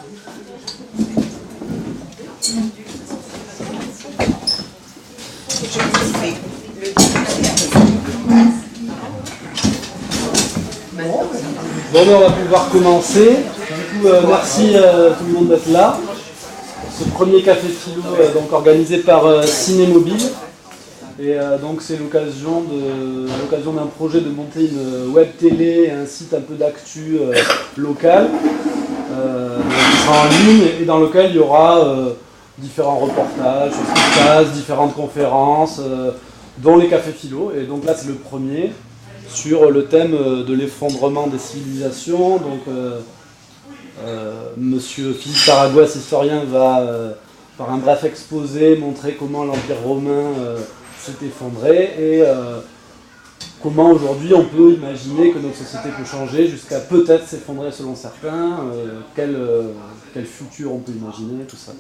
Bon, on va pouvoir commencer. Du coup, merci tout le monde d'être là. Ce premier café philo donc organisé par Cinémobile. Et donc c'est l'occasion d'un projet de monter une web télé et un site un peu d'actu local qui sera en ligne et dans lequel il y aura différents reportages sur ce qui se passe, différentes conférences, dont les cafés philo. Et donc là c'est le premier sur le thème de l'effondrement des civilisations. Donc monsieur Philippe Paraguas, historien, va par un bref exposé montrer comment l'Empire romain s'est effondré et comment aujourd'hui on peut imaginer que notre société peut changer jusqu'à peut-être s'effondrer selon certains, quel futur on peut imaginer, tout ça.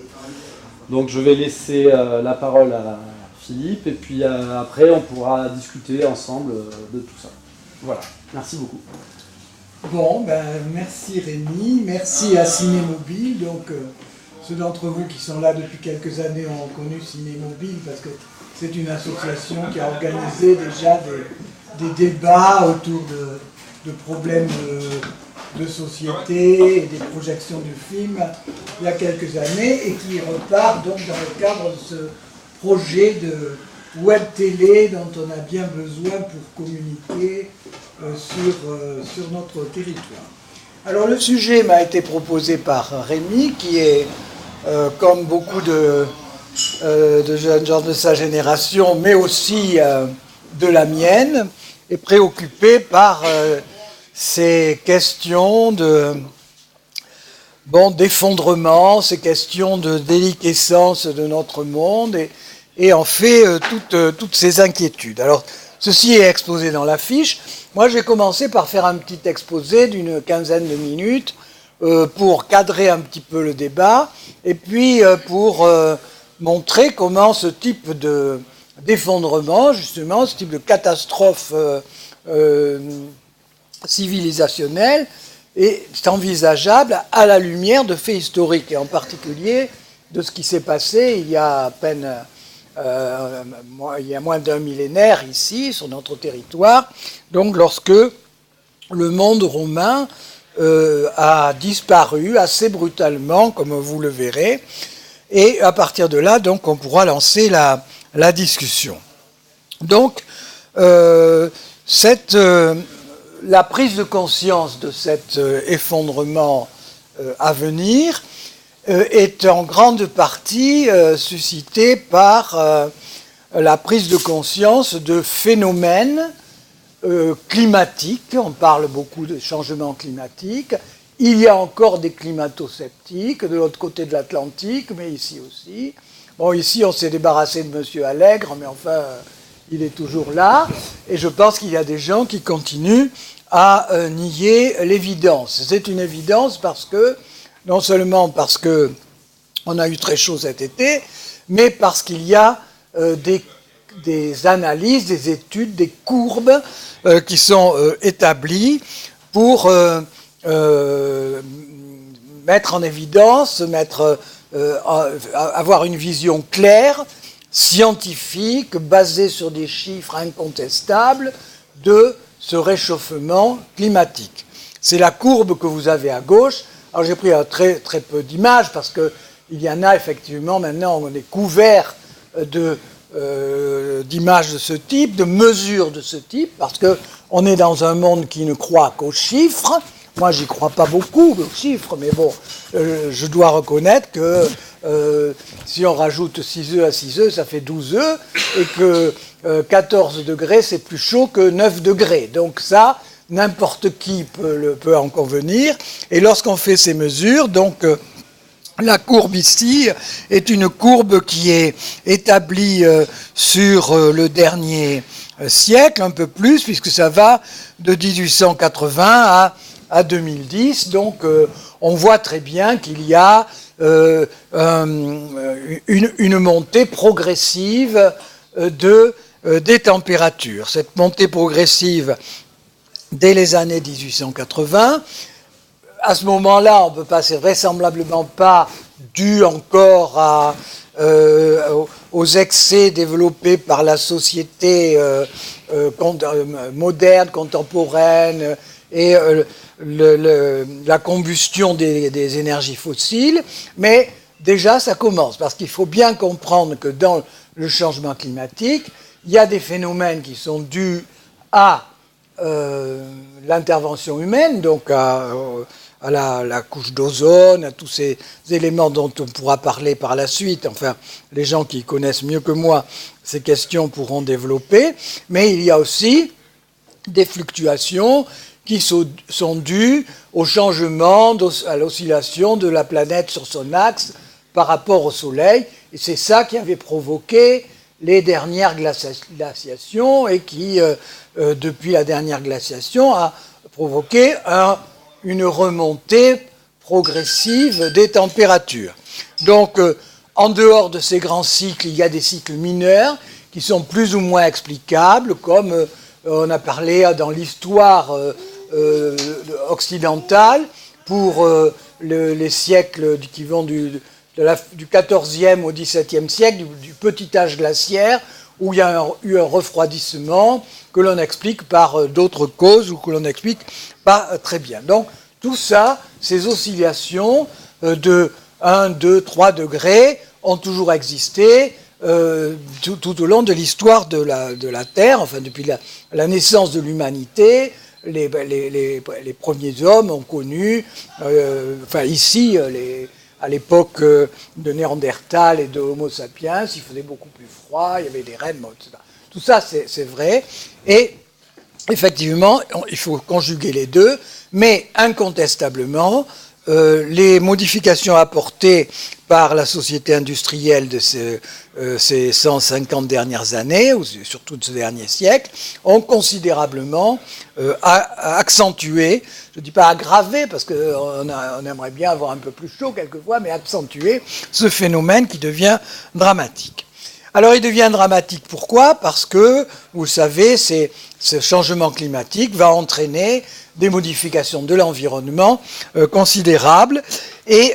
Donc je vais laisser la parole à Philippe et puis après on pourra discuter ensemble de tout ça. Voilà, merci beaucoup. Bon, merci Rémi, merci à Cinémobile. Donc ceux d'entre vous qui sont là depuis quelques années ont connu Cinémobile parce que c'est une association qui a organisé déjà des débats autour de problèmes de société et des projections du film il y a quelques années et qui repart donc dans le cadre de ce projet de web télé dont on a bien besoin pour communiquer sur notre territoire. Alors le sujet m'a été proposé par Rémi qui est, comme beaucoup de jeunes gens de sa génération, mais aussi de la mienne, est préoccupé par ces questions d'effondrement, ces questions de déliquescence de notre monde et en fait toutes ces inquiétudes. Alors, ceci est exposé dans l'affiche. Moi, j'ai commencé par faire un petit exposé d'une quinzaine de minutes pour cadrer un petit peu le débat et puis pour montrer comment ce type d'effondrement, justement, ce type de catastrophe civilisationnelle est envisageable à la lumière de faits historiques, et en particulier de ce qui s'est passé il y a à peine il y a moins d'un millénaire ici, sur notre territoire, donc lorsque le monde romain a disparu assez brutalement, comme vous le verrez, et à partir de là, donc, on pourra lancer la discussion. Donc, la prise de conscience de cet effondrement à venir est en grande partie suscitée par la prise de conscience de phénomènes climatiques. On parle beaucoup de changements climatiques. Il y a encore des climato-sceptiques de l'autre côté de l'Atlantique, mais ici aussi. Bon, ici, on s'est débarrassé de M. Allègre, mais enfin, il est toujours là. Et je pense qu'il y a des gens qui continuent à nier l'évidence. C'est une évidence parce que, non seulement parce qu'on a eu très chaud cet été, mais parce qu'il y a des analyses, des études, des courbes qui sont établies pour mettre en évidence, avoir une vision claire, scientifique, basée sur des chiffres incontestables de ce réchauffement climatique. C'est la courbe que vous avez à gauche. Alors j'ai pris très, très peu d'images parce qu'il y en a effectivement, maintenant on est couvert d'images de ce type, de mesures de ce type, parce qu'on est dans un monde qui ne croit qu'aux chiffres. Moi, j'y crois pas beaucoup aux chiffres, mais bon, je dois reconnaître que si on rajoute 6 œufs à 6 œufs, ça fait 12 œufs, et que 14 degrés, c'est plus chaud que 9 degrés. Donc ça, n'importe qui peut en convenir. Et lorsqu'on fait ces mesures, donc la courbe ici est une courbe qui est établie sur le dernier siècle, un peu plus, puisque ça va de 1880 à 2010. Donc on voit très bien qu'il y a une montée progressive des températures. Cette montée progressive, dès les années 1880, à ce moment-là, on ne peut pas, c'est vraisemblablement pas dû encore aux excès développés par la société moderne, contemporaine, et la combustion des énergies fossiles, mais déjà ça commence, parce qu'il faut bien comprendre que dans le changement climatique, il y a des phénomènes qui sont dus à l'intervention humaine, donc à la couche d'ozone, à tous ces éléments dont on pourra parler par la suite. Enfin, les gens qui connaissent mieux que moi ces questions pourront développer, mais il y a aussi des fluctuations qui sont dues au changement, à l'oscillation de la planète sur son axe par rapport au Soleil, et c'est ça qui avait provoqué les dernières glaciations et qui, depuis la dernière glaciation, a provoqué une remontée progressive des températures. Donc, en dehors de ces grands cycles, il y a des cycles mineurs qui sont plus ou moins explicables, comme on a parlé dans l'histoire occidentale, pour les siècles qui vont du XIVe au XVIIe siècle, du petit âge glaciaire, où il y a eu un refroidissement que l'on explique par d'autres causes ou que l'on n'explique pas très bien. Donc, tout ça, ces oscillations de 1, 2, 3 degrés ont toujours existé tout au long de l'histoire de la Terre, enfin depuis la naissance de l'humanité. Les premiers hommes ont connu, enfin ici, à l'époque de Néandertal et de Homo sapiens, il faisait beaucoup plus froid, il y avait des rennes, etc. Tout ça, c'est vrai. Et effectivement, il faut conjuguer les deux, mais incontestablement, les modifications apportées par la société industrielle de ces 150 dernières années, ou surtout de ce dernier siècle, ont considérablement accentué, je ne dis pas aggravé, parce qu'on aimerait bien avoir un peu plus chaud quelquefois, mais accentué ce phénomène qui devient dramatique. Alors il devient dramatique, pourquoi ? Parce que, vous le savez, ce changement climatique va entraîner des modifications de l'environnement considérables, et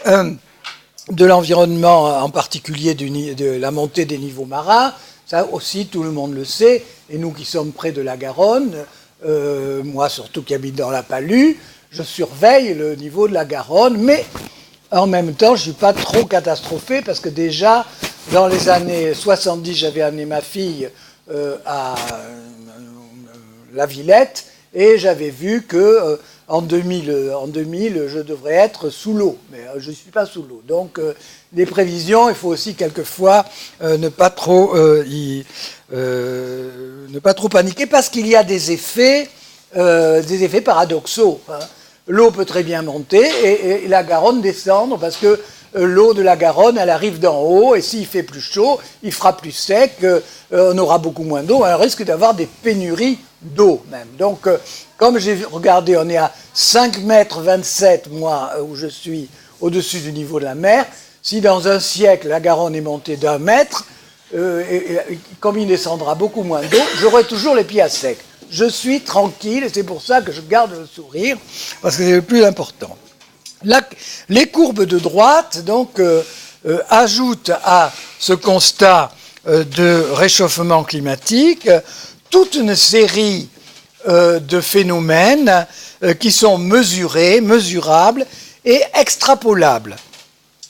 de l'environnement en particulier de la montée des niveaux marins. Ça aussi, tout le monde le sait, et nous qui sommes près de la Garonne, moi surtout qui habite dans la Palue, je surveille le niveau de la Garonne, mais en même temps, je ne suis pas trop catastrophé, parce que déjà, dans les années 70, j'avais amené ma fille à la Villette, et j'avais vu que en 2000, je devrais être sous l'eau, mais je ne suis pas sous l'eau. Donc, les prévisions, il faut aussi quelquefois ne pas trop paniquer, parce qu'il y a des effets paradoxaux. Hein. L'eau peut très bien monter et la Garonne descendre, parce que l'eau de la Garonne, elle arrive d'en haut, et s'il fait plus chaud, il fera plus sec, on aura beaucoup moins d'eau, on risque d'avoir des pénuries d'eau même. Donc, comme j'ai regardé, on est à 5,27 m, moi, où je suis au-dessus du niveau de la mer. Si dans un siècle, la Garonne est montée d'1 mètre, comme il descendra beaucoup moins d'eau, j'aurai toujours les pieds à sec. Je suis tranquille, et c'est pour ça que je garde le sourire, parce que c'est le plus important. Les courbes de droite, donc, ajoutent à ce constat de réchauffement climatique toute une série de phénomènes qui sont mesurés, mesurables et extrapolables.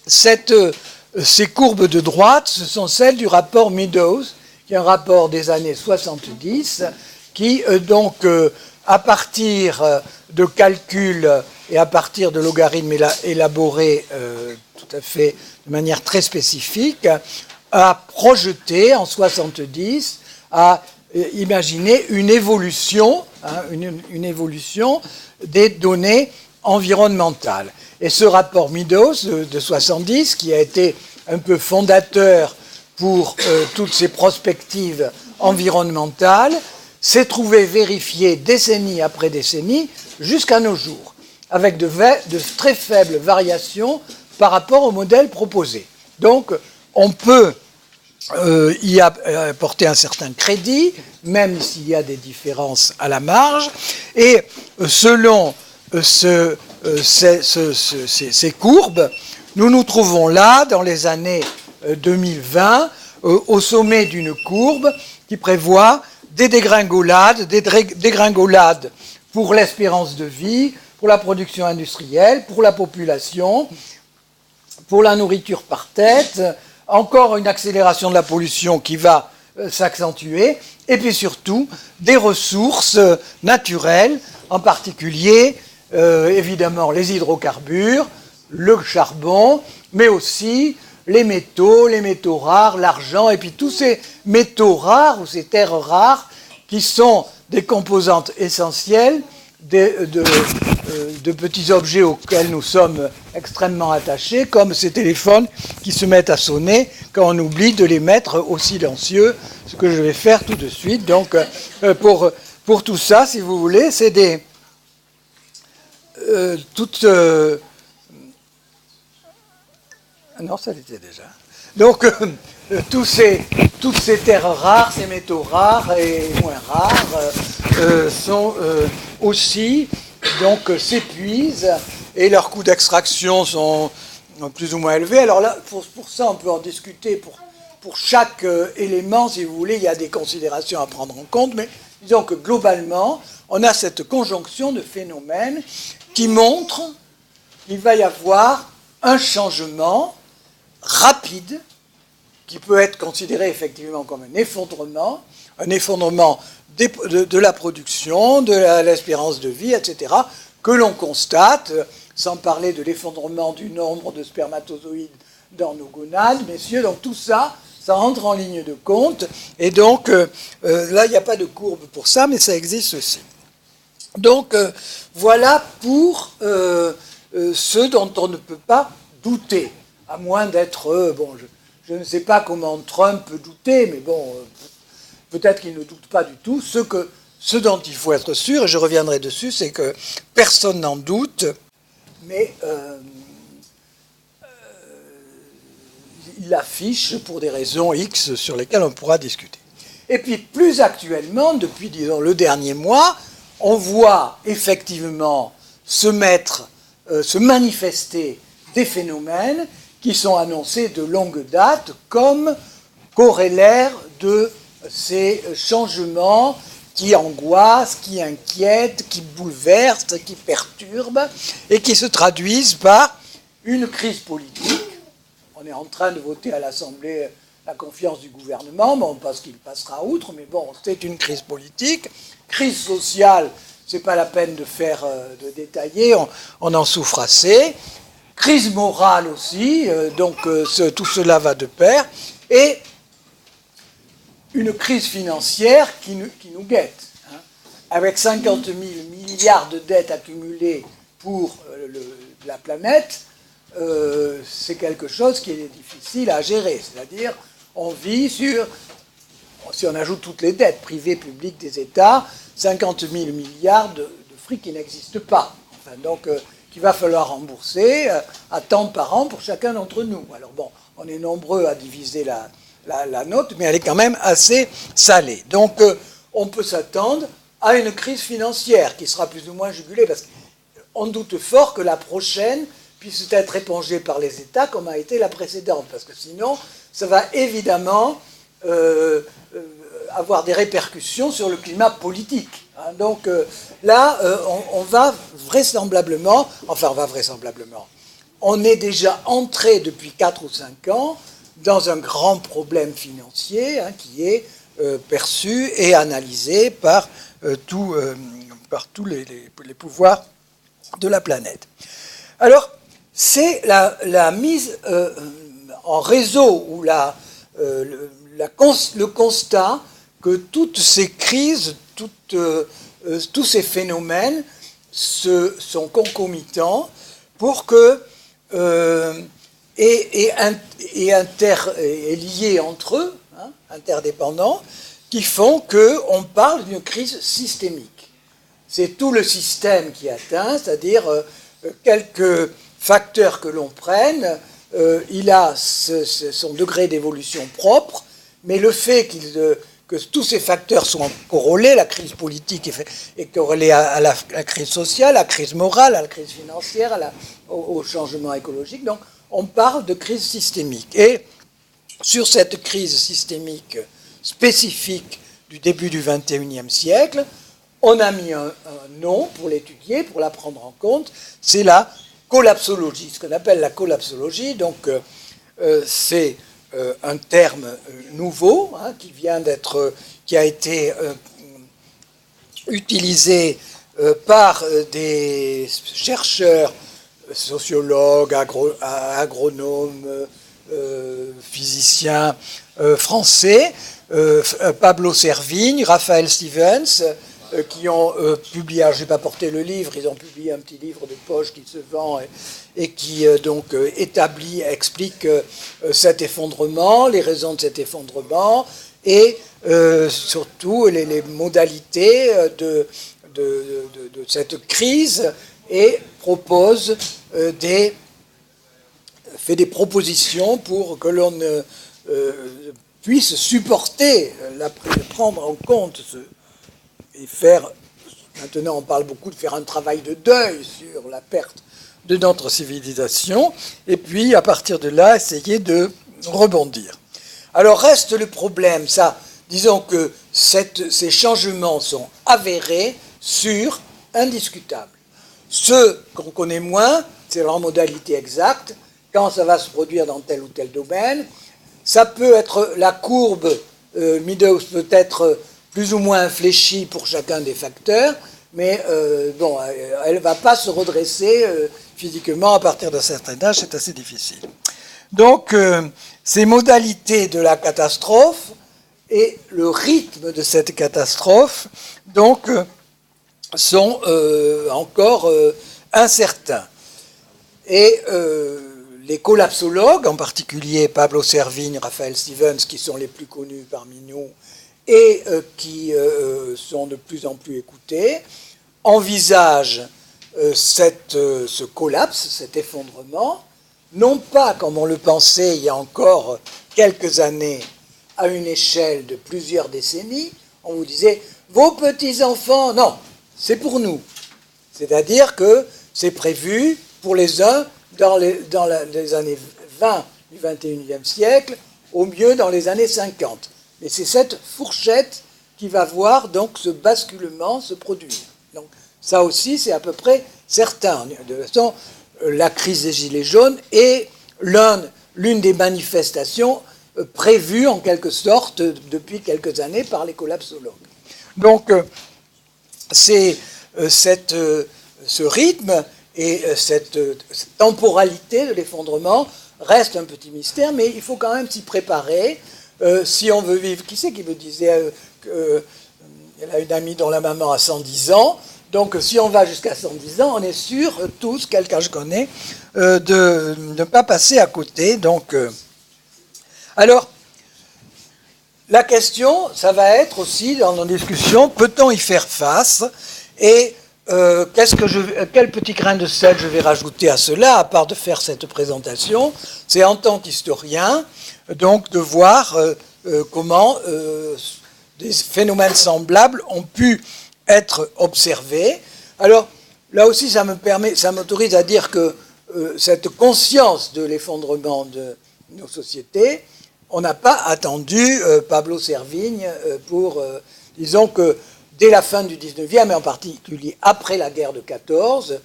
Ces courbes de droite, ce sont celles du rapport Meadows, qui est un rapport des années 70, qui donc, à partir de calculs et à partir de logarithmes élaborés tout à fait de manière très spécifique, a projeté en 70, a imaginé une évolution, une évolution des données environnementales. Et ce rapport Meadows de 70, qui a été un peu fondateur pour toutes ces prospectives environnementales, s'est trouvé vérifié décennie après décennie jusqu'à nos jours, avec de très faibles variations par rapport au modèle proposé. Donc, on peut y apporter un certain crédit, même s'il y a des différences à la marge, et selon ce ces courbes, nous nous trouvons là, dans les années 2020, au sommet d'une courbe qui prévoit des dégringolades pour l'espérance de vie, pour la production industrielle, pour la population, pour la nourriture par tête, encore une accélération de la pollution qui va s'accentuer, et puis surtout des ressources naturelles, en particulier évidemment les hydrocarbures, le charbon, mais aussi les métaux rares, l'argent, et puis tous ces métaux rares ou ces terres rares qui sont des composantes essentielles de petits objets auxquels nous sommes extrêmement attachés, comme ces téléphones qui se mettent à sonner quand on oublie de les mettre au silencieux, ce que je vais faire tout de suite. Donc, pour tout ça, si vous voulez, c'est des... non, ça l'était déjà. Donc, toutes ces terres rares, ces métaux rares et moins rares sont aussi, donc, s'épuisent et leurs coûts d'extraction sont plus ou moins élevés. Alors là, pour ça, on peut en discuter. Pour chaque élément, si vous voulez, il y a des considérations à prendre en compte, mais disons que globalement, on a cette conjonction de phénomènes qui montrent qu'il va y avoir un changement rapide, qui peut être considéré effectivement comme un effondrement de la production, de l'espérance de vie, etc., que l'on constate, sans parler de l'effondrement du nombre de spermatozoïdes dans nos gonades, messieurs, donc tout ça, ça entre en ligne de compte, et donc là, il n'y a pas de courbe pour ça, mais ça existe aussi. Donc, voilà pour ce dont on ne peut pas douter, à moins d'être... bon, je ne sais pas comment Trump peut douter, mais bon, peut-être qu'il ne doute pas du tout. Ce dont il faut être sûr, et je reviendrai dessus, c'est que personne n'en doute, mais il l'affiche pour des raisons X sur lesquelles on pourra discuter. Et puis, plus actuellement, depuis, disons, le dernier mois, on voit effectivement se manifester des phénomènes qui sont annoncés de longue date comme corollaires de ces changements qui angoissent, qui inquiètent, qui bouleversent, qui perturbent, et qui se traduisent par une crise politique. On est en train de voter à l'Assemblée la confiance du gouvernement, bon, parce qu'il passera outre, mais bon, c'est une crise politique. Crise sociale, c'est pas la peine de détailler, on en souffre assez. Crise morale aussi, donc tout cela va de pair, et une crise financière qui nous guette, hein, avec 50 000 milliards de dettes accumulées pour la planète, c'est quelque chose qui est difficile à gérer, c'est-à-dire on vit sur, si on ajoute toutes les dettes privées, publiques des États, 50 000 milliards de fric qui n'existent pas, enfin, donc qu'il va falloir rembourser à temps par an pour chacun d'entre nous. Alors bon, on est nombreux à diviser la note, mais elle est quand même assez salée. Donc on peut s'attendre à une crise financière qui sera plus ou moins jugulée, parce qu'on doute fort que la prochaine puisse être épongée par les États comme a été la précédente, parce que sinon, ça va évidemment avoir des répercussions sur le climat politique. Hein. Donc là, on va vraisemblablement, on est déjà entré depuis 4 ou 5 ans dans un grand problème financier, hein, qui est perçu et analysé par tous les pouvoirs de la planète. Alors, c'est la mise en réseau ou le constat que toutes ces crises, tous ces phénomènes sont concomitants pour que et liés entre eux, hein, interdépendants, qui font qu'on parle d'une crise systémique. C'est tout le système qui atteint, c'est-à-dire quelques facteurs que l'on prenne, il a son degré d'évolution propre, mais le fait que tous ces facteurs sont corrélés, la crise politique est corrélée à la crise sociale, à la crise morale, à la crise financière, au changement écologique. Donc on parle de crise systémique. Et sur cette crise systémique spécifique du début du XXIe siècle, on a mis un nom pour l'étudier, pour la prendre en compte, c'est la collapsologie, ce qu'on appelle la collapsologie. Donc c'est un terme nouveau qui a été utilisé par des chercheurs, sociologues, agronomes, physiciens français, Pablo Servigne, Raphaël Stevens, qui ont publié, je n'ai pas porté le livre, ils ont publié un petit livre de poche qui se vend et qui donc explique cet effondrement, les raisons de cet effondrement et surtout les modalités de cette crise et fait des propositions pour que l'on puisse supporter, prendre en compte et faire, maintenant on parle beaucoup de faire un travail de deuil sur la perte de notre civilisation, et puis à partir de là, essayer de rebondir. Alors reste le problème, disons que ces changements sont avérés, sûrs, indiscutables. Ceux qu'on connaît moins, c'est leur modalité exacte, quand ça va se produire dans tel ou tel domaine. Ça peut être la courbe Meadows peut être plus ou moins infléchie pour chacun des facteurs, mais elle ne va pas se redresser physiquement à partir d'un certain âge, c'est assez difficile. Donc, ces modalités de la catastrophe et le rythme de cette catastrophe, donc, sont encore incertains. Et les collapsologues, en particulier Pablo Servigne, Raphaël Stevens, qui sont les plus connus parmi nous et qui sont de plus en plus écoutés, envisagent ce collapse, cet effondrement, non pas comme on le pensait il y a encore quelques années, à une échelle de plusieurs décennies. On vous disait, vos petits-enfants, non, c'est pour nous. C'est-à-dire que c'est prévu pour les uns dans les années 20 du XXIe siècle, au mieux dans les années 50. Mais c'est cette fourchette qui va voir donc ce basculement se produire. Donc ça aussi, c'est à peu près certain. De toute façon, la crise des Gilets jaunes est l'une des manifestations prévues en quelque sorte depuis quelques années par les collapsologues. Donc c'est ce rythme et cette temporalité de l'effondrement reste un petit mystère, mais il faut quand même s'y préparer. Si on veut vivre, qui c'est qui me disait elle a une amie dont la maman a 110 ans, donc si on va jusqu'à 110 ans, on est sûr, tous, quelqu'un que je connais, de ne pas passer à côté. Donc, alors, la question, ça va être aussi dans nos discussions, peut-on y faire face? Et quel petit grain de sel je vais rajouter à cela, à part de faire cette présentation, c'est en tant qu'historien, donc de voir comment des phénomènes semblables ont pu être observés. Alors, là aussi, ça m'autorise à dire que cette conscience de l'effondrement de nos sociétés, on n'a pas attendu Pablo Servigne pour... disons que dès la fin du 19e, et en particulier après la guerre de 14,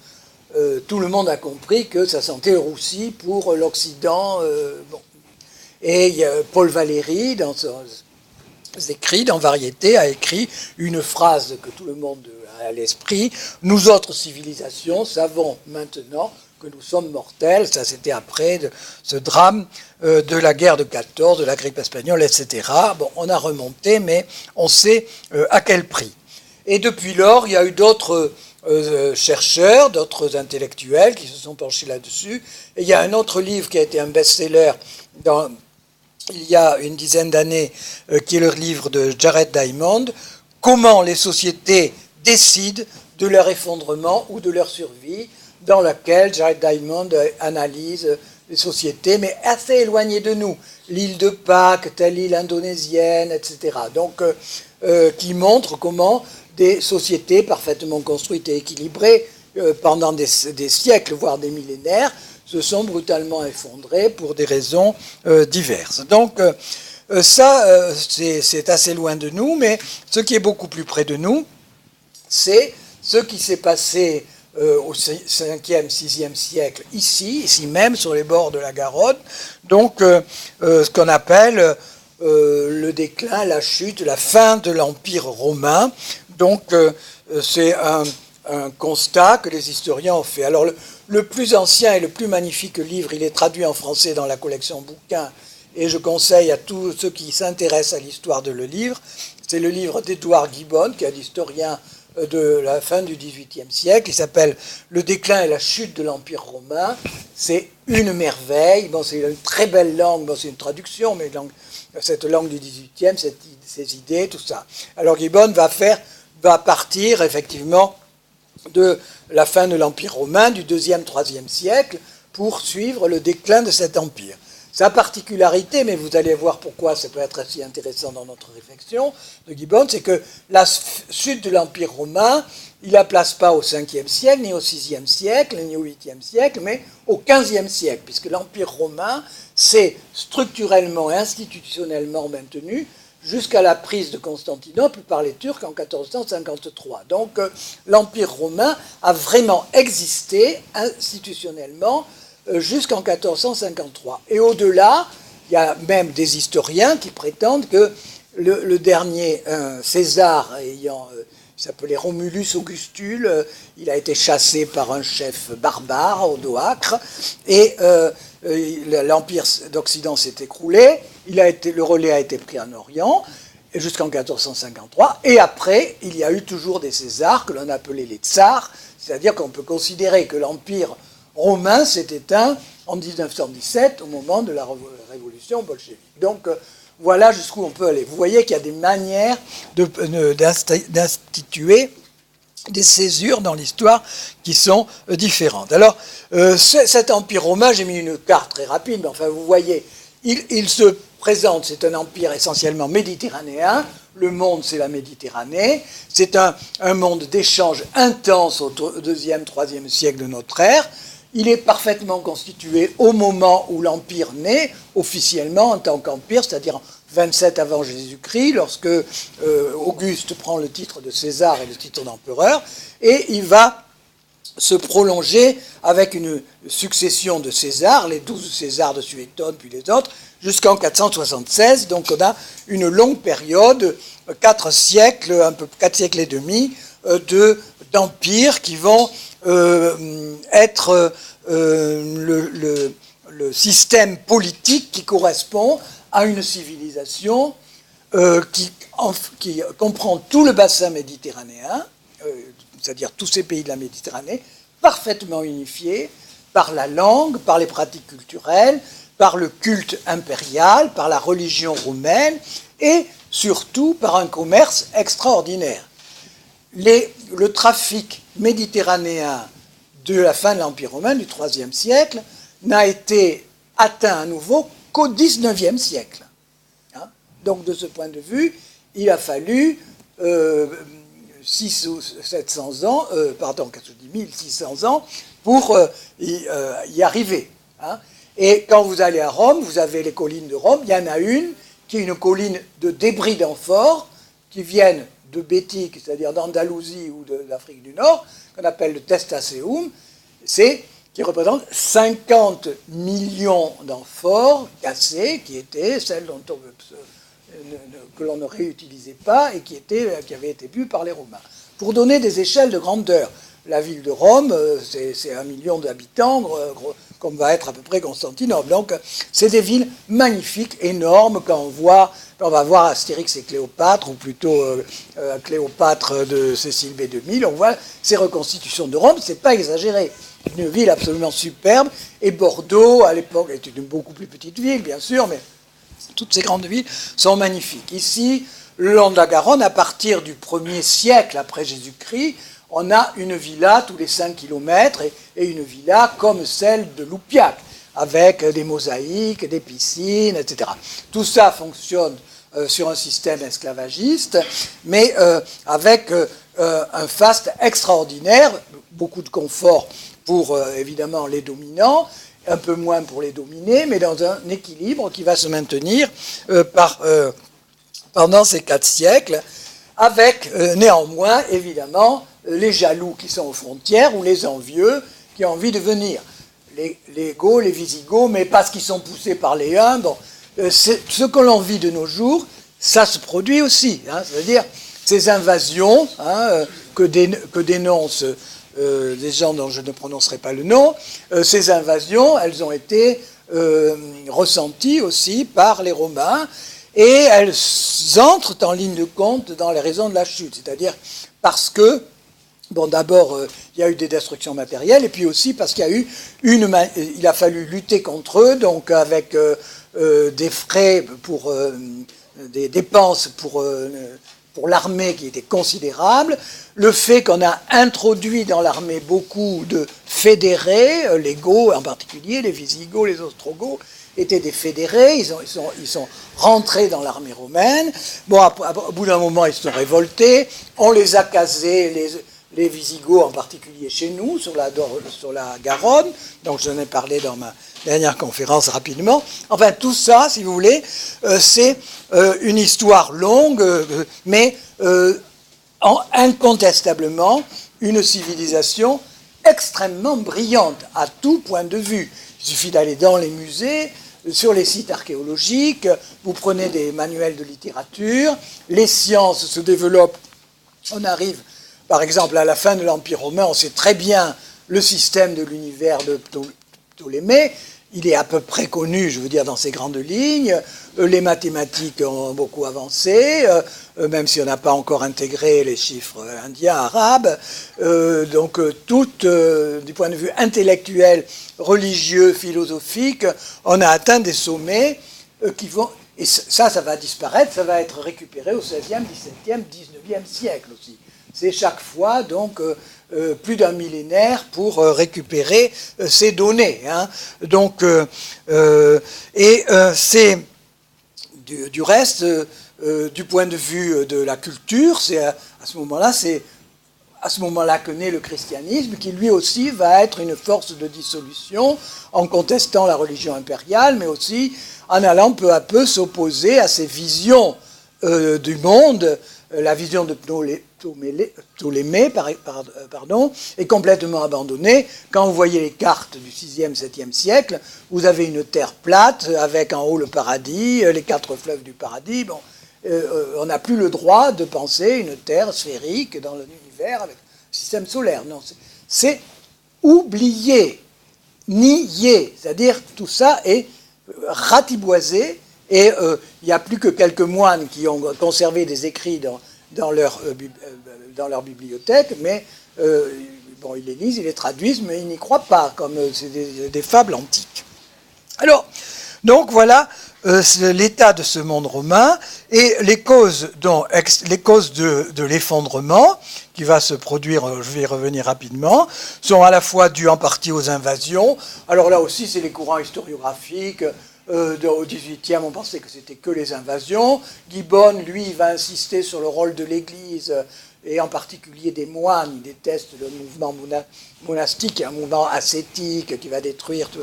tout le monde a compris que ça sentait roussi pour l'Occident. Et Paul Valéry, dans ses écrits, dans Variété, a écrit une phrase que tout le monde a à l'esprit. « Nous autres civilisations savons maintenant que nous sommes mortels. » Ça, c'était après ce drame de la guerre de 14, de la grippe espagnole, etc. Bon, on a remonté, mais on sait à quel prix. Et depuis lors, il y a eu d'autres chercheurs, d'autres intellectuels qui se sont penchés là-dessus. Et il y a un autre livre qui a été un best-seller il y a une dizaine d'années, qui est le livre de Jared Diamond, « Comment les sociétés décident de leur effondrement ou de leur survie », dans lequel Jared Diamond analyse des sociétés, mais assez éloignées de nous. L'île de Pâques, telle île indonésienne, etc. Donc, qui montrent comment des sociétés parfaitement construites et équilibrées pendant des siècles, voire des millénaires, se sont brutalement effondrées pour des raisons diverses. Donc, ça, c'est assez loin de nous, mais ce qui est beaucoup plus près de nous, c'est ce qui s'est passé au 5e, 6e siècle, ici même, sur les bords de la Garonne, donc ce qu'on appelle le déclin, la chute, la fin de l'Empire romain. Donc c'est un constat que les historiens ont fait. Alors le plus ancien et le plus magnifique livre, il est traduit en français dans la collection bouquins, et je conseille à tous ceux qui s'intéressent à l'histoire de le lire. C'est le livre d'Edward Gibbon, qui est un historien de la fin du XVIIIe siècle. Il s'appelle « Le déclin et la chute de l'Empire romain ». C'est une merveille. Bon, c'est une très belle langue. Bon, c'est une traduction, mais cette langue du XVIIIe, ces idées, tout ça. Alors Gibbon va partir effectivement de la fin de l'Empire romain, du 2e, 3e siècle, pour suivre le déclin de cet empire. Sa particularité, mais vous allez voir pourquoi ça peut être assez intéressant dans notre réflexion de Gibbon, c'est que la chute de l'Empire romain, il ne la place pas au 5e siècle, ni au 6e siècle, ni au 8e siècle, mais au 15e siècle, puisque l'Empire romain s'est structurellement et institutionnellement maintenu jusqu'à la prise de Constantinople par les Turcs en 1453. Donc l'Empire romain a vraiment existé institutionnellement jusqu'en 1453. Et au-delà, il y a même des historiens qui prétendent que le dernier César, il s'appelait Romulus Augustule, il a été chassé par un chef barbare, Odoacre, et l'Empire d'Occident s'est écroulé, le relais a été pris en Orient, jusqu'en 1453, et après, il y a eu toujours des Césars, que l'on appelait les tsars, c'est-à-dire qu'on peut considérer que l'Empire romain s'est éteint en 1917 au moment de la révolution bolchevique. Donc voilà jusqu'où on peut aller. Vous voyez qu'il y a des manières d'instituer des césures dans l'histoire qui sont différentes. Alors cet empire romain, j'ai mis une carte très rapide, mais enfin vous voyez, il se présente, c'est un empire essentiellement méditerranéen. Le monde, c'est la Méditerranée. C'est un monde d'échanges intenses au 2e, 3e siècle de notre ère. Il est parfaitement constitué au moment où l'Empire naît, officiellement en tant qu'Empire, c'est-à-dire en 27 avant Jésus-Christ, lorsque Auguste prend le titre de César et le titre d'empereur, et il va se prolonger avec une succession de Césars, les 12 Césars de Suétone, puis les autres, jusqu'en 476. Donc on a une longue période, 4 siècles, un peu 4 siècles et demi, d'empires qui vont être le système politique qui correspond à une civilisation qui comprend tout le bassin méditerranéen, c'est-à-dire tous ces pays de la Méditerranée, parfaitement unifiés par la langue, par les pratiques culturelles, par le culte impérial, par la religion romaine et surtout par un commerce extraordinaire. Le trafic méditerranéen de la fin de l'Empire romain, du IIIe siècle, n'a été atteint à nouveau qu'au XIXe siècle. Donc, de ce point de vue, il a fallu 600 ou 700 ans, pardon, je dis 1600 ans, pour y arriver. Et quand vous allez à Rome, vous avez les collines de Rome, il y en a une qui est une colline de débris d'amphores qui viennent de Bétique, c'est-à-dire d'Andalousie ou de l'Afrique du Nord, qu'on appelle le Testacéum, qui représente 50 millions d'amphores cassées, qui étaient celles que l'on ne réutilisait pas et qui avaient été bues par les Romains. Pour donner des échelles de grandeur, la ville de Rome, c'est 1 million d'habitants, comme va être à peu près Constantinople. Donc, c'est des villes magnifiques, énormes. Quand on va voir Astérix et Cléopâtre, ou plutôt Cléopâtre de Cécile B. 2000, on voit ces reconstitutions de Rome, c'est pas exagéré. Une ville absolument superbe. Et Bordeaux, à l'époque, était une beaucoup plus petite ville, bien sûr, mais toutes ces grandes villes sont magnifiques. Ici, le long de la Garonne, à partir du 1er siècle après Jésus-Christ, on a une villa tous les 5 kilomètres et une villa comme celle de Loupiac. avec des mosaïques, des piscines, etc. Tout ça fonctionne sur un système esclavagiste, mais avec un faste extraordinaire, beaucoup de confort pour évidemment les dominants, un peu moins pour les dominés, mais dans un équilibre qui va se maintenir pendant ces 4 siècles, avec néanmoins évidemment les jaloux qui sont aux frontières ou les envieux qui ont envie de venir. Les Gauls, les Visigoths, mais parce qu'ils sont poussés par les Huns. Bon, ce que l'on vit de nos jours, ça se produit aussi. C'est-à-dire ces invasions que dénoncent des gens dont je ne prononcerai pas le nom, ces invasions, elles ont été ressenties aussi par les Romains, et elles entrent en ligne de compte dans les raisons de la chute. C'est-à-dire parce que, bon, d'abord, il y a eu des destructions matérielles, et puis aussi parce qu'il y a eu il a fallu lutter contre eux, donc avec des frais des dépenses pour l'armée qui étaient considérables, le fait qu'on a introduit dans l'armée beaucoup de fédérés, les Goths en particulier, les Visigoths, les Ostrogoths, étaient des fédérés, ils sont rentrés dans l'armée romaine. Bon, au bout d'un moment, ils se sont révoltés, on les a casés, les Visigoths en particulier chez nous, sur la Garonne, donc j'en ai parlé dans ma dernière conférence rapidement. Enfin, tout ça, si vous voulez, c'est une histoire longue, mais incontestablement une civilisation extrêmement brillante à tout point de vue. Il suffit d'aller dans les musées, sur les sites archéologiques, vous prenez des manuels de littérature, les sciences se développent, on arrive par exemple à la fin de l'Empire romain, on sait très bien le système de l'univers de Ptolémée, il est à peu près connu, je veux dire, dans ses grandes lignes. Les mathématiques ont beaucoup avancé, même si on n'a pas encore intégré les chiffres indiens, arabes. Donc, tout, du point de vue intellectuel, religieux, philosophique, on a atteint des sommets qui vont... Et ça va disparaître, ça va être récupéré au XVIe, XVIIe, XIXe siècle aussi. C'est chaque fois, donc... plus d'un millénaire pour récupérer ces données. Donc, c'est du reste, du point de vue de la culture, c'est à ce moment-là que naît le christianisme, qui lui aussi va être une force de dissolution en contestant la religion impériale, mais aussi en allant peu à peu s'opposer à ces visions du monde. La vision de Ptolémée est complètement abandonnée. Quand vous voyez les cartes du 6e, 7e siècle, vous avez une terre plate avec en haut le paradis, les 4 fleuves du paradis. Bon, on n'a plus le droit de penser une terre sphérique dans l'univers avec un système solaire. Non, c'est oublié, nié. C'est-à-dire tout ça est ratiboisé. Et il n'y a plus que quelques moines qui ont conservé des écrits dans leur bibliothèque, mais bon, ils les lisent, ils les traduisent, mais ils n'y croient pas, comme c'est des fables antiques. Alors, donc voilà l'état de ce monde romain et les causes de l'effondrement qui va se produire, je vais y revenir rapidement, sont à la fois dues en partie aux invasions. Alors là aussi, c'est les courants historiographiques. Au XVIIIe, on pensait que c'était que les invasions. Gibbon, lui, va insister sur le rôle de l'Église, et en particulier des moines. Il déteste le mouvement monastique, un mouvement ascétique qui va détruire tout.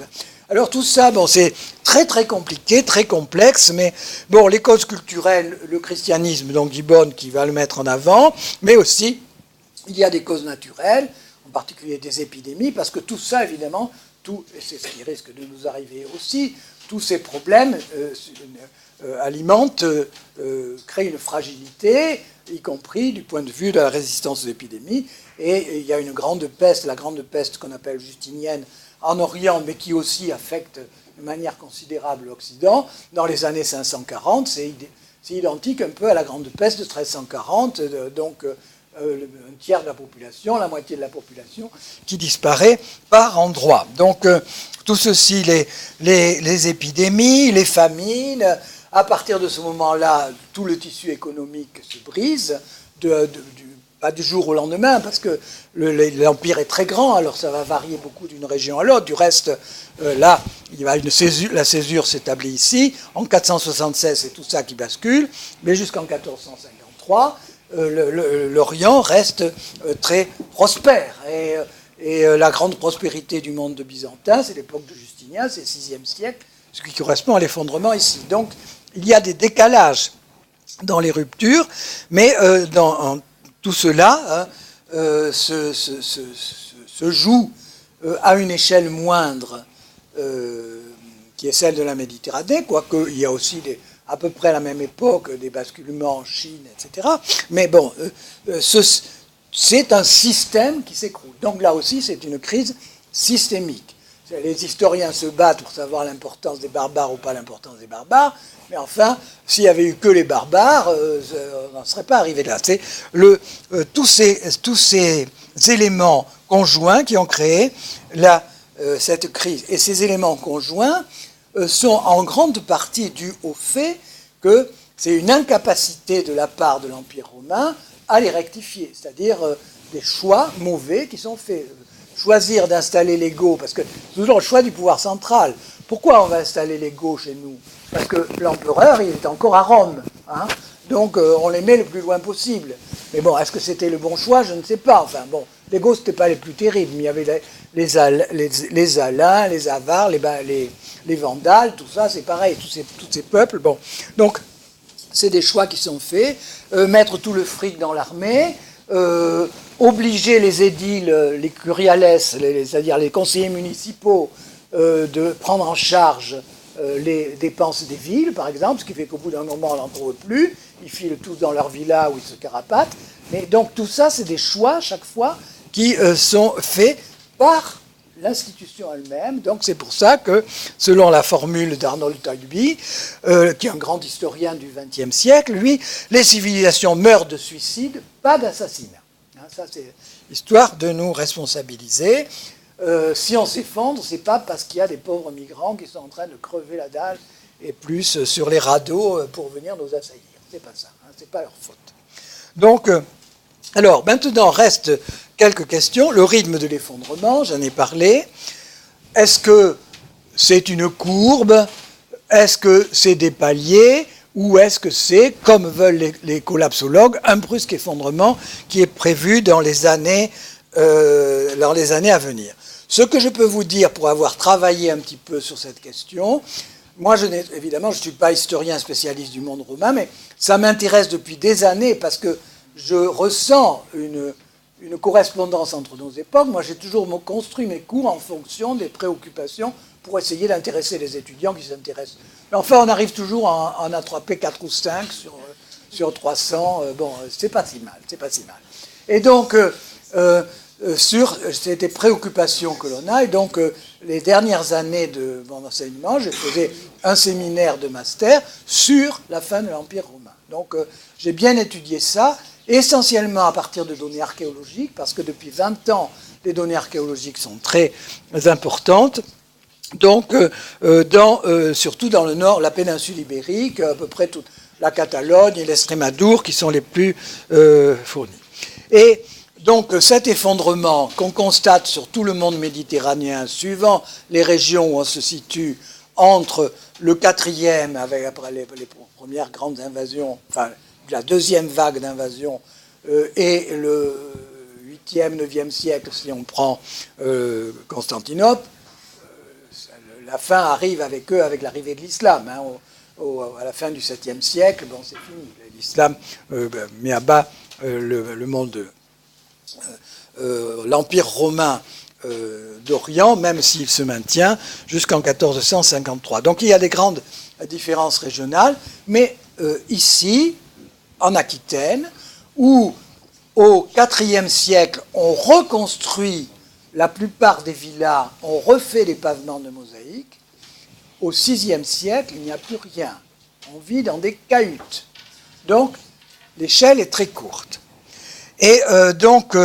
Alors tout ça, bon, c'est très très compliqué, très complexe, mais bon, les causes culturelles, le christianisme, donc Gibbon qui va le mettre en avant, mais aussi, il y a des causes naturelles, en particulier des épidémies, parce que tout ça, évidemment, et c'est ce qui risque de nous arriver aussi, tous ces problèmes alimentent, créent une fragilité, y compris du point de vue de la résistance aux épidémies. Et il y a une grande peste, la grande peste qu'on appelle justinienne en Orient, mais qui aussi affecte de manière considérable l'Occident. Dans les années 540, c'est identique un peu à la grande peste de 1340, donc un tiers de la population, la moitié de la population qui disparaît par endroits. Donc tout ceci, les épidémies, les famines, à partir de ce moment-là, tout le tissu économique se brise, pas du jour au lendemain, parce que l'Empire est très grand, alors ça va varier beaucoup d'une région à l'autre. Du reste, là, il y a la césure s'établit ici. En 476, c'est tout ça qui bascule, mais jusqu'en 1453, l'Orient reste très prospère. Et la grande prospérité du monde byzantin, c'est l'époque de Justinien, c'est le VIe siècle, ce qui correspond à l'effondrement ici. Donc, il y a des décalages dans les ruptures, mais dans tout cela se joue à une échelle moindre, qui est celle de la Méditerranée, quoique il y a aussi à peu près à la même époque des basculements en Chine, etc. Mais bon, c'est un système qui s'écroule. Donc là aussi, c'est une crise systémique. Les historiens se battent pour savoir l'importance des barbares ou pas l'importance des barbares, mais enfin, s'il n'y avait eu que les barbares, on n'en serait pas arrivé là. C'est tous ces éléments conjoints qui ont créé cette crise. Et ces éléments conjoints sont en grande partie dus au fait que c'est une incapacité de la part de l'Empire romain à les rectifier, c'est-à-dire des choix mauvais qui sont faits. Choisir d'installer l'ego, parce que c'est toujours le choix du pouvoir central. Pourquoi on va installer l'ego chez nous? Parce que l'empereur, il est encore à Rome, hein, donc on les met le plus loin possible. Mais bon, est-ce que c'était le bon choix? Je ne sais pas. Enfin bon, l'ego, c'était pas les plus terribles, mais il y avait les Alains, les Avars, les Vandales, tout ça, c'est pareil, tous ces peuples. Bon, donc c'est des choix qui sont faits. Mettre tout le fric dans l'armée, obliger les édiles, les curiales, c'est-à-dire les conseillers municipaux, de prendre en charge les dépenses des villes, par exemple, ce qui fait qu'au bout d'un moment, on n'en trouve plus, ils filent tous dans leur villa où ils se carapatent. Mais donc tout ça, c'est des choix, chaque fois, qui sont faits par l'institution elle-même. Donc c'est pour ça que, selon la formule d'Arnold Toynbee, qui est un grand historien du XXe siècle, lui, les civilisations meurent de suicide, pas d'assassinat. Ça, c'est histoire de nous responsabiliser. Si on s'effondre, c'est pas parce qu'il y a des pauvres migrants qui sont en train de crever la dalle et plus sur les radeaux pour venir nous assaillir. C'est pas ça, hein, c'est pas leur faute. Donc, alors, maintenant, reste quelques questions. Le rythme de l'effondrement, j'en ai parlé. Est-ce que c'est une courbe? Est-ce que c'est des paliers? Ou est-ce que c'est, comme veulent les collapsologues, un brusque effondrement qui est prévu dans les années à venir? Ce que je peux vous dire, pour avoir travaillé un petit peu sur cette question, moi, évidemment, je ne suis pas historien spécialiste du monde romain, mais ça m'intéresse depuis des années parce que je ressens une correspondance entre nos époques. Moi, j'ai toujours construit mes cours en fonction des préoccupations pour essayer d'intéresser les étudiants qui s'intéressent. Mais enfin, on arrive toujours à en attraper 4 ou 5 sur 300. Bon, c'est pas si mal, c'est pas si mal. Et donc, sur ces préoccupations que l'on a, et donc les dernières années de mon enseignement, j'ai fait un séminaire de master sur la fin de l'Empire romain. Donc, j'ai bien étudié ça, essentiellement à partir de données archéologiques, parce que depuis 20 ans, les données archéologiques sont très importantes. Donc, surtout dans le nord, la péninsule ibérique, à peu près toute la Catalogne et l'Estrémadour qui sont les plus fournis. Et donc, cet effondrement qu'on constate sur tout le monde méditerranéen, suivant les régions où on se situe, entre le 4e, après les premières grandes invasions, enfin, la deuxième vague d'invasion, et le 8e, 9e siècle, si on prend Constantinople, la fin arrive avec eux, avec l'arrivée de l'islam. Hein, à la fin du 7e siècle, bon, c'est fini. L'islam met à bas le monde, l'Empire romain d'Orient, même s'il se maintient jusqu'en 1453. Donc il y a des grandes différences régionales, mais ici, en Aquitaine, où au IVe siècle, on reconstruit la plupart des villas, on refait les pavements de mosaïque. Au VIe siècle, il n'y a plus rien. On vit dans des cahutes. Donc, l'échelle est très courte. Et donc,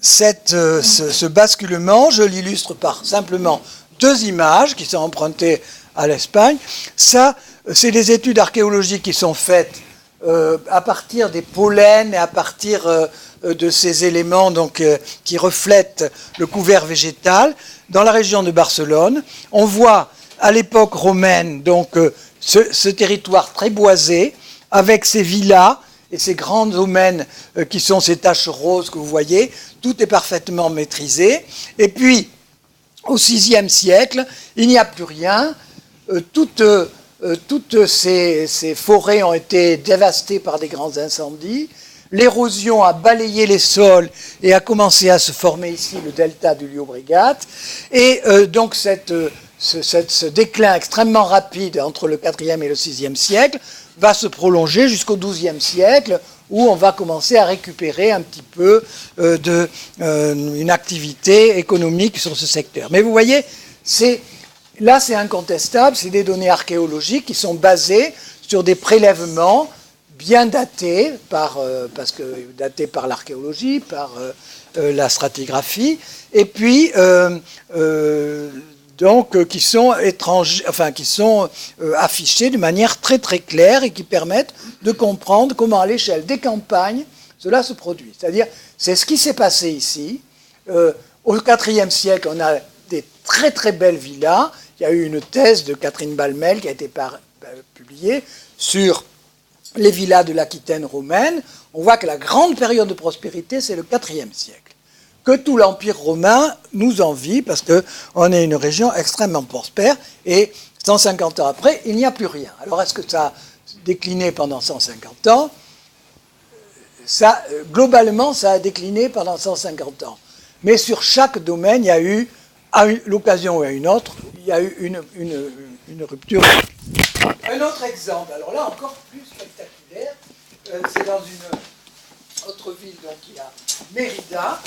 ce basculement, je l'illustre par simplement 2 images qui sont empruntées à l'Espagne. Ça, c'est des études archéologiques qui sont faites à partir des pollens et à partir de ces éléments donc, qui reflètent le couvert végétal, dans la région de Barcelone. On voit à l'époque romaine donc, ce territoire très boisé, avec ces villas et ces grands domaines qui sont ces taches roses que vous voyez. Tout est parfaitement maîtrisé. Et puis, au VIe siècle, il n'y a plus rien. Toutes ces forêts ont été dévastées par des grands incendies. L'érosion a balayé les sols et a commencé à se former ici le delta du Llobregat. Et donc ce déclin extrêmement rapide entre le IVe et le VIe siècle va se prolonger jusqu'au XIIe siècle, où on va commencer à récupérer un petit peu une activité économique sur ce secteur. Mais vous voyez, là c'est incontestable, c'est des données archéologiques qui sont basées sur des prélèvements bien datés, datés par l'archéologie, par la stratigraphie, et puis qui sont affichés de manière très très claire et qui permettent de comprendre comment à l'échelle des campagnes cela se produit. C'est-à-dire, c'est ce qui s'est passé ici. Au IVe siècle, on a des très très belles villas. Il y a eu une thèse de Catherine Balmel qui a été publiée sur les villas de l'Aquitaine romaine. On voit que la grande période de prospérité, c'est le IVe siècle, que tout l'Empire romain nous envie, parce qu'on est une région extrêmement prospère, et 150 ans après, il n'y a plus rien. Alors, est-ce que ça a décliné pendant 150 ans ? Globalement, ça a décliné pendant 150 ans. Mais sur chaque domaine, il y a eu, à l'occasion ou à une autre, il y a eu une rupture. Un autre exemple, alors là, encore plus spectaculaire, c'est dans une autre ville, donc il y a Mérida.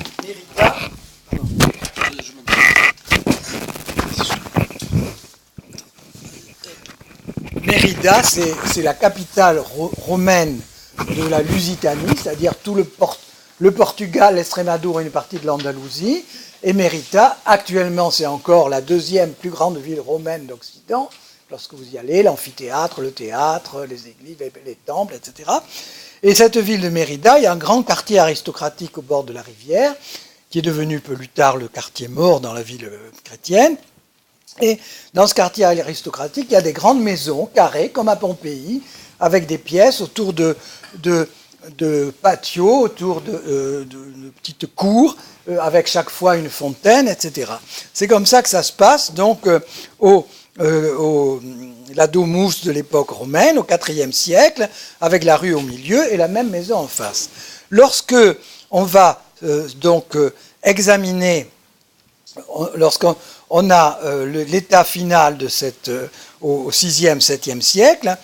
Mérida, c'est la capitale romaine de la Lusitanie, c'est-à-dire tout le Portugal, l'Estrémadure et une partie de l'Andalousie. Et Mérida, actuellement, c'est encore la deuxième plus grande ville romaine d'Occident. Lorsque vous y allez, l'amphithéâtre, le théâtre, les églises, les temples, etc. Et cette ville de Mérida, il y a un grand quartier aristocratique au bord de la rivière, qui est devenu plus tard le quartier mort dans la ville chrétienne. Et dans ce quartier aristocratique, il y a des grandes maisons carrées, comme à Pompéi, avec des pièces autour de patios, autour de petites cours, avec chaque fois une fontaine, etc. C'est comme ça que ça se passe, donc, la domus de l'époque romaine, au IVe siècle, avec la rue au milieu et la même maison en face. Lorsque on va examiner, lorsqu'on a l'état final de au VIe, VIIe siècle,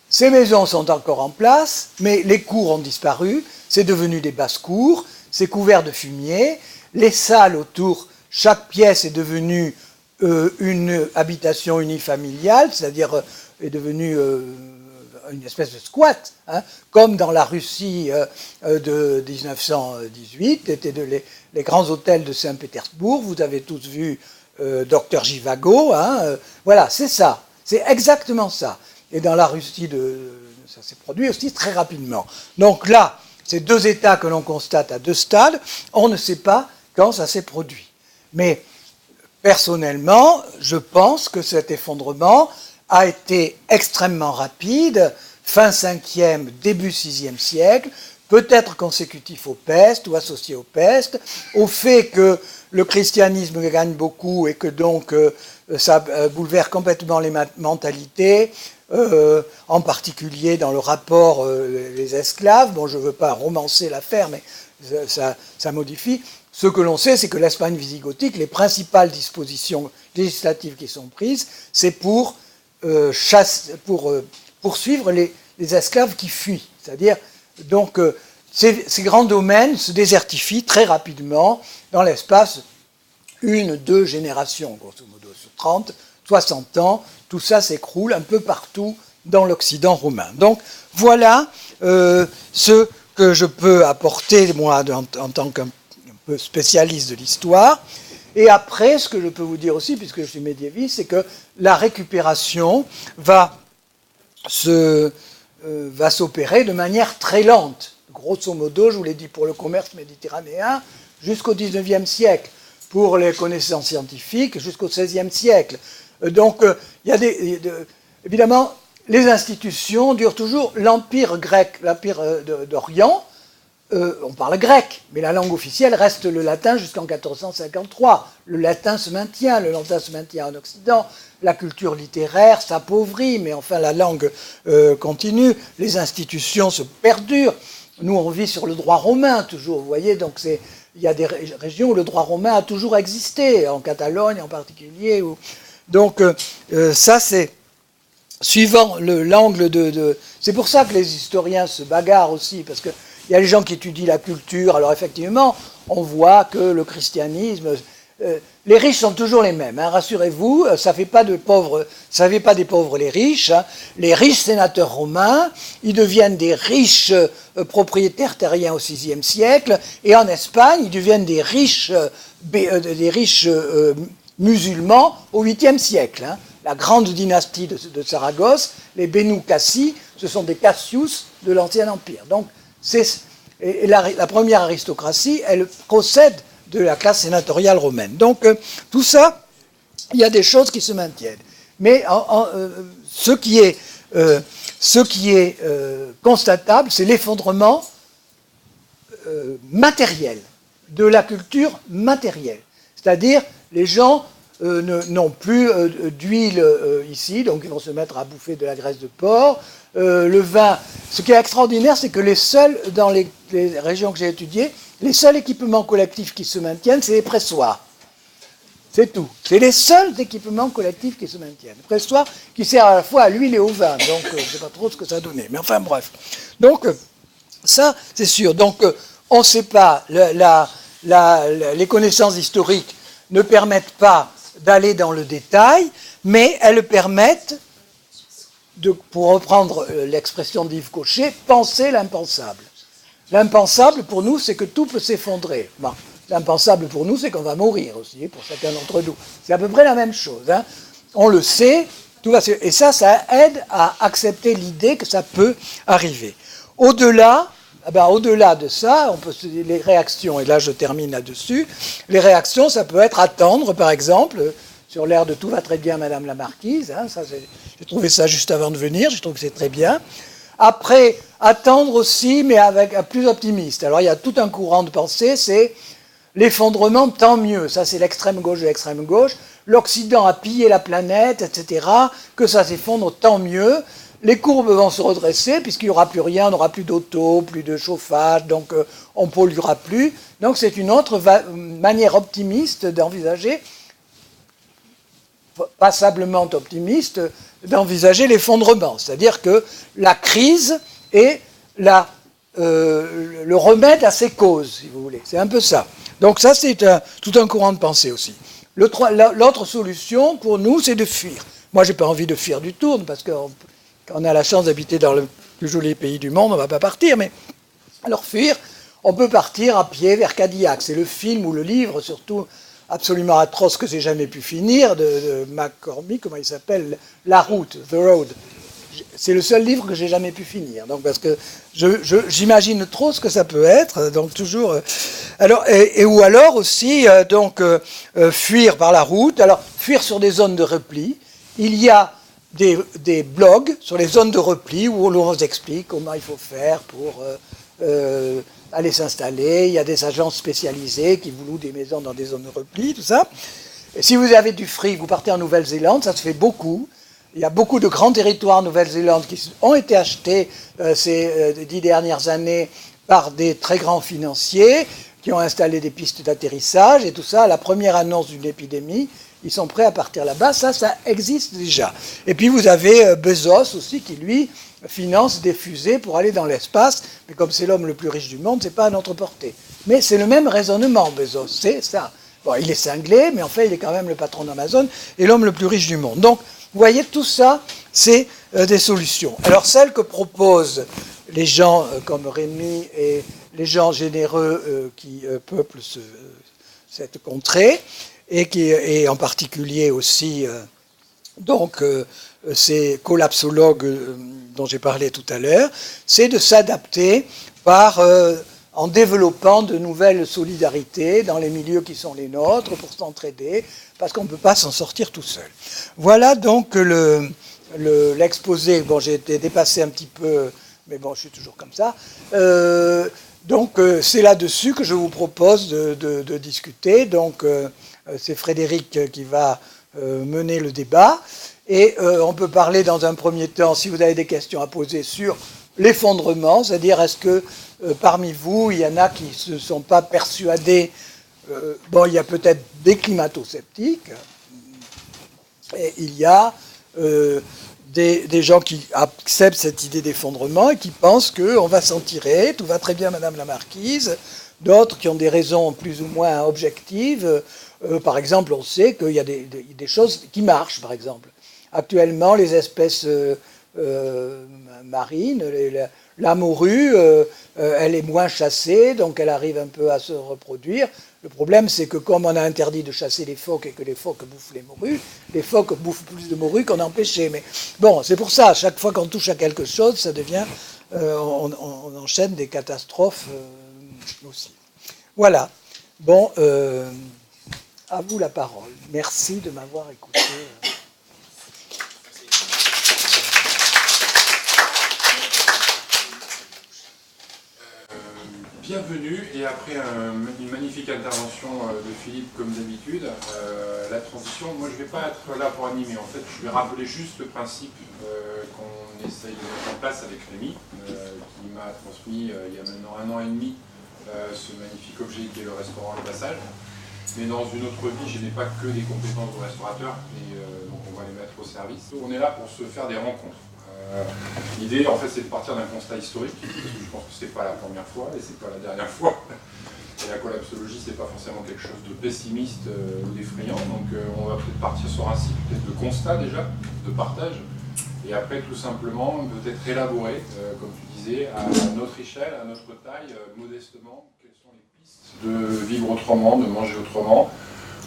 ces maisons sont encore en place, mais les cours ont disparu, c'est devenu des basses-cours, c'est couvert de fumier, les salles autour, chaque pièce est devenue une habitation unifamiliale, c'est-à-dire est devenue une espèce de squat, hein, comme dans la Russie de 1918, étaient les grands hôtels de Saint-Pétersbourg. Vous avez tous vu Docteur Jivago, hein, voilà, c'est ça, c'est exactement ça. Et dans la Russie, ça s'est produit aussi très rapidement. Donc là, c'est deux états que l'on constate à deux stades, on ne sait pas quand ça s'est produit. Mais personnellement, je pense que cet effondrement a été extrêmement rapide, fin 5e, début 6e siècle, peut-être consécutif aux pestes ou associé aux pestes, au fait que le christianisme gagne beaucoup et que donc ça bouleverse complètement les mentalités, en particulier dans le rapport les esclaves. Bon, je ne veux pas romancer l'affaire, mais ça modifie. Ce que l'on sait, c'est que l'Espagne visigothique, les principales dispositions législatives qui sont prises, c'est pour poursuivre les esclaves qui fuient. C'est-à-dire, donc, ces grands domaines se désertifient très rapidement dans l'espace 1-2 générations, grosso modo, sur 30, 60 ans, tout ça s'écroule un peu partout dans l'Occident romain. Donc, voilà ce que je peux apporter, moi, en tant qu'un peu spécialiste de l'histoire. Et après, ce que je peux vous dire aussi, puisque je suis médiéviste, c'est que la récupération va se va s'opérer de manière très lente. Grosso modo, je vous l'ai dit, pour le commerce méditerranéen, jusqu'au XIXe siècle. Pour les connaissances scientifiques, jusqu'au XVIe siècle. Donc, il y a évidemment, les institutions durent toujours. L'Empire grec, l'Empire d'Orient, on parle grec, mais la langue officielle reste le latin jusqu'en 1453. Le latin se maintient en Occident. La culture littéraire s'appauvrit, mais enfin la langue continue. Les institutions se perdurent. Nous, on vit sur le droit romain toujours, vous voyez, donc il y a des régions où le droit romain a toujours existé, en Catalogne en particulier. Donc ça, c'est suivant l'angle C'est pour ça que les historiens se bagarrent aussi, parce qu'il y a les gens qui étudient la culture. Alors effectivement, on voit que le christianisme... les riches sont toujours les mêmes, hein, rassurez-vous, ça ne fait pas des pauvres les riches. Hein. Les riches sénateurs romains, ils deviennent des riches propriétaires terriens au VIe siècle, et en Espagne, ils deviennent des riches musulmans au 8e siècle. Hein. La grande dynastie de Saragosse, les Benu Cassi, ce sont des Cassius de l'Ancien Empire. Donc, la première aristocratie, elle procède de la classe sénatoriale romaine. Donc, tout ça, il y a des choses qui se maintiennent. Mais ce qui est constatable, c'est l'effondrement matériel, de la culture matérielle. C'est-à-dire, les gens n'ont plus d'huile ici, donc ils vont se mettre à bouffer de la graisse de porc. Le vin, ce qui est extraordinaire, c'est que dans les régions que j'ai étudiées, les seuls équipements collectifs qui se maintiennent, c'est les pressoirs. C'est tout. C'est les seuls équipements collectifs qui se maintiennent. Le pressoir qui sert à la fois à l'huile et au vin. Donc, je ne sais pas trop ce que ça donnait. Mais enfin, bref. Donc, ça, c'est sûr. Donc, on ne sait pas. Les connaissances historiques ne permettent pas d'aller dans le détail, mais elles permettent, pour reprendre l'expression d'Yves Cochet, penser l'impensable. L'impensable, pour nous, c'est que tout peut s'effondrer. Bon, l'impensable, pour nous, c'est qu'on va mourir aussi, pour chacun d'entre nous. C'est à peu près la même chose. Hein. On le sait, et ça aide à accepter l'idée que ça peut arriver. Au-delà de ça, les réactions, et là je termine là-dessus, les réactions, ça peut être attendre, par exemple, sur l'air de « Tout va très bien, Madame la Marquise hein, », j'ai trouvé ça juste avant de venir, je trouve que c'est très bien. Après, attendre aussi, mais avec un plus optimiste. Alors, il y a tout un courant de pensée, c'est l'effondrement, tant mieux. Ça, c'est l'extrême gauche de l'extrême gauche. L'Occident a pillé la planète, etc. Que ça s'effondre, tant mieux. Les courbes vont se redresser, puisqu'il n'y aura plus rien, on n'aura plus d'auto, plus de chauffage, donc on ne polluera plus. Donc, c'est une autre manière optimiste d'envisager, passablement optimiste, d'envisager l'effondrement. C'est-à-dire que la crise est le remède à ses causes, si vous voulez. C'est un peu ça. Donc ça, c'est tout un courant de pensée aussi. L'autre solution, pour nous, c'est de fuir. Moi, je n'ai pas envie de fuir du tout, parce que quand on a la chance d'habiter dans le plus joli pays du monde, on ne va pas partir. Mais alors fuir, on peut partir à pied vers Cadillac. C'est le film ou le livre, surtout, absolument atroce que j'ai jamais pu finir, de McCormick, comment il s'appelle, La Route, The Road. C'est le seul livre que j'ai jamais pu finir, donc parce que j'imagine trop ce que ça peut être, donc toujours. Ou alors aussi fuir par la route. Alors fuir sur des zones de repli. Il y a des blogs sur les zones de repli où l'on vous explique comment il faut faire pour aller s'installer. Il y a des agences spécialisées qui vous louent des maisons dans des zones de repli, tout ça. Et si vous avez du fric, vous partez en Nouvelle-Zélande, ça se fait beaucoup. Il y a beaucoup de grands territoires en Nouvelle-Zélande qui ont été achetés ces 10 dernières années par des très grands financiers qui ont installé des pistes d'atterrissage et tout ça. À la première annonce d'une épidémie, ils sont prêts à partir là-bas. Ça existe déjà. Et puis vous avez Bezos aussi qui, lui, finance des fusées pour aller dans l'espace. Mais comme c'est l'homme le plus riche du monde, c'est pas à notre portée. Mais c'est le même raisonnement, Bezos. C'est ça. Bon, il est cinglé, mais en fait, il est quand même le patron d'Amazon et l'homme le plus riche du monde. Donc, vous voyez, tout ça, c'est des solutions. Alors, celles que proposent les gens comme Rémi et les gens généreux qui peuplent cette contrée, et en particulier aussi donc ces collapsologues dont j'ai parlé tout à l'heure, c'est de s'adapter en développant de nouvelles solidarités dans les milieux qui sont les nôtres pour s'entraider, parce qu'on ne peut pas s'en sortir tout seul. Voilà donc l'exposé. Bon, j'ai été dépassé un petit peu, mais bon, je suis toujours comme ça. Donc, c'est là-dessus que je vous propose de discuter. Donc, c'est Frédéric qui va mener le débat. Et on peut parler dans un premier temps, si vous avez des questions à poser, sur l'effondrement, c'est-à-dire est-ce que parmi vous, il y en a qui ne se sont pas persuadés, bon, il y a peut-être des climato-sceptiques, et il y a des gens qui acceptent cette idée d'effondrement et qui pensent qu'on va s'en tirer, tout va très bien Madame la Marquise, d'autres qui ont des raisons plus ou moins objectives, par exemple on sait qu'il y a des choses qui marchent, par exemple. Actuellement, les espèces marines, la morue, elle est moins chassée, donc elle arrive un peu à se reproduire. Le problème, c'est que comme on a interdit de chasser les phoques et que les phoques bouffent les morues, les phoques bouffent plus de morues qu'on a empêché. Mais bon, c'est pour ça, à chaque fois qu'on touche à quelque chose, ça devient... on enchaîne des catastrophes aussi. Voilà. Bon, à vous la parole. Merci de m'avoir écouté. Bienvenue, et après une magnifique intervention de Philippe comme d'habitude, la transition, moi je ne vais pas être là pour animer, en fait je vais rappeler juste le principe qu'on essaye de mettre en place avec Rémi, qui m'a transmis il y a maintenant 1 an et demi ce magnifique objet qui est le restaurant Le Passage. Mais dans une autre vie, je n'ai pas que des compétences de restaurateur, et donc on va les mettre au service. On est là pour se faire des rencontres. L'idée, en fait, c'est de partir d'un constat historique, parce que je pense que c'est pas la première fois et c'est pas la dernière fois. Et la collapsologie, c'est pas forcément quelque chose de pessimiste ou d'effrayant. Donc, on va peut-être partir sur un site peut-être de constat déjà, de partage, et après, tout simplement, peut-être élaborer, comme tu disais, à notre échelle, à notre taille, modestement, quelles sont les pistes de vivre autrement, de manger autrement.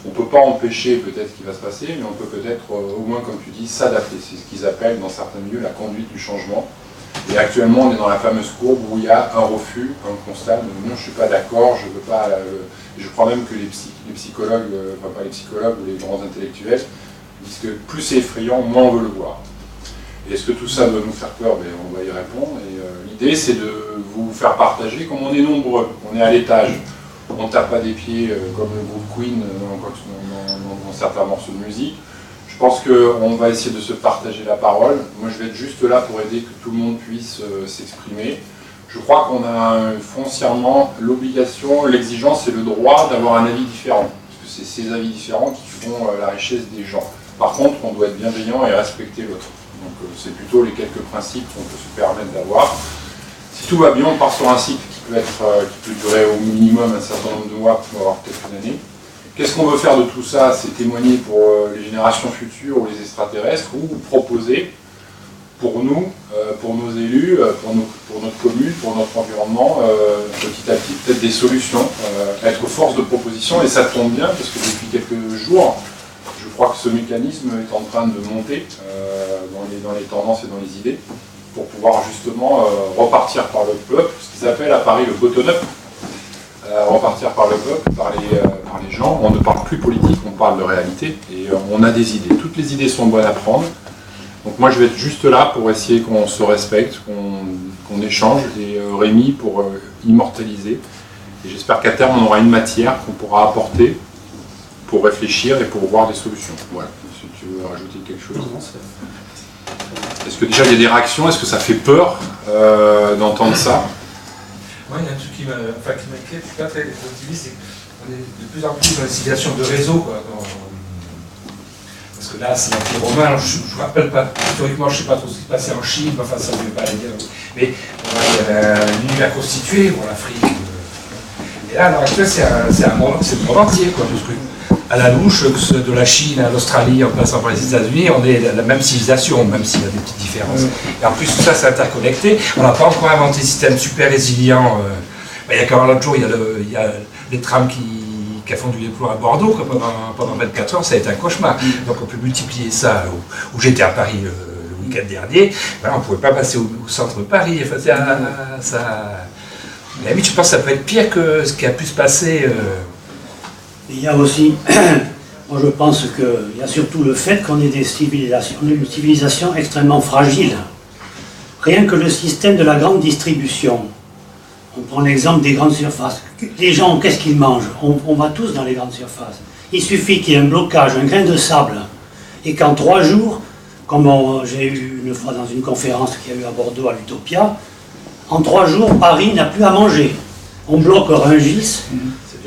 On ne peut pas empêcher peut-être ce qui va se passer, mais on peut peut-être, au moins comme tu dis, s'adapter. C'est ce qu'ils appellent dans certains milieux la conduite du changement. Et actuellement, on est dans la fameuse courbe où il y a un refus, un constat de non, je ne suis pas d'accord, je ne veux pas... je crois même que les psychologues, enfin pas les psychologues ou les grands intellectuels, disent que plus c'est effrayant, moins on veut le voir. Et est-ce que tout ça doit nous faire peur? Ben, on va y répondre. Et l'idée, c'est de vous faire partager, comme on est nombreux, on est à l'étage. On ne tape pas des pieds comme le groupe Queen dans certains morceaux de musique. Je pense qu'on va essayer de se partager la parole. Moi, je vais être juste là pour aider que tout le monde puisse s'exprimer. Je crois qu'on a foncièrement l'obligation, l'exigence et le droit d'avoir un avis différent. Parce que c'est ces avis différents qui font la richesse des gens. Par contre, on doit être bienveillant et respecter l'autre. Donc, c'est plutôt les quelques principes qu'on peut se permettre d'avoir. Si tout va bien, on part sur un cycle qui peut durer au minimum un certain nombre de mois, pour avoir peut-être une année. Qu'est-ce qu'on veut faire de tout ça? C'est témoigner pour les générations futures ou les extraterrestres, ou proposer pour nous, pour nos élus, pour notre commune, pour notre environnement, petit à petit peut-être des solutions, être force de proposition. Et ça tombe bien parce que depuis quelques jours, je crois que ce mécanisme est en train de monter dans les tendances et dans les idées, pour pouvoir justement repartir par le peuple, ce qu'ils appellent à Paris le bottom-up, repartir par le peuple, par les gens. On ne parle plus politique, on parle de réalité, et on a des idées. Toutes les idées sont bonnes à prendre. Donc moi je vais être juste là pour essayer qu'on se respecte, qu'on échange, et Rémi pour immortaliser. Et j'espère qu'à terme on aura une matière qu'on pourra apporter pour réfléchir et pour voir des solutions. Voilà, si tu veux rajouter quelque chose. Est-ce que déjà il y a des réactions? Est-ce que ça fait peur d'entendre ça? Moi, il y a un truc qui m'inquiète, je suis pas très optimiste, c'est qu'on est de plus en plus dans une situation de réseau, quoi. Parce que là, c'est l'Empire romain, alors je ne me rappelle pas, historiquement, je ne sais pas trop ce qui se passait en Chine, enfin ça ne veut pas aller dire. Mais il y avait une univers constitué, bon, l'Afrique. Et là, à l'heure actuelle, c'est le monde entier, quoi, parce que à la louche, de la Chine à l'Australie, en passant par les États-Unis, on est la même civilisation, même s'il y a des petites différences. Et en plus, tout ça, c'est interconnecté. On n'a pas encore inventé un système super résilient. Il y a quand même l'autre jour, il y a les trams qui qui a fondu les plombs à Bordeaux, quoi, pendant 24 heures, ça a été un cauchemar. Donc on peut multiplier ça, où j'étais à Paris le week-end dernier, voilà, on ne pouvait pas passer au centre de Paris. Enfin, mais oui, je pense que ça peut être pire que ce qui a pu se passer. Il y a aussi, moi je pense qu'il y a surtout le fait qu'on ait une civilisation extrêmement fragile. Rien que le système de la grande distribution. On prend l'exemple des grandes surfaces. Les gens, qu'est-ce qu'ils mangent? On va tous dans les grandes surfaces. Il suffit qu'il y ait un blocage, un grain de sable, et qu'en 3 jours, comme j'ai eu une fois dans une conférence qu'il y a eu à Bordeaux, à l'Utopia, en 3 jours, Paris n'a plus à manger. On bloque Rungis,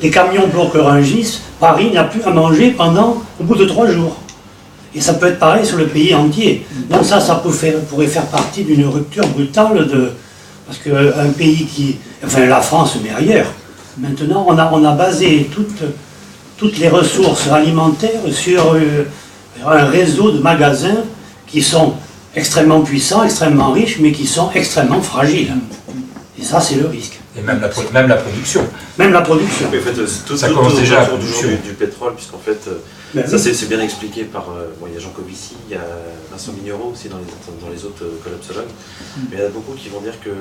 les camions bloquent Rungis, Paris n'a plus à manger au bout de 3 jours. Et ça peut être pareil sur le pays entier. Donc ça pourrait faire partie d'une rupture brutale parce qu'un pays enfin la France, mais ailleurs, maintenant on a basé toutes les ressources alimentaires sur un réseau de magasins qui sont extrêmement puissants, extrêmement riches, mais qui sont extrêmement fragiles. Et ça, c'est le risque. Et même la production. Même la production. Mais en fait, ça commence déjà autour du pétrole, puisqu'en fait, ça c'est bien expliqué par. Il y a Jean Covici, il y a Vincent Mignereau aussi dans les autres collapsologues. Mais il y en a beaucoup qui vont dire que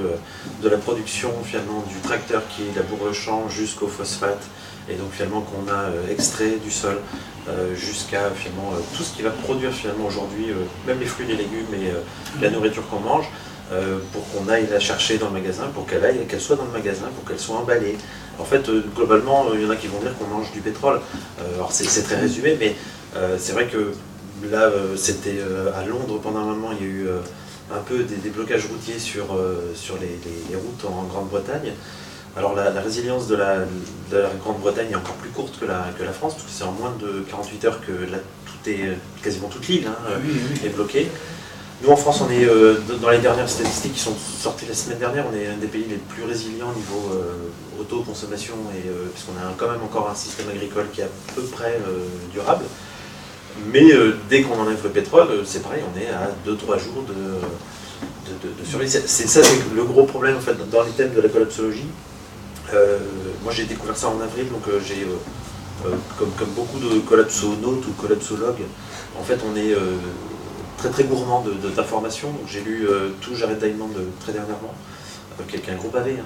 de la production finalement du tracteur qui laboure le champ jusqu'au phosphate, et donc finalement qu'on a extrait du sol jusqu'à finalement tout ce qui va produire finalement aujourd'hui, même les fruits et les légumes et la nourriture qu'on mange. Pour qu'on aille la chercher dans le magasin, pour qu'elle soit dans le magasin, pour qu'elle soit emballée. En fait, globalement, il y en a qui vont dire qu'on mange du pétrole. Alors c'est très résumé, mais c'est vrai que là, c'était à Londres pendant un moment, il y a eu un peu des blocages routiers sur les routes en Grande-Bretagne. Alors la résilience de la Grande-Bretagne est encore plus courte que la France, parce que c'est en moins de 48 heures que quasiment toute l'île est bloquée. Nous en France, on est dans les dernières statistiques qui sont sorties la semaine dernière, on est un des pays les plus résilients au niveau autoconsommation, puisqu'on a quand même encore un système agricole qui est à peu près durable. Mais dès qu'on enlève le pétrole, c'est pareil, on est à 2-3 jours de survie. C'est le gros problème en fait, dans les thèmes de la collapsologie. Moi j'ai découvert ça en avril, donc j'ai, comme beaucoup de collapsonautes ou collapsologues, en fait on est très gourmand d'informations. Donc j'ai lu tout Jared Diamond très dernièrement, qui est un gros pavé.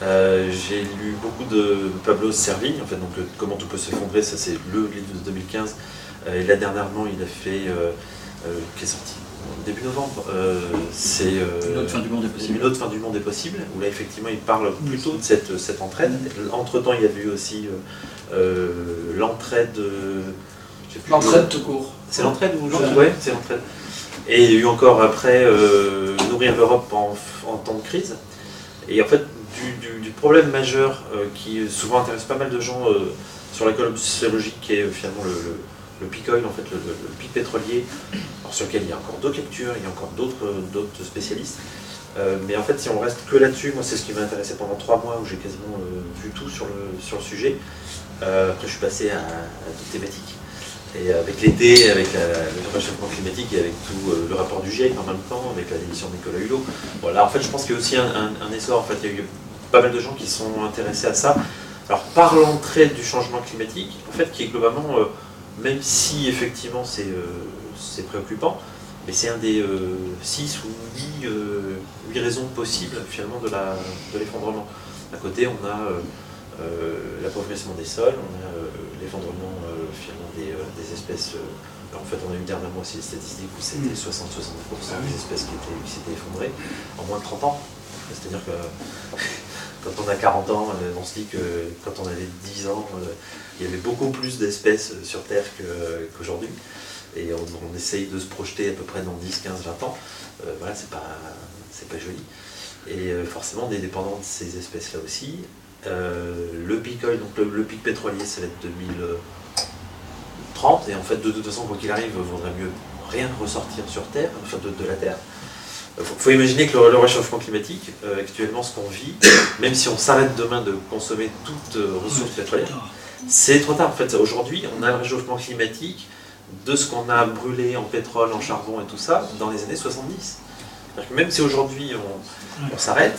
J'ai lu beaucoup de Pablo Servigne, en fait, donc Comment tout peut s'effondrer, ça c'est le livre de 2015. Et là dernièrement il a fait, qui est sorti début novembre, c'est Une autre fin du monde est possible. Une autre fin du monde est possible, où là effectivement il parle plutôt de cette entraide. Entre temps il y a eu aussi l'entraide. L'entraide tout court. C'est l'entraide ou ouais, c'est l'entraide. Et il y a eu encore après Nourrir l'Europe en temps de crise. Et en fait, du problème majeur qui souvent intéresse pas mal de gens sur la collapsologie, qui est finalement le peak oil, en fait, le pic pétrolier, alors sur lequel il y a encore d'autres lectures, il y a encore d'autres spécialistes. Mais en fait, si on reste que là-dessus, moi c'est ce qui m'a intéressé pendant 3 mois où j'ai quasiment vu tout sur le sujet. Après, je suis passé à d'autres thématiques. Et avec l'été, avec le réchauffement climatique et avec tout le rapport du GIEC en même temps, avec la démission de Nicolas Hulot. Voilà, en fait, je pense qu'il y a aussi un essor. En fait, il y a eu pas mal de gens qui sont intéressés à ça. Alors, par l'entrée du changement climatique, en fait, qui est globalement, même si effectivement c'est préoccupant, mais c'est un des 6 ou 8 raisons possibles finalement de l'effondrement. À côté, on a l'appauvrissement des sols, on a l'effondrement finalement des espèces. En fait, on a eu dernièrement aussi des statistiques où c'était 60-70% des espèces qui s'étaient effondrées en moins de 30 ans. C'est-à-dire que quand on a 40 ans, on se dit que quand on avait 10 ans, il y avait beaucoup plus d'espèces sur Terre qu'aujourd'hui. Et on essaye de se projeter à peu près dans 10, 15, 20 ans. Voilà, c'est pas joli. Et forcément, on est dépendant de ces espèces-là aussi. Le pic oil, donc le pic pétrolier, ça va être 2030, et en fait de toute façon quoi qu'il arrive, il vaudrait mieux rien ressortir sur Terre, enfin de la Terre. Il faut imaginer que le réchauffement climatique, actuellement ce qu'on vit, même si on s'arrête demain de consommer toute ressource pétrolière, c'est trop tard. En fait, aujourd'hui, on a le réchauffement climatique de ce qu'on a brûlé en pétrole, en charbon et tout ça dans les années 70. C'est-à-dire que même si aujourd'hui on s'arrête,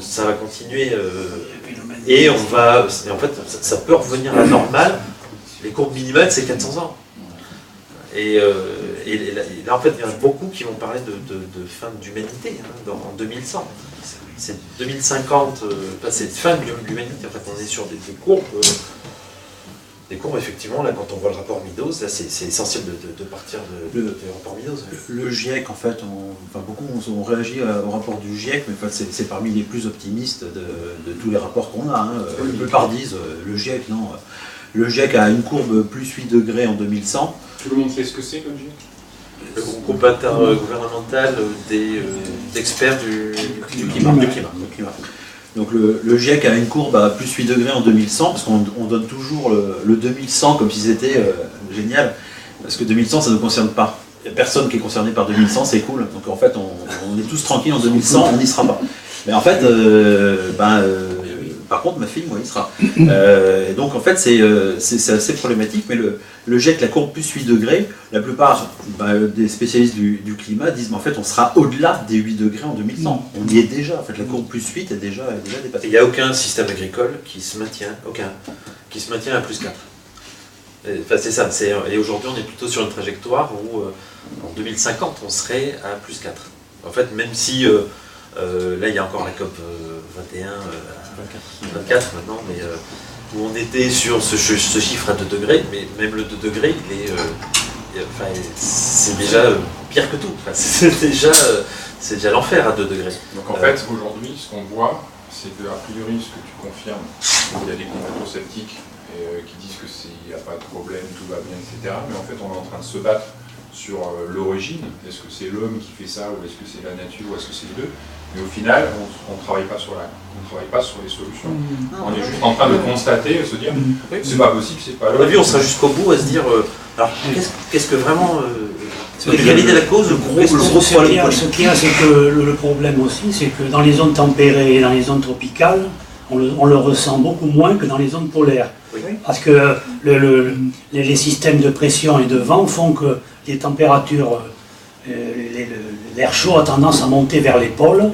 ça va continuer. Et en fait, ça peut revenir à la normale. Les courbes minimales, c'est 400 ans. Et là, en fait, il y en a beaucoup qui vont parler de fin d'humanité en 2100. C'est 2050, c'est fin de l'humanité. En fait, on est sur des courbes. Des courbes, effectivement, là, quand on voit le rapport Meadows, là, c'est essentiel de partir du rapport Meadows. Le GIEC, en fait, beaucoup ont réagi au rapport du GIEC, mais en fait, c'est parmi les plus optimistes de tous les rapports qu'on a. La plupart disent, le GIEC, non. Le GIEC a une courbe plus 8 degrés en 2100. Tout le monde sait ce que c'est comme GIEC? Le groupe intergouvernemental d'experts du climat. Donc le GIEC a une courbe à plus 8 degrés en 2100, parce qu'on donne toujours le 2100 comme si c'était génial, parce que 2100 ça ne nous concerne pas. Il n'y a personne qui est concerné par 2100, c'est cool. Donc en fait on est tous tranquilles en 2100, on n'y sera pas. Mais en fait, par contre ma fille, moi, il sera. Et donc en fait c'est assez problématique, mais le GIEC, la courbe plus 8 degrés, la plupart des spécialistes du climat disent mais en fait on sera au-delà des 8 degrés en 2100. On y est déjà, en fait la courbe plus 8 est déjà dépassée. Il n'y a aucun système agricole qui se maintient à plus 4. Enfin, c'est ça, et aujourd'hui on est plutôt sur une trajectoire où en 2050 on serait à plus 4. En fait, même si là il y a encore la COP 21, 24 maintenant, mais où on était sur ce chiffre à 2 degrés, mais même le 2 degrés, c'est déjà pire que tout. Enfin, c'est déjà l'enfer à 2 degrés. Donc en fait, aujourd'hui, ce qu'on voit, c'est que, a priori, ce que tu confirmes, il y a des complots sceptiques qui disent qu'il n'y a pas de problème, tout va bien, etc. Mais en fait, on est en train de se battre sur l'origine. Est-ce que c'est l'homme qui fait ça, ou est-ce que c'est la nature, ou est-ce que c'est les deux? Mais au final, on ne travaille pas sur les solutions. On est juste en train de constater, se dire, c'est pas possible, c'est pas l'homme. À mon avis, on sera jusqu'au bout à se dire, alors qu'est-ce que vraiment... quelle est la cause, le gros problème politique? Ce qu'il y a, c'est que le problème aussi, c'est que dans les zones tempérées et dans les zones tropicales, on le ressent beaucoup moins que dans les zones polaires. Oui. Parce que les systèmes de pression et de vent font que les températures, l'air chaud a tendance à monter vers les pôles,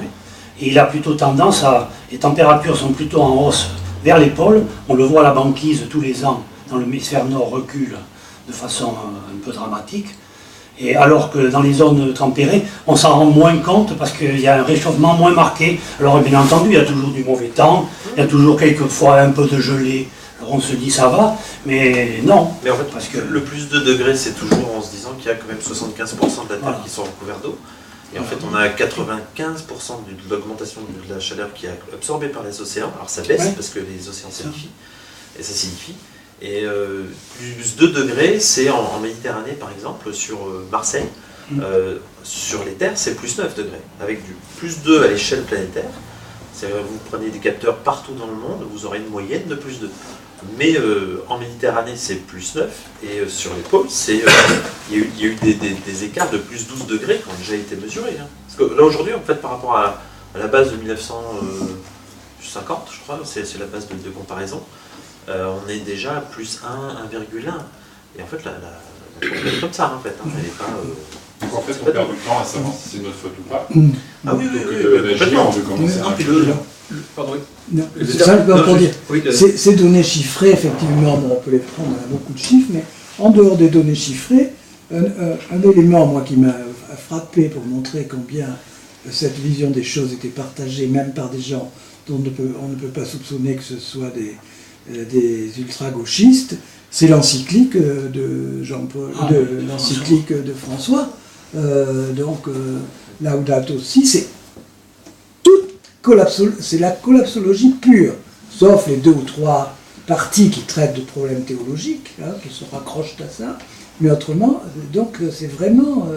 et il a plutôt tendance les températures sont plutôt en hausse vers les pôles. On le voit à la banquise tous les ans, dans l'hémisphère nord recule de façon un peu dramatique. Et alors que dans les zones tempérées, on s'en rend moins compte parce qu'il y a un réchauffement moins marqué. Alors bien entendu, il y a toujours du mauvais temps, il y a toujours quelquefois un peu de gelée. Alors on se dit ça va, mais non. Mais en fait, parce que le plus 2 degrés, c'est toujours en se disant qu'il y a quand même 75% de la Terre qui sont recouverts d'eau. Et en fait, on a 95% de l'augmentation de la chaleur qui est absorbée par les océans. Alors ça baisse parce que les océans s'acidifient, et ça s'acidifie. Et plus 2 degrés, c'est en Méditerranée par exemple, sur Marseille, sur les terres, c'est plus 9 degrés, avec du plus 2 à l'échelle planétaire. Vous prenez des capteurs partout dans le monde, vous aurez une moyenne de plus 2. Mais en Méditerranée, c'est plus 9, et sur les pôles, il y a eu des écarts de plus 12 degrés qui ont déjà été mesurés. Parce que là aujourd'hui, en fait, par rapport à la base de 1950, je crois, c'est la base de comparaison, on est déjà à plus 1, 1,1. Et en fait, la courbe est comme ça, en fait. Elle est pas, donc en fait, on perd du temps à savoir si c'est notre faute ou pas. Ah oui, Complètement. On veut commencer Ces données chiffrées, effectivement, on peut les prendre, on a beaucoup de chiffres, mais en dehors des données chiffrées, un élément, moi, qui m'a frappé pour montrer combien cette vision des choses était partagée, même par des gens dont on ne peut pas soupçonner que ce soit des ultra-gauchistes, c'est l'encyclique de Jean-Paul, l'encyclique de François. Laudato Si, c'est la collapsologie pure, sauf les 2 ou 3 parties qui traitent de problèmes théologiques, qui se raccrochent à ça, mais autrement, donc c'est vraiment...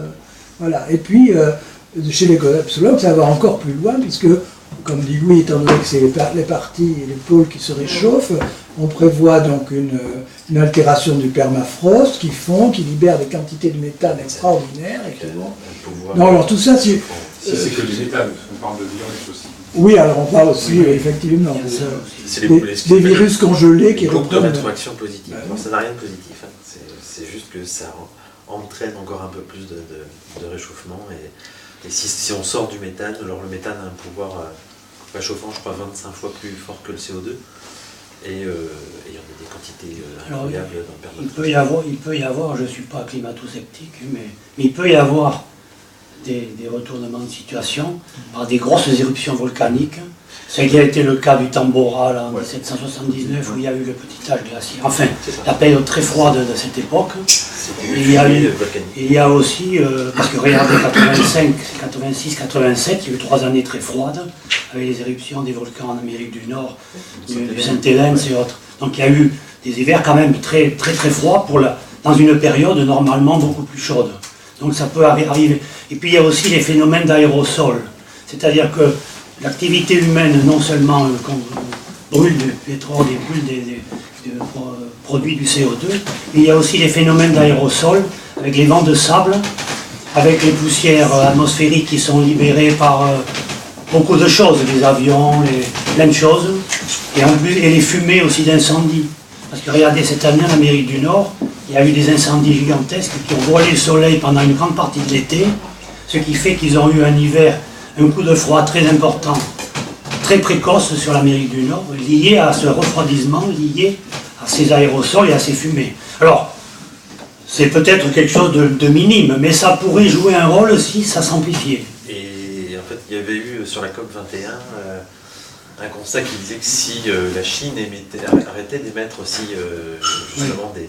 voilà. Et puis, chez les collapsologues, ça va encore plus loin, puisque, comme dit Louis, étant donné que c'est les parties et les pôles qui se réchauffent, on prévoit donc une altération du permafrost qui libère des quantités de méthane extraordinaires. Et que, bon. Non, alors tout ça, c'est... Si c'est que du méthane, on parle de virus aussi. Oui, alors on parle aussi, effectivement, des virus congelés qui reprennent... de rétroaction positive. Alors, ça n'a rien de positif, c'est juste que ça entraîne encore un peu plus de réchauffement. Et si on sort du méthane, alors le méthane a un pouvoir réchauffant, je crois, 25 fois plus fort que le CO2. Et il y en a des quantités incroyables dans le permafrost. Il peut y avoir, je ne suis pas climato-sceptique, mais il peut y avoir des retournements de situation par des grosses éruptions volcaniques. Ce qui a été le cas du Tambora là, en 1779, où il y a eu le petit âge glaciaire. Enfin, la période très froide de cette époque. Et il y a aussi, parce que regardez, 85, 86, 87, il y a eu 3 années très froides, avec les éruptions des volcans en Amérique du Nord, du Saint-Hélène et autres. Donc il y a eu des hivers quand même très froids dans une période normalement beaucoup plus chaude. Donc ça peut arriver. Et puis il y a aussi les phénomènes d'aérosol. C'est-à-dire que l'activité humaine, non seulement brûle du pétrole et brûle des produits du CO2, mais il y a aussi les phénomènes d'aérosol, avec les vents de sable, avec les poussières atmosphériques qui sont libérées par beaucoup de choses, les avions, plein de choses, et les fumées aussi d'incendies. Parce que regardez, cette année en Amérique du Nord, il y a eu des incendies gigantesques qui ont voilé le soleil pendant une grande partie de l'été, ce qui fait qu'ils ont eu un hiver, un coup de froid très important, très précoce sur l'Amérique du Nord, lié à ce refroidissement, lié à ces aérosols et à ces fumées. Alors, c'est peut-être quelque chose de minime, mais ça pourrait jouer un rôle si ça s'amplifiait. Et en fait, il y avait eu sur la COP 21 un constat qui disait que si la Chine arrêtait d'émettre aussi justement des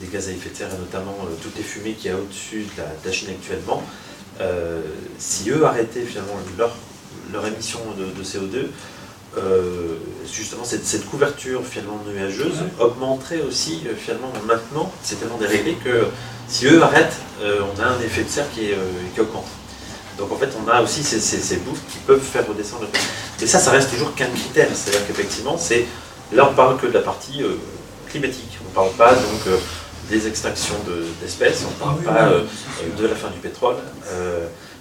gaz à effet de serre, et notamment toutes les fumées qu'il y a au-dessus de la Chine actuellement, si eux arrêtaient finalement leur émission de CO2, justement cette couverture finalement nuageuse augmenterait aussi finalement maintenant, c'est tellement déréglé que si eux arrêtent, on a un effet de serre qui augmente. Donc en fait on a aussi ces boucles qui peuvent faire redescendre le prix. Mais ça reste toujours qu'un critère, c'est-à-dire qu'effectivement là on parle que de la partie climatique, on ne parle pas donc des extinctions d'espèces, on ne parle pas de la fin du pétrole.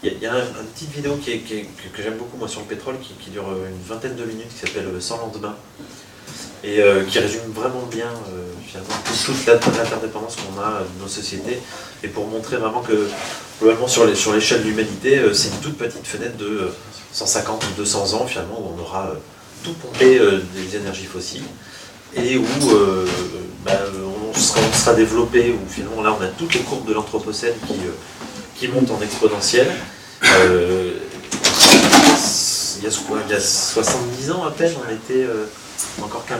Il y a une petite vidéo que j'aime beaucoup moi sur le pétrole qui dure une vingtaine de minutes, qui s'appelle Sans lendemain, et qui résume vraiment bien finalement toute l'interdépendance qu'on a de nos sociétés, et pour montrer vraiment que globalement sur l'échelle de l'humanité, c'est une toute petite fenêtre de 150 ou 200 ans finalement où on aura tout pompé des énergies fossiles, et où on sera développé, où finalement là on a toutes les courbes de l'anthropocène qui montent en exponentielle. Il y a 70 ans à peine, on était encore qu'un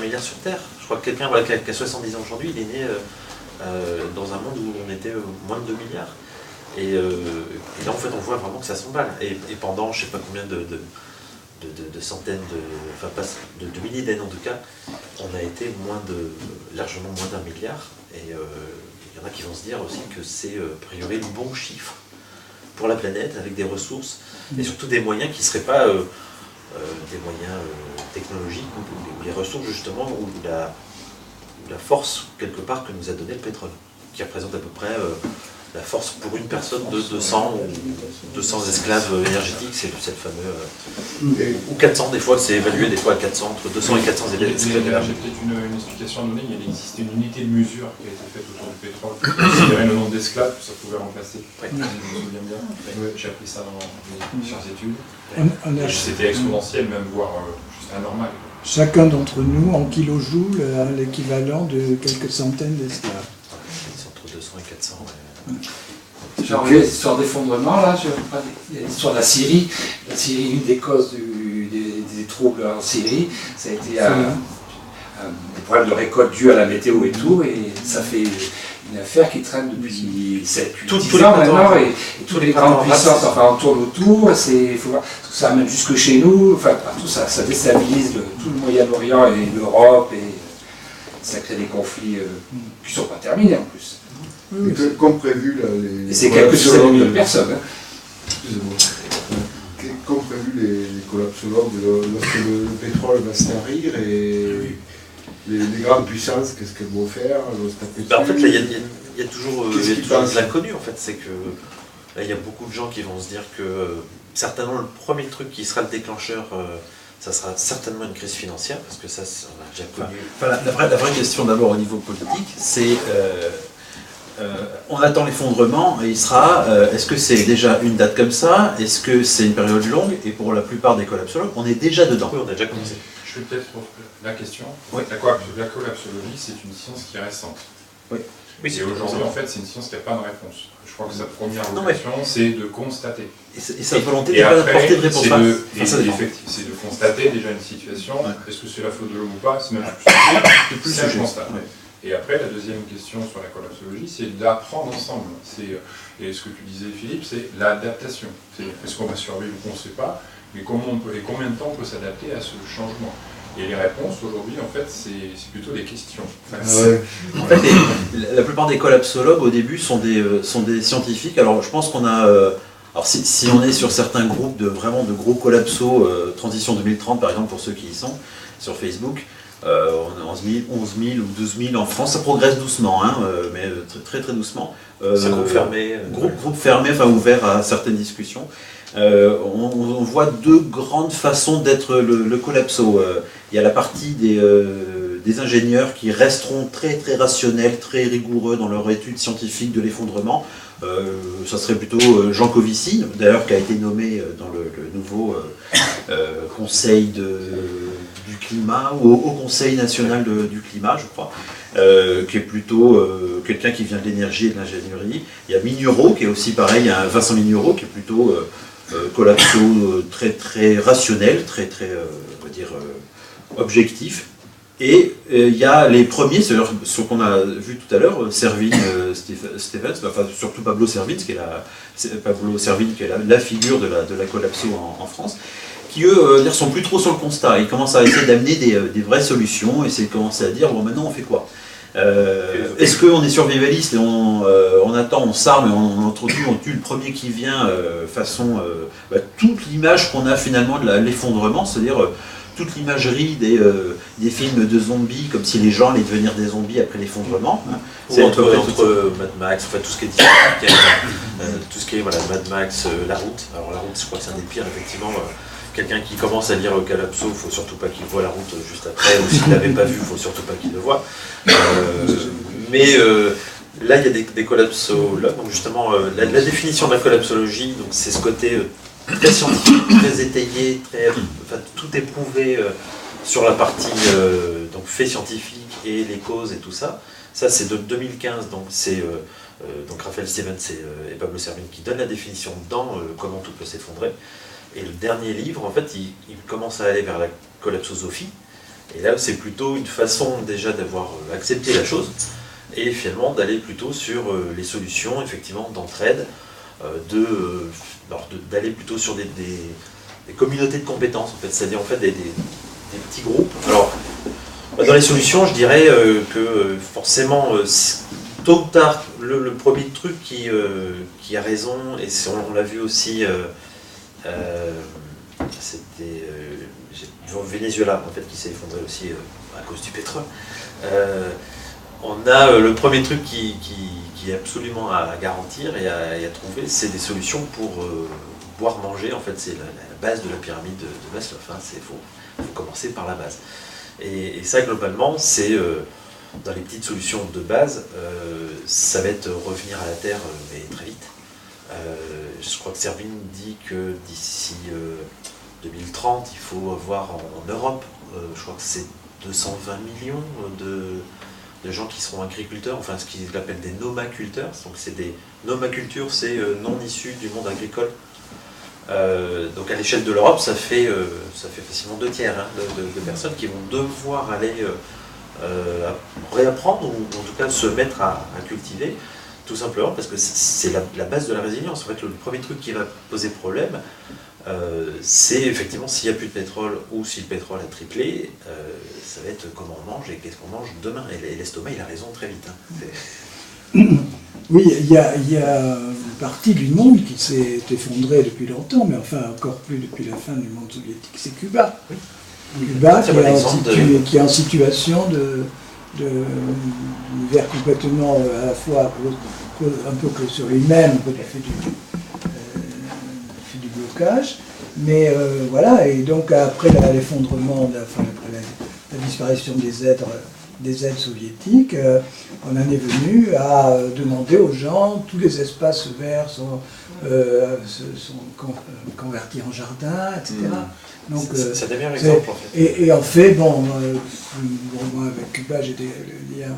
milliard sur Terre. Je crois que quelqu'un qui a 70 ans aujourd'hui, il est né dans un monde où on était moins de 2 milliards. Et là en fait on voit vraiment que ça s'emballe. Et pendant je ne sais pas combien de centaines, de milliers d'années en tout cas, on a été largement moins d'1 milliard. Et il y en a qui vont se dire aussi que c'est a priori le bon chiffre pour la planète, avec des ressources, et surtout des moyens qui ne seraient pas des moyens technologiques, ou les ressources justement, ou la force quelque part que nous a donné le pétrole, qui représente à peu près la force pour une personne de 200 esclaves énergétiques, c'est cette fameuse... ou 400 des fois, c'est évalué des fois à 400, entre 200 et 400 esclaves énergétiques. J'ai peut-être une explication à donner. Il existait une unité de mesure qui a été faite autour du pétrole. Considérer le nombre d'esclaves que ça pouvait remplacer. Je me souviens bien. J'ai appris ça dans mes chères études. C'était exponentiel, même voire juste anormal. Chacun d'entre nous, en kilojoules, a l'équivalent de quelques centaines d'esclaves. C'est entre 200 et 400. Genre l'histoire d'effondrement, là, l'histoire de la Syrie. La Syrie, une des causes des troubles en Syrie, ça a été des problèmes de récolte dus à la météo et tout, et ça fait une affaire qui traîne depuis 7-8 ans maintenant, et toutes les grandes puissances, enfin on tourne autour, faut voir, tout ça amène jusque chez nous, enfin tout ça, ça déstabilise tout le Moyen-Orient et l'Europe, et ça crée des conflits qui ne sont pas terminés en plus. Oui, comme prévu, là, et c'est quelques centaines de personnes. Excusez-moi. Comme prévu, les collapsologues, lorsque le pétrole va se tarir, et les grandes puissances, qu'est-ce qu'elles vont faire? En fait, là, il y a toujours de l'inconnu, en fait. C'est que là, il y a beaucoup de gens qui vont se dire que certainement le premier truc qui sera le déclencheur, ça sera certainement une crise financière, parce que ça, on a déjà connu. Enfin, la vraie question d'abord au niveau politique, c'est on attend l'effondrement et il sera, est-ce que c'est déjà une date comme ça, est-ce que c'est une période longue, et pour la plupart des collapsologues, on est déjà dedans. Oui, on a déjà commencé. Je vais peut-être la question. Oui. La collapsologie, c'est une science qui est récente. Oui. Et aujourd'hui, en fait, c'est une science qui n'a pas de réponse. Je crois que sa première vocation, c'est de constater. Et sa volonté Et n'est pas après, d'apporter de réponse. c'est de constater déjà une situation. Est-ce que c'est la faute de l'homme ou pas? C'est même plus un constat. Et après, la deuxième question sur la collapsologie, c'est d'apprendre ensemble. Et ce que tu disais, Philippe, c'est l'adaptation. Est-ce qu'on va survivre ou on ne sait pas, mais combien de temps on peut s'adapter à ce changement? Et les réponses, aujourd'hui, en fait, c'est plutôt des questions. En fait, la plupart des collapsologues, au début, sont des scientifiques. Alors, je pense qu'on a... alors, si on est sur certains groupes vraiment de gros collapsos, Transition 2030, par exemple, pour ceux qui y sont, sur Facebook, on a 11 000 ou 12 000 en France, ça progresse doucement, hein, mais très très doucement. C'est un groupe fermé. Groupe fermé, enfin ouvert à certaines discussions. On voit deux grandes façons d'être le collapso. Il y a la partie des ingénieurs qui resteront très très rationnels, très rigoureux dans leur étude scientifique de l'effondrement. Ça serait plutôt Jean Covici, d'ailleurs, qui a été nommé dans le nouveau Conseil du climat, ou au Conseil national du climat, je crois, qui est plutôt quelqu'un qui vient de l'énergie et de l'ingénierie. Il y a Mignereau, qui est aussi pareil, il y a Vincent Mignereau, qui est plutôt collapso très très rationnel, très très, on va dire, objectif. Et il y a les premiers, c'est ce qu'on a vu tout à l'heure, Servine, Stevens, enfin surtout Pablo Servine, qui est la figure de la collapso en France, qui eux sont plus trop sur le constat. Ils commencent à essayer d'amener des vraies solutions, et commencer à dire, bon maintenant on fait quoi? Est-ce qu'on est survivaliste et on attend, on s'arme et on tue le premier qui vient, façon toute l'image qu'on a finalement de l'effondrement, c'est-à-dire toute l'imagerie des films de zombies, comme si les gens allaient devenir des zombies après l'effondrement. Hein. C'est entre Mad Max, enfin tout ce qui est dystopique, tout ce qui est Mad Max, La Route. Alors La Route, je crois que c'est un des pires, effectivement. Quelqu'un qui commence à lire Calypso, il ne faut surtout pas qu'il voit La Route juste après, ou s'il ne l'avait pas vu, il ne faut surtout pas qu'il le voie. Mais là, il y a des collapsologues. Donc justement, la définition de la collapsologie, c'est ce côté très scientifique, très étayé, tout est prouvé sur la partie donc fait scientifique et les causes et tout ça. Ça, c'est de 2015, donc c'est donc Raphaël Stevens et Pablo Servine qui donnent la définition dans Comment tout peut s'effondrer. Et le dernier livre, en fait, il commence à aller vers la collapsosophie. Et là, c'est plutôt une façon déjà d'avoir accepté la chose, et finalement d'aller plutôt sur les solutions, effectivement, d'entraide, d'aller plutôt sur des communautés de compétences, en fait, c'est-à-dire en fait des petits groupes. Alors, dans les solutions, je dirais que forcément, tôt ou tard, le premier truc qui a raison, et on l'a vu aussi, c'était Venezuela, en fait, qui s'est effondré aussi à cause du pétrole. On a le premier truc qui est absolument à garantir et à trouver, c'est des solutions pour boire, manger. En fait, c'est la base de la pyramide de Maslow. Hein, faut commencer par la base. Et ça, globalement, c'est dans les petites solutions de base, ça va être revenir à la Terre, mais très vite. Je crois que Servine dit que d'ici 2030, il faut avoir en Europe, je crois que c'est 220 millions de gens qui seront agriculteurs, enfin ce qu'ils appellent des nomaculteurs. Donc c'est des nomacultures, c'est non issus du monde agricole. Donc à l'échelle de l'Europe, ça fait facilement 2 tiers de personnes qui vont devoir aller réapprendre, ou en tout cas se mettre à cultiver, tout simplement parce que c'est la base de la résilience. En fait, le premier truc qui va poser problème, c'est effectivement s'il n'y a plus de pétrole ou si le pétrole a triplé, ça va être comment on mange et qu'est-ce qu'on mange demain. Et l'estomac, il a raison très vite. Hein. Oui, il y a une partie du monde qui s'est effondrée depuis longtemps, mais enfin encore plus depuis la fin du monde soviétique, c'est Cuba. Oui. Cuba qui est en situation d'hiver complètement à la fois un peu que sur lui-même, un peu fait du blocage, mais voilà, et donc après l'effondrement, après la disparition des êtres des aides soviétiques, on en est venu à demander aux gens, tous les espaces verts sont convertis en jardin, etc. Donc, c'est des meilleurs exemples en fait. Et en fait, bon, moi avec Cuba j'ai des liens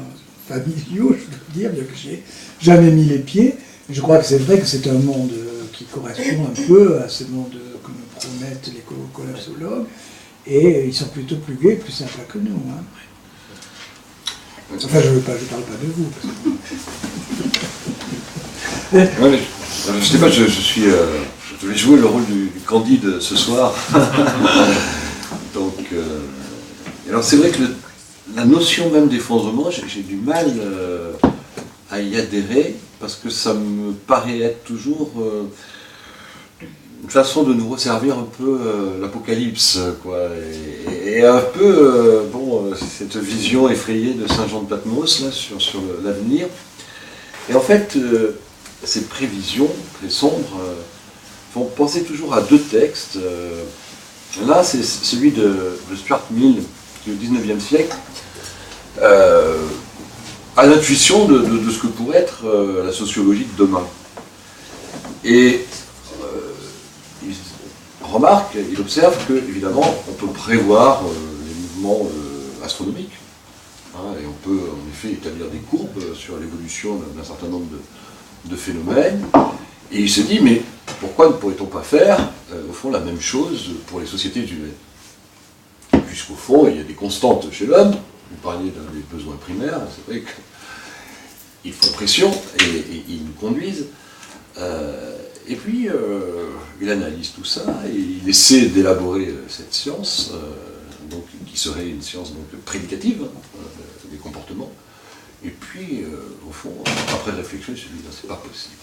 familiaux, je dois dire, bien que j'ai jamais mis les pieds. Je crois que c'est vrai que c'est un monde qui correspond un peu à ce monde que nous promettent les collapsologues, et ils sont plutôt plus gais, plus sympas que nous. Hein. Enfin, je ne parle pas de vous. Je sais pas, je vais jouer le rôle du Candide ce soir. Donc, alors c'est vrai que la notion même d'effondrement, j'ai du mal à y adhérer, parce que ça me paraît être toujours une façon de nous resservir un peu l'apocalypse, quoi, et un peu cette vision effrayée de Saint Jean de Patmos là, sur l'avenir. Et en fait, ces prévisions très sombres font penser toujours à deux textes. Là, c'est celui de Stuart Mill, qui au XIXe siècle a l'intuition de ce que pourrait être la sociologie de demain. Et il remarque, il observe que, évidemment, on peut prévoir les mouvements astronomiques, hein, et on peut en effet établir des courbes sur l'évolution d'un certain nombre de phénomènes. Et il se dit, mais pourquoi ne pourrait-on pas faire, au fond, la même chose pour les sociétés humaines? Puisqu'au fond, il y a des constantes chez l'homme. Vous parliez d'un des besoins primaires, c'est vrai qu'ils font pression et ils nous conduisent. Et puis, il analyse tout ça et il essaie d'élaborer cette science, donc, qui serait une science donc, prédicative des comportements. Et puis, au fond, après réflexion, il se dit, c'est pas possible.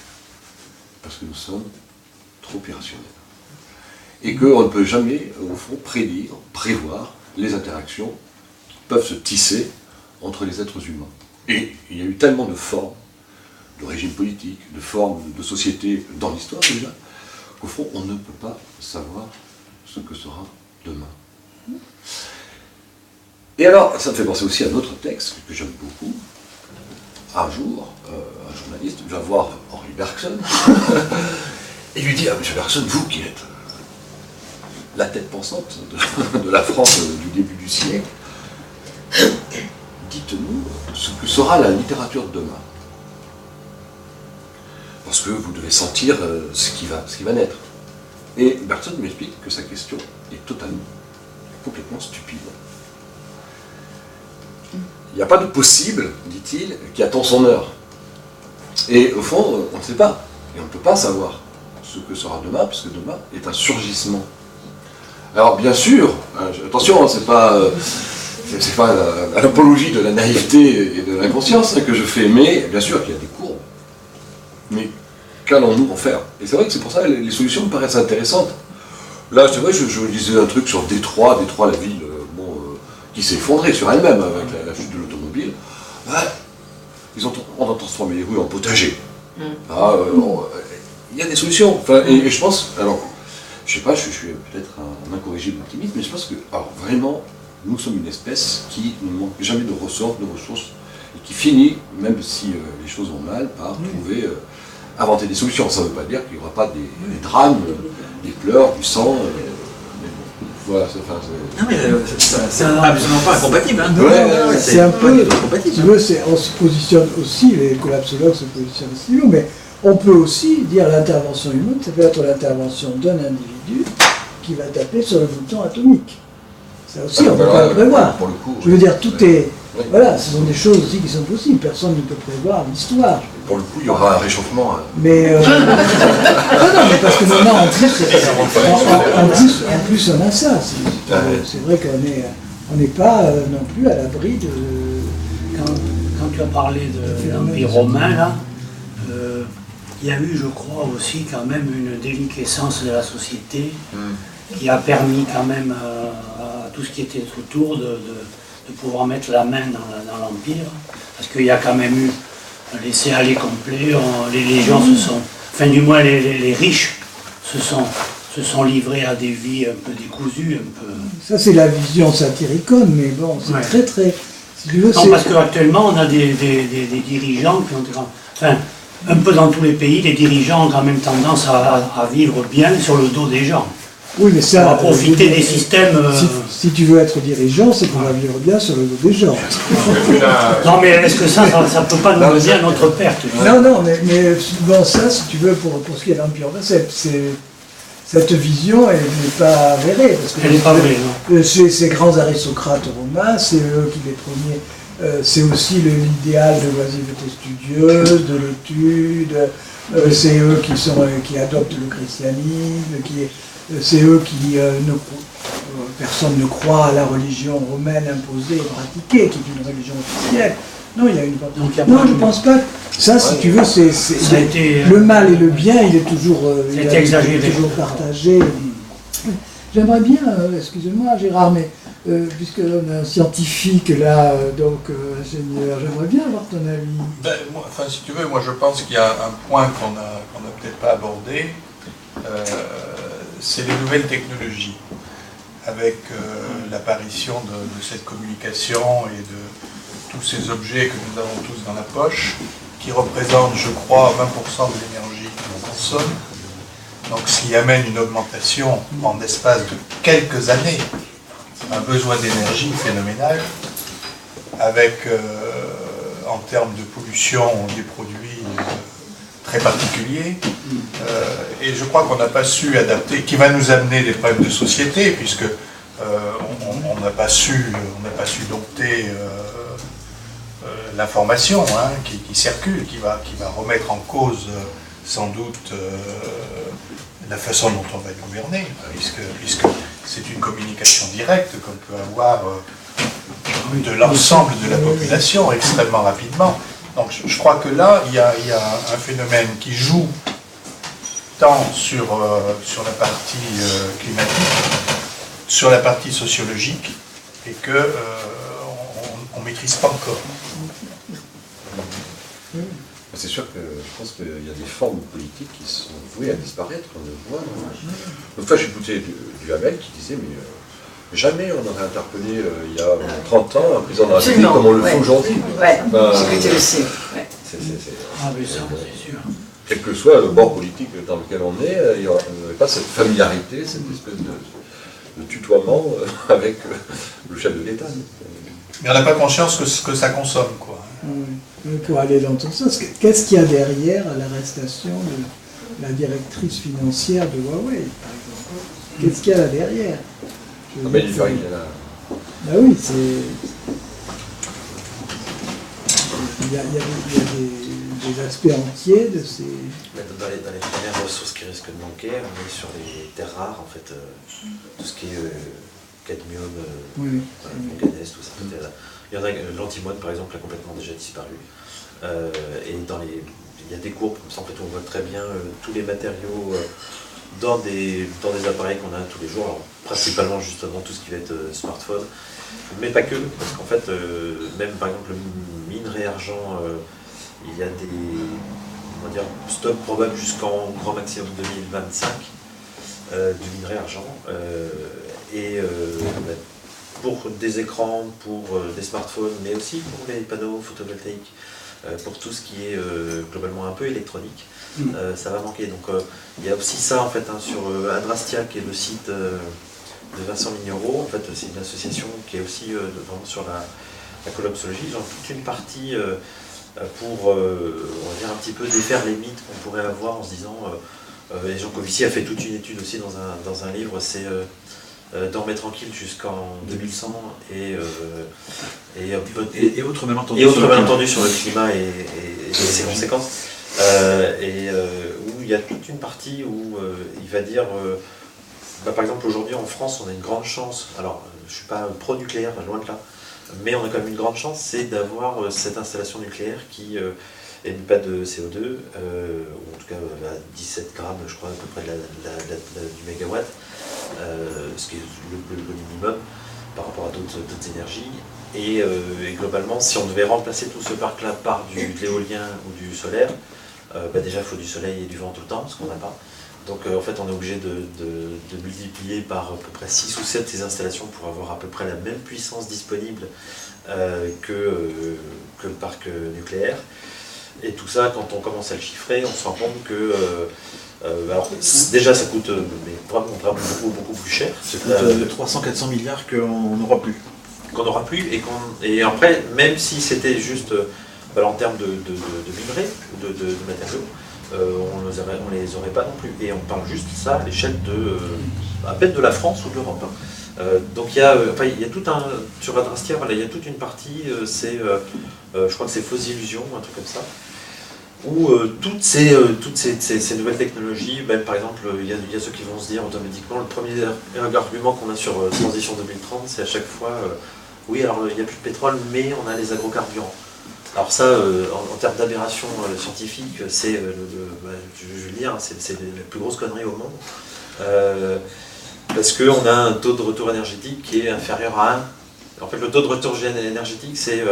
Parce que nous sommes trop irrationnels. Et qu'on ne peut jamais, au fond, prévoir les interactions qui peuvent se tisser entre les êtres humains. Et il y a eu tellement de formes, de régimes politiques, de formes de sociétés dans l'histoire déjà, qu'au fond, on ne peut pas savoir ce que sera demain. Et alors, ça me fait penser aussi à un autre texte que j'aime beaucoup. Un jour, un journaliste va voir Henri Bergson et lui dit, ah, monsieur Bergson, vous qui êtes la tête pensante de la France du début du siècle, dites-nous ce que sera la littérature de demain. Parce que vous devez sentir ce qui va naître. Et Bergson m'explique que sa question est complètement stupide. Il n'y a pas de possible, dit-il, qui attend son heure. Et au fond, on ne sait pas. Et on ne peut pas savoir ce que sera demain, puisque demain est un surgissement. Alors bien sûr, attention, c'est pas l'apologie de la naïveté et de l'inconscience que je fais, mais bien sûr qu'il y a des courbes. Mais qu'allons-nous en faire? Et c'est vrai que c'est pour ça que les solutions me paraissent intéressantes. Là, c'est vrai, je lisais un truc sur Détroit, la ville qui s'est effondrée sur elle-même avec la chute de l'automobile. Ouais, on a transformé les rues en potager. Il y a des solutions. Enfin, et je pense, alors, je sais pas, je suis peut-être un incorrigible optimiste, mais je pense que, alors vraiment, nous sommes une espèce qui ne manque jamais de ressources, et qui finit, même si les choses vont mal, par trouver, inventer des solutions. Ça ne veut pas dire qu'il n'y aura pas des drames, des pleurs, du sang. Voilà, non mais c'est absolument pas incompatible. Hein. C'est un peu, tu veux, on se positionne aussi, les collapsologues se positionnent aussi, mais on peut aussi dire l'intervention humaine, ça peut être l'intervention d'un individu qui va taper sur le bouton atomique. Ça aussi, on ne peut pas le prévoir. Pour le coup, je veux dire, tout est... Voilà, ce sont des choses aussi qui sont possibles. Personne ne peut prévoir l'histoire. Pour le coup, il y aura un réchauffement. Mais non, mais parce que maintenant, en plus, on a ça. C'est vrai qu'on n'est pas non plus à l'abri de. Quand tu as parlé de l'Empire romain, là, il y a eu, je crois, aussi quand même une déliquescence de la société qui a permis quand même à tout ce qui était autour de pouvoir mettre la main dans l'Empire, parce qu'il y a quand même eu un laisser-aller complet, les gens se sont, enfin du moins les riches se sont livrés à des vies un peu décousues, un peu... Ça c'est la vision satyricone, mais bon, c'est Si tu veux, non, parce qu'actuellement, on a des dirigeants qui ont... Enfin, un peu dans tous les pays, les dirigeants ont quand même tendance à vivre bien sur le dos des gens. Oui, mais ça... On va profiter des systèmes... Si tu veux être dirigeant, c'est qu'on va vivre bien sur le dos des gens. Non, mais est-ce que ça ne peut pas nous mener à notre perte? Non, mais bon, ça, si tu veux, pour ce qui est l'Empire, cette vision, elle n'est pas avérée. Parce que elle n'est pas vraie, non. Ces grands aristocrates romains, c'est eux qui les premiers... c'est aussi l'idéal de l'oisiveté studieuse, de l'étude. C'est eux qui adoptent le christianisme, c'est eux qui personne ne croit à la religion romaine imposée et pratiquée, qui est une religion officielle. Non, il y a une... Non, je ne pense pas. Ça, si tu veux, le mal et le bien, il est toujours partagé. J'aimerais bien, excusez-moi Gérard, mais puisqu'on a un scientifique là, ingénieur, j'aimerais bien avoir ton avis. Enfin, si tu veux, moi je pense qu'il y a un point qu'on n'a peut-être pas abordé, c'est les nouvelles technologies. Avec l'apparition de cette communication et de tous ces objets que nous avons tous dans la poche, qui représentent, je crois, 20% de l'énergie que l'on consomme. Donc, ce qui amène une augmentation en l'espace de quelques années, un besoin d'énergie phénoménal, avec, en termes de pollution, des produits très particuliers. Et je crois qu'on n'a pas su adapter, qui va nous amener des problèmes de société, puisque on n'a pas su dompter l'information qui circule, qui va remettre en cause sans doute la façon dont on va gouverner, puisque c'est une communication directe qu'on peut avoir de l'ensemble de la population extrêmement rapidement. Donc je crois que là, il y a un phénomène qui joue tant sur la partie climatique, sur la partie sociologique, et qu'on ne maîtrise pas encore. C'est sûr que je pense qu'il y a des formes politiques qui sont vouées à disparaître, on le voit. Une fois, j'écoutais du Hamel qui disait, mais jamais on aurait interpellé il y a 30 ans un président de la République comme on le fait aujourd'hui. Ouais, j'écoutais aussi. Ouais. Ah, mais ça, c'est sûr. Quel que soit le bord politique dans lequel on est, il n'y aurait pas cette familiarité, cette espèce de tutoiement avec le chef de l'État. Mais on n'a pas conscience que ça consomme, quoi. Oui. Pour aller dans tout ça, qu'est-ce qu'il y a derrière l'arrestation de la directrice financière de Huawei, par exemple? Qu'est-ce qu'il y a là derrière? Mais il y a là. Ah oui, il y a des aspects entiers de ces... Dans les premières ressources qui risquent de manquer, on est sur les terres rares, en fait, tout ce qui est cadmium, manganèse, tout ça. Il y en a, l'antimoine par exemple, a complètement déjà disparu. Et il y a des courbes, comme ça en fait on voit très bien tous les matériaux dans des appareils qu'on a tous les jours, alors, principalement justement tout ce qui va être smartphone, mais pas que, parce qu'en fait, même par exemple le minerai argent, il y a des stocks probables jusqu'en grand maximum 2025 du minerai argent. Pour des écrans, pour des smartphones, mais aussi pour les panneaux photovoltaïques, pour tout ce qui est globalement un peu électronique, ça va manquer. Donc il y a aussi ça en fait sur Adrastia, qui est le site de Vincent Mignereau. En fait, c'est une association qui est aussi vraiment sur la collapsologie. Ils ont toute une partie pour on va dire un petit peu défaire les mythes qu'on pourrait avoir en se disant, et Jean Covici a fait toute une étude aussi dans un livre, c'est Dormez tranquille jusqu'en 2100 et autres malentendus sur le climat et ses conséquences. Où il y a toute une partie où il va dire, par exemple aujourd'hui en France on a une grande chance, alors je ne suis pas pro-nucléaire, loin de là, mais on a quand même une grande chance, c'est d'avoir cette installation nucléaire qui émet pas de CO2, ou en tout cas à 17 grammes je crois à peu près du mégawatt. Ce qui est le minimum par rapport à d'autres énergies. Et globalement, si on devait remplacer tout ce parc-là par de l'éolien ou du solaire, déjà il faut du soleil et du vent tout le temps, ce qu'on n'a pas. Donc en fait, on est obligé de multiplier par à peu près 6 ou 7 ces installations pour avoir à peu près la même puissance disponible que le parc nucléaire. Et tout ça, quand on commence à le chiffrer, on se rend compte que alors, déjà ça coûte mais vraiment beaucoup plus cher. Ça coûte 300-400 milliards qu'on n'aura plus. Qu'on n'aura plus, et après, même si c'était juste en termes de minerais, de matériaux, on les aurait pas non plus. Et on parle juste ça à l'échelle à peine de la France ou de l'Europe. Donc il y a tout un, sur Adrastia, voilà, il y a toute une partie, je crois que c'est Fausses Illusions, un truc comme ça, où toutes ces nouvelles technologies, même par exemple, il y a ceux qui vont se dire automatiquement, le premier argument qu'on a sur Transition 2030, c'est à chaque fois, oui, alors il n'y a plus de pétrole, mais on a les agrocarburants. Alors ça, en termes d'aberration scientifique, c'est, je vais le dire, c'est la plus grosse connerie au monde. Parce qu'on a un taux de retour énergétique qui est inférieur à 1. En fait, le taux de retour énergétique, c'est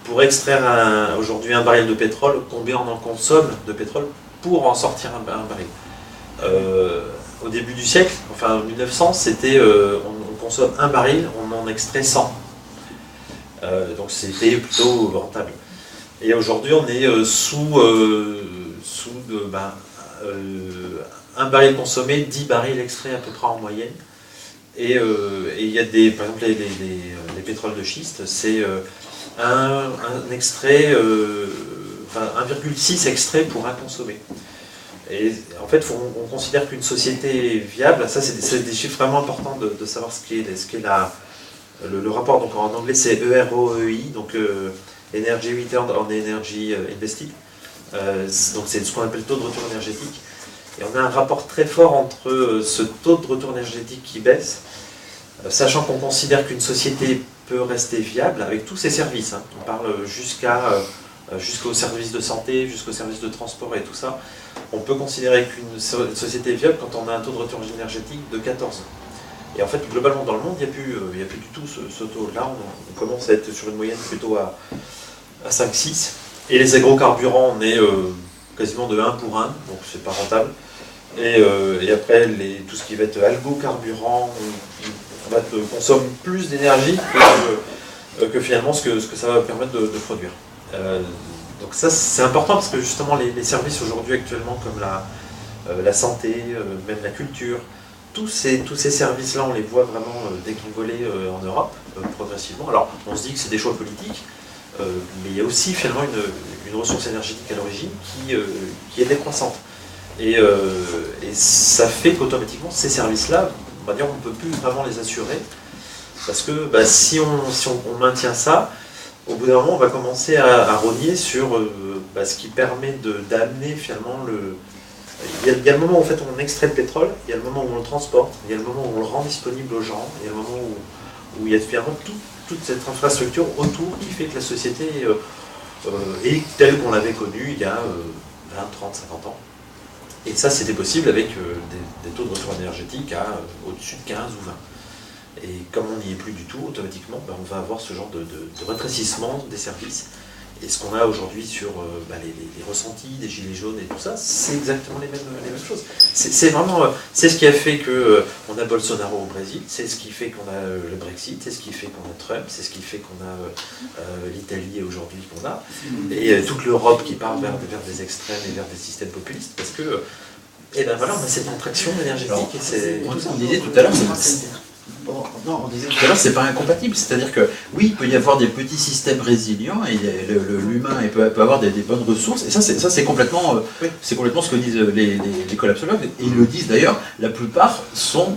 pour extraire aujourd'hui un baril de pétrole, combien on en consomme de pétrole pour en sortir un baril. Au début du siècle, enfin en 1900, c'était on consomme un baril, on en extrait 100. Donc c'était plutôt rentable. Et aujourd'hui, on est un baril consommé, 10 barils extraits à peu près en moyenne. Et il y a par exemple les pétroles de schiste, c'est un extrait, 1,6 extrait pour un consommé. Et en fait, on considère qu'une société viable, ça c'est des chiffres vraiment importants de savoir ce qu'est le rapport. Donc en anglais c'est EROEI, donc Energy Return on Energy Invested. Donc c'est ce qu'on appelle le taux de retour énergétique. Et on a un rapport très fort entre ce taux de retour énergétique qui baisse, sachant qu'on considère qu'une société peut rester viable avec tous ses services. Hein. On parle jusqu'aux services de santé, jusqu'aux services de transport et tout ça. On peut considérer qu'une société est viable quand on a un taux de retour énergétique de 14. Et en fait, globalement dans le monde, il n'y a plus du tout ce taux-là. On commence à être sur une moyenne plutôt à 5-6. Et les agrocarburants, on est quasiment de 1 pour 1, donc c'est pas rentable. Et après, tout ce qui va être algocarburant, on consomme plus d'énergie que finalement ce que ça va permettre de produire. Donc ça, c'est important parce que justement, les services aujourd'hui actuellement, comme la santé, même la culture, tous ces services-là, on les voit vraiment dégringoler en Europe, progressivement. Alors, on se dit que c'est des choix politiques, mais il y a aussi finalement une ressource énergétique à l'origine qui est décroissante. Et ça fait qu'automatiquement, ces services-là, on va dire, on ne peut plus vraiment les assurer, parce que si on maintient ça, au bout d'un moment, on va commencer à rogner sur ce qui permet d'amener finalement Il y a le moment où en fait, on extrait le pétrole, il y a le moment où on le transporte, il y a le moment où on le rend disponible aux gens, il y a le moment où il y a finalement toute cette infrastructure autour qui fait que la société est telle qu'on l'avait connue il y a 20, 30, 50 ans. Et ça, c'était possible avec des taux de retour énergétique au-dessus de 15 ou 20. Et comme on n'y est plus du tout, automatiquement, on va avoir ce genre de rétrécissement des services. Et ce qu'on a aujourd'hui sur les ressentis des gilets jaunes et tout ça, c'est exactement les mêmes choses. C'est vraiment, c'est ce qui a fait qu'on a Bolsonaro au Brésil, c'est ce qui fait qu'on a le Brexit, c'est ce qui fait qu'on a Trump, c'est ce qui fait qu'on a l'Italie aujourd'hui qu'on a, et toute l'Europe qui part vers des extrêmes et vers des systèmes populistes, parce que, on a cette contraction énergétique. On disait tout à l'heure, on disait tout à l'heure, c'est pas incompatible, c'est-à-dire que oui, il peut y avoir des petits systèmes résilients et l'humain peut avoir des bonnes ressources, et ça c'est complètement ce que disent les collapsologues, et ils le disent d'ailleurs, la plupart sont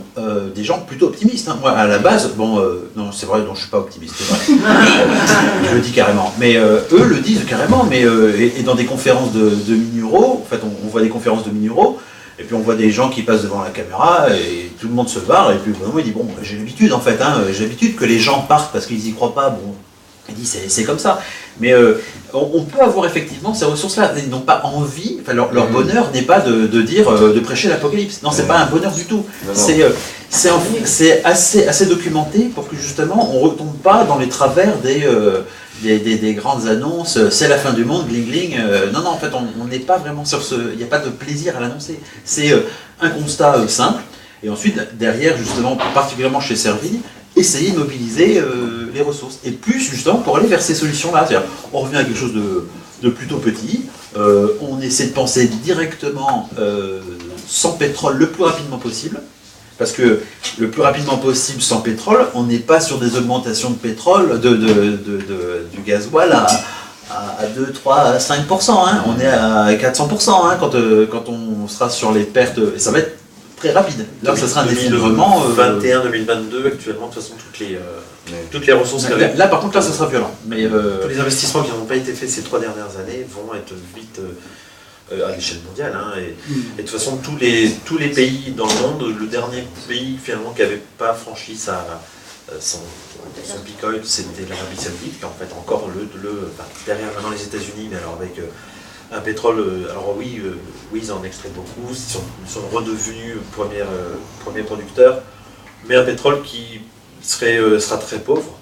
des gens plutôt optimistes. Hein. Moi à la base, non c'est vrai, je suis pas optimiste, c'est vrai. Je le dis carrément, mais eux le disent carrément, mais et dans des conférences de minéraux, en fait on voit des conférences de minéraux, et puis on voit des gens qui passent devant la caméra et tout le monde se barre, et puis au bout d'un moment il dit j'ai l'habitude en fait, j'ai l'habitude que les gens partent parce qu'ils y croient pas, et il dit c'est comme ça. Mais on peut avoir effectivement ces ressources-là. Ils n'ont pas envie, enfin leur bonheur n'est pas de dire, de prêcher l'apocalypse. Non, c'est pas un bonheur du tout. C'est assez documenté pour que justement on ne retombe pas dans les travers des grandes annonces, c'est la fin du monde, gling gling. Non, en fait, on n'est pas vraiment sur ce. Il n'y a pas de plaisir à l'annoncer. C'est un constat simple. Et ensuite, derrière, justement, particulièrement chez Servigne, essayer de mobiliser les ressources. Et plus, justement, pour aller vers ces solutions-là. C'est-à-dire, on revient à quelque chose de plutôt petit. On essaie de penser directement sans pétrole le plus rapidement possible. Parce que le plus rapidement possible sans pétrole, on n'est pas sur des augmentations de pétrole, du gasoil à 2, 3, 5%. Hein. On est à 400% hein, quand on sera sur les pertes. Et ça va être très rapide. Là, ça sera un effondrement. 2021, 2022, actuellement, de toute façon, toutes les ressources. Là, par contre, là, ça sera violent. Mais, tous les investissements qui n'ont pas été faits ces 3 dernières années vont être vite à l'échelle mondiale. Hein, et de toute façon, tous les pays dans le monde, le dernier pays finalement qui n'avait pas franchi son peak oil, c'était l'Arabie Saoudite, qui est en fait encore derrière maintenant les États-Unis, mais alors avec un pétrole. Alors oui, ils en extraient beaucoup, ils sont redevenus premier producteur, mais un pétrole qui sera très pauvre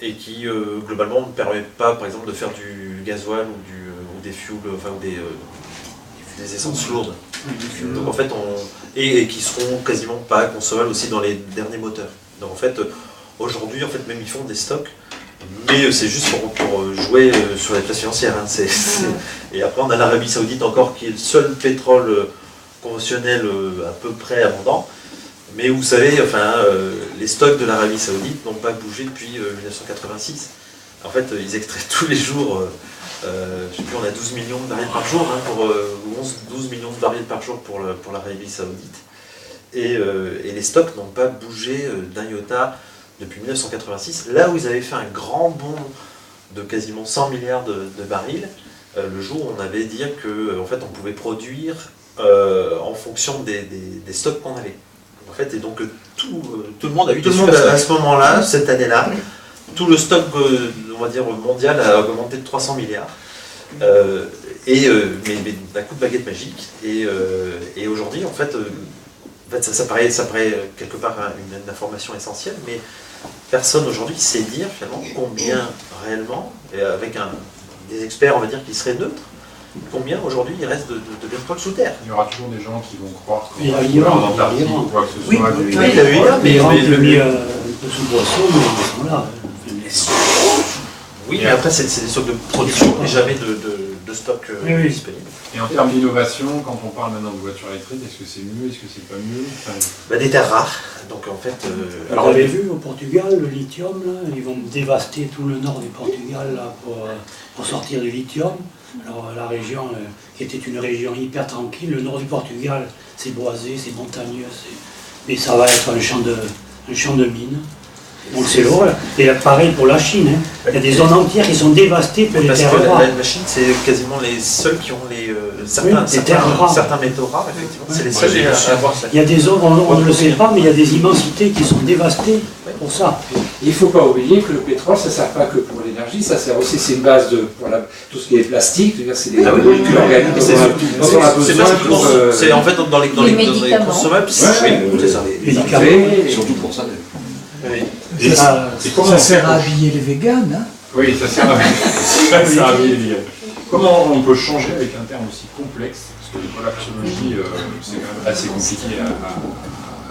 et qui globalement ne permet pas, par exemple, de faire du gasoil ou des fuels, enfin des essences lourdes. Donc en fait, et qui seront quasiment pas consommables aussi dans les derniers moteurs. Donc en fait, aujourd'hui, même ils font des stocks, mais c'est juste pour jouer sur les places financières. Hein. Et après, on a l'Arabie Saoudite encore, qui est le seul pétrole conventionnel à peu près abondant. Mais vous savez, les stocks de l'Arabie Saoudite n'ont pas bougé depuis 1986. En fait, ils extraient tous les jours. Je sais plus, on a 12 millions de barils par jour, hein, 12 millions de barils par jour pour l'Arabie Saoudite. Et les stocks n'ont pas bougé d'un iota depuis 1986. Là où ils avaient fait un grand bond de quasiment 100 milliards de barils, le jour où on avait dit qu'en fait, on pouvait produire en fonction des stocks qu'on avait. En fait, et donc tout le monde a eu à ce moment-là, cette année-là, tout le stock, on va dire, mondial a augmenté de 300 milliards. Mais d'un coup de baguette magique. Et aujourd'hui, en fait, ça paraît quelque part une information essentielle, mais personne aujourd'hui sait dire finalement combien réellement, et avec des experts, on va dire, qui seraient neutres, combien aujourd'hui il reste de pétrole sous terre. Il y aura toujours des gens qui vont croire qu'il y a en Antarctique ou quoi que ce soit. Oui, il y a eu là, mais sous boisson, mais ils sont là. Oui, mais après, c'est des stocks de production et jamais de stock disponible. Et en termes d'innovation, quand on parle maintenant de voitures électriques, est-ce que c'est mieux, est-ce que c'est pas mieux Des terres rares. Donc en fait. Alors, vous avez vu au Portugal, le lithium, là, ils vont dévaster tout le nord du Portugal là, pour sortir du lithium. Alors la région, qui était une région hyper tranquille, le nord du Portugal, c'est boisé, c'est montagneux, mais ça va être un champ de mines. Donc c'est l'horreur. Et pareil pour la Chine. Hein. Il y a des zones entières qui sont dévastées pour les terres rares. La Chine, c'est quasiment les seuls qui ont certains métaux rares, effectivement. C'est les seuls à avoir ça. Il y a des zones, on ne le sait pas, mais il y a des immensités qui sont dévastées pour ça. Il ne faut pas oublier que le pétrole, ça ne sert pas que pour l'énergie, ça sert aussi, c'est une base pour tout ce qui est plastique, c'est des molécules organiques dont on a besoin pour... C'est en fait dans les consommables, c'est ça. Les médicaments. Surtout pour ça. Ça sert à habiller les véganes. Hein. Oui, ça sert à habiller les véganes. Comment on peut changer avec un terme aussi complexe, parce que l'écolapsologie, c'est quand même assez compliqué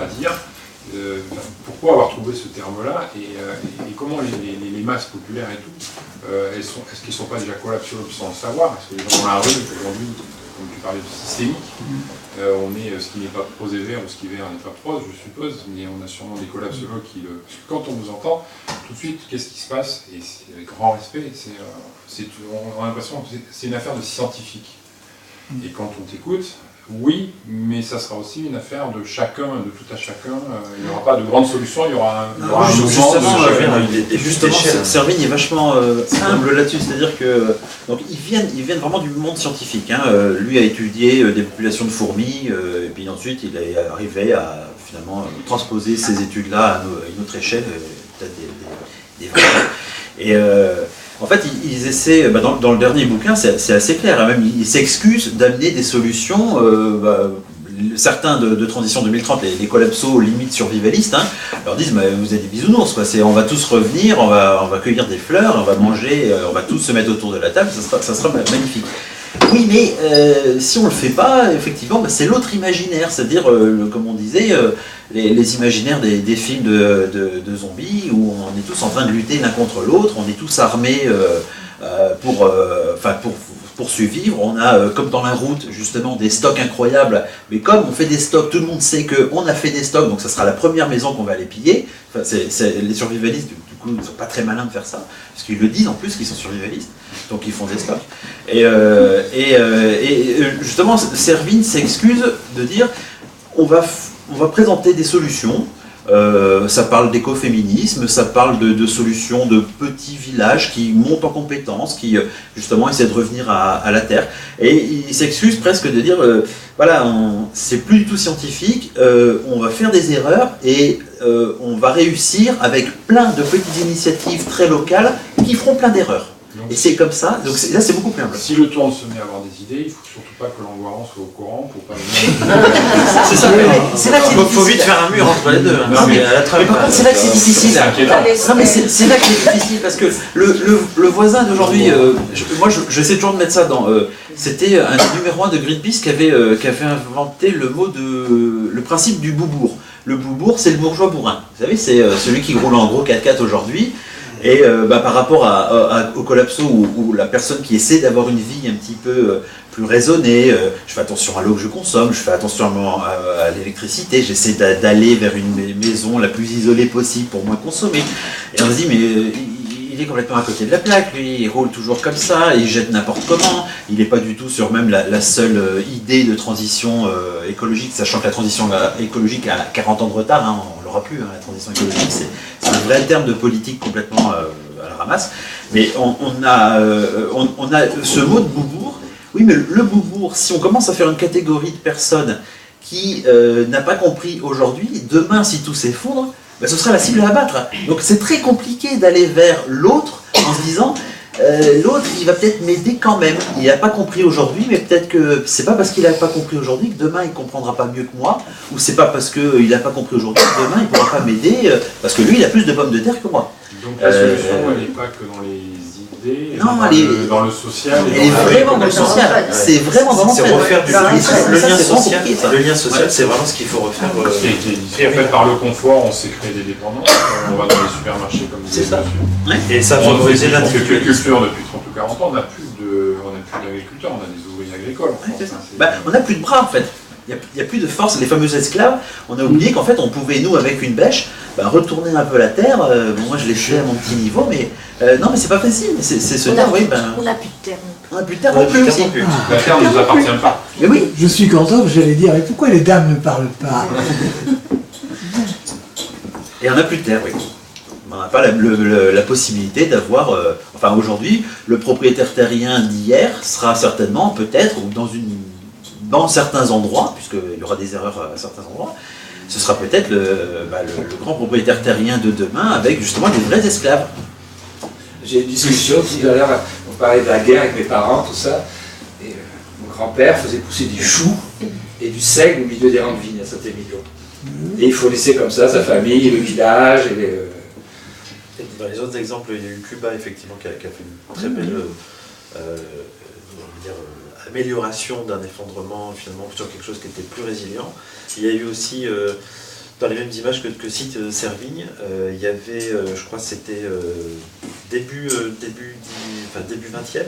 à dire. Pourquoi avoir trouvé ce terme-là et comment les masses populaires et tout, est-ce qu'ils ne sont pas déjà collapsologues sans le savoir? Parce que les gens dans la rue, aujourd'hui, comme tu parlais de systémique, on est ce qui n'est pas prosé vert ou ce qui est vert n'est pas prose, je suppose, mais on a sûrement des collapsologues qui le... Parce que quand on vous entend, tout de suite, qu'est-ce qui se passe? Et c'est avec grand respect, on a l'impression que c'est une affaire de scientifique. Et quand on t'écoute, oui, mais ça sera aussi une affaire de chacun, de tout à chacun. Il n'y aura pas de grande solution, il y aura un mouvement de justement, Servigne est vachement humble là-dessus, c'est-à-dire que donc ils viennent vraiment du monde scientifique. Hein. Lui a étudié des populations de fourmis, et puis ensuite il est arrivé à finalement transposer ces études-là à une autre échelle, peut-être des Et en fait, ils essaient, dans le dernier bouquin, c'est assez clair, hein, même ils s'excusent d'amener des solutions, certains de Transition 2030, les collapsos limite survivalistes, hein, leur disent vous êtes des bisounours, quoi. On va tous revenir, on va cueillir des fleurs, on va manger, on va tous se mettre autour de la table, ça sera magnifique. Oui, mais si on ne le fait pas, effectivement, c'est l'autre imaginaire, c'est-à-dire, comme on disait, les imaginaires des films de zombies, où on est tous en train de lutter l'un contre l'autre, on est tous armés pour survivre. On a, comme dans la route, justement, des stocks incroyables, mais comme on fait des stocks, tout le monde sait qu'on a fait des stocks, donc ça sera la première maison qu'on va aller piller. Enfin, les survivalistes, du coup, ils ne sont pas très malins de faire ça, parce qu'ils le disent en plus qu'ils sont survivalistes, donc ils font des stocks. Et justement, Servine s'excuse de dire on va présenter des solutions. Ça parle d'écoféminisme, ça parle de solutions de petits villages qui montent en compétences, qui justement essaient de revenir à la terre. Et il s'excuse presque de dire voilà, c'est plus du tout scientifique, on va faire des erreurs et on va réussir avec plein de petites initiatives très locales qui feront plein d'erreurs. Et c'est comme ça, donc là c'est beaucoup plus humble. Si le tourne se met à avoir des idées, il ne faut surtout pas que l'Angoiran soit au courant pour pas... C'est ça, c'est là qu'il faut vite faire un mur entre les deux. Hein. Non, mais par contre c'est là que c'est difficile. Non mais c'est là que c'est difficile parce que le voisin d'aujourd'hui, moi j'essaie toujours de mettre ça dans... c'était un numéro 1 de Greenpeace qui avait inventé le principe du boubourg. Le boubourg c'est le bourgeois bourrin. Vous savez, c'est celui qui roule en gros 4x4 aujourd'hui. Et par rapport au collapso où la personne qui essaie d'avoir une vie un petit peu plus raisonnée, je fais attention à l'eau que je consomme, je fais attention à l'électricité, j'essaie d'aller vers une maison la plus isolée possible pour moins consommer. Et on se dit mais il est complètement à côté de la plaque, lui, il roule toujours comme ça, il jette n'importe comment, il n'est pas du tout sur même la seule idée de transition écologique, sachant que la transition écologique a 40 ans de retard, hein, on l'aura plus, hein, la transition écologique, c'est un vrai terme de politique complètement à la ramasse, mais on a ce mot de boubourg. Oui, mais le boubourg, si on commence à faire une catégorie de personnes qui n'a pas compris aujourd'hui, demain si tout s'effondre, ce sera la cible à abattre. Donc c'est très compliqué d'aller vers l'autre en se disant l'autre il va peut-être m'aider quand même. Il n'a pas compris aujourd'hui, mais peut-être que c'est pas parce qu'il n'a pas compris aujourd'hui que demain il comprendra pas mieux que moi, ou c'est pas parce qu'il n'a pas compris aujourd'hui que demain il pourra pas m'aider parce que lui il a plus de pommes de terre que moi. Donc la solution elle n'est pas que dans les idées, dans le social. Elle est vraiment dans le social. C'est vraiment dans c'est refaire le lien social. Le lien social, c'est vraiment ce qu'il faut refaire. Et en fait, par le confort, on s'est créé des dépendances. On va dans les supermarchés comme vous dites. Et ça favorisait l'agriculture depuis 30 ou 40 ans. On n'a plus d'agriculteurs, on a des ouvriers agricoles. On n'a plus de bras en fait. Il n'y a plus de force. Les fameux esclaves, on a oublié qu'en fait on pouvait, nous, avec une bêche, retourner un peu la terre. Moi je l'ai fait à mon petit niveau, mais non, mais c'est pas facile. C'est se dire, oui, on n'a plus de terre. On n'a plus de terre non plus aussi. La terre ne nous appartient pas. Mais oui, je suis content, j'allais dire, et pourquoi les dames ne parlent pas? Et on n'a plus de terre, oui. On n'a pas la possibilité d'avoir... enfin aujourd'hui, le propriétaire terrien d'hier sera certainement, peut-être, ou dans certains endroits, puisqu'il y aura des erreurs à certains endroits, ce sera peut-être le grand propriétaire terrien de demain avec justement des vrais esclaves. J'ai une discussion tout à l'heure, on parlait de la guerre avec mes parents, tout ça, et mon grand-père faisait pousser du chou et du seigle au milieu des rangs de vignes à Saint-Émilion. Et il faut laisser comme ça sa famille, le village et les... Dans les autres exemples, il y a eu Cuba effectivement qui a fait une très belle amélioration d'un effondrement finalement sur quelque chose qui était plus résilient. Il y a eu aussi dans les mêmes images que cite Servigne, il y avait, je crois que c'était début 20e,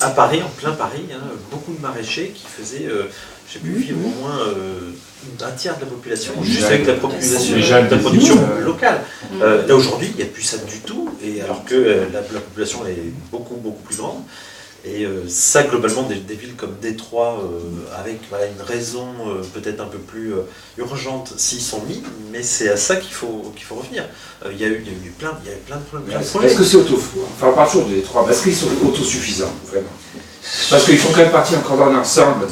à Paris, en plein Paris, hein, beaucoup de maraîchers qui faisaient, je sais plus, vivre au moins un tiers de la population, juste avec la production locale. Là aujourd'hui, il n'y a plus ça du tout, et alors que la population est beaucoup plus grande. Et ça, globalement, des villes comme Détroit, avec une raison peut-être un peu plus urgente s'ils sont mis, mais c'est à ça qu'il faut revenir. Il y a eu plein de problèmes. Est-ce que c'est on parle toujours de Détroit, est-ce qu'ils sont autosuffisants, vraiment? Parce qu'il faut quand même partir encore dans l'ensemble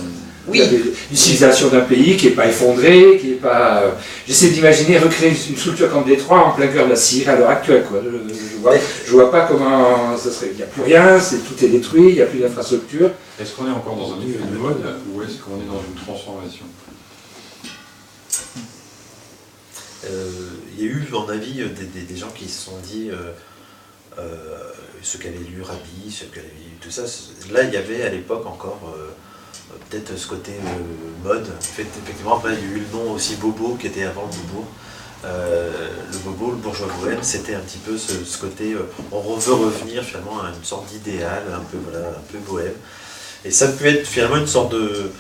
Oui. Une civilisation d'un pays qui n'est pas effondrée, qui n'est pas... J'essaie d'imaginer recréer une structure comme Détroit en plein cœur de la Syrie à l'heure actuelle, quoi. Je vois pas comment ça serait. Il n'y a plus rien, tout est détruit, il n'y a plus d'infrastructure. Est-ce qu'on est encore dans un effet de mode ou est-ce qu'on est dans une transformation? Il y a eu, à mon avis, des gens qui se sont dit, ceux qui avaient lu Rabi, ceux qui avaient lu tout ça, là il y avait à l'époque encore peut-être ce côté mode. Effectivement, après il y a eu le nom aussi Bobo qui était avant le Bobo. Le Bobo, le bourgeois bohème, c'était un petit peu ce côté, on veut revenir finalement à une sorte d'idéal, un peu bohème. Et ça peut être finalement une sorte de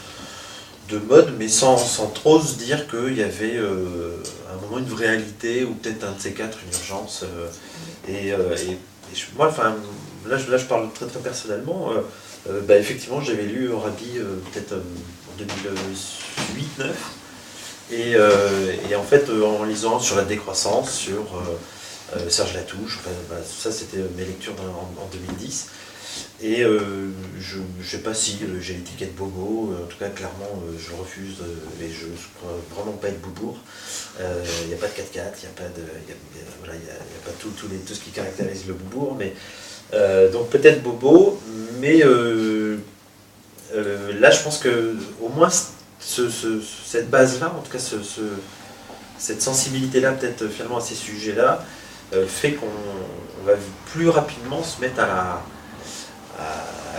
mode, mais sans trop se dire qu'il y avait à un moment une vraie réalité, ou peut-être un de ces quatre, une urgence. Moi, enfin, là je parle très très personnellement. Effectivement, j'avais lu Rabi peut-être en 2008-2009. Et en fait, en lisant sur la décroissance, sur Serge Latouche, ça c'était mes lectures en 2010. Et je ne sais pas si j'ai l'étiquette Bobo, en tout cas clairement je refuse, et je ne crois vraiment pas être Boubourg. Il n'y a pas de 4x4, il n'y a pas tout ce qui caractérise le Boubourg, mais donc peut-être Bobo, mais là je pense que au moins cette base-là, en tout cas cette sensibilité-là peut-être finalement à ces sujets-là, fait qu'on va plus rapidement se mettre à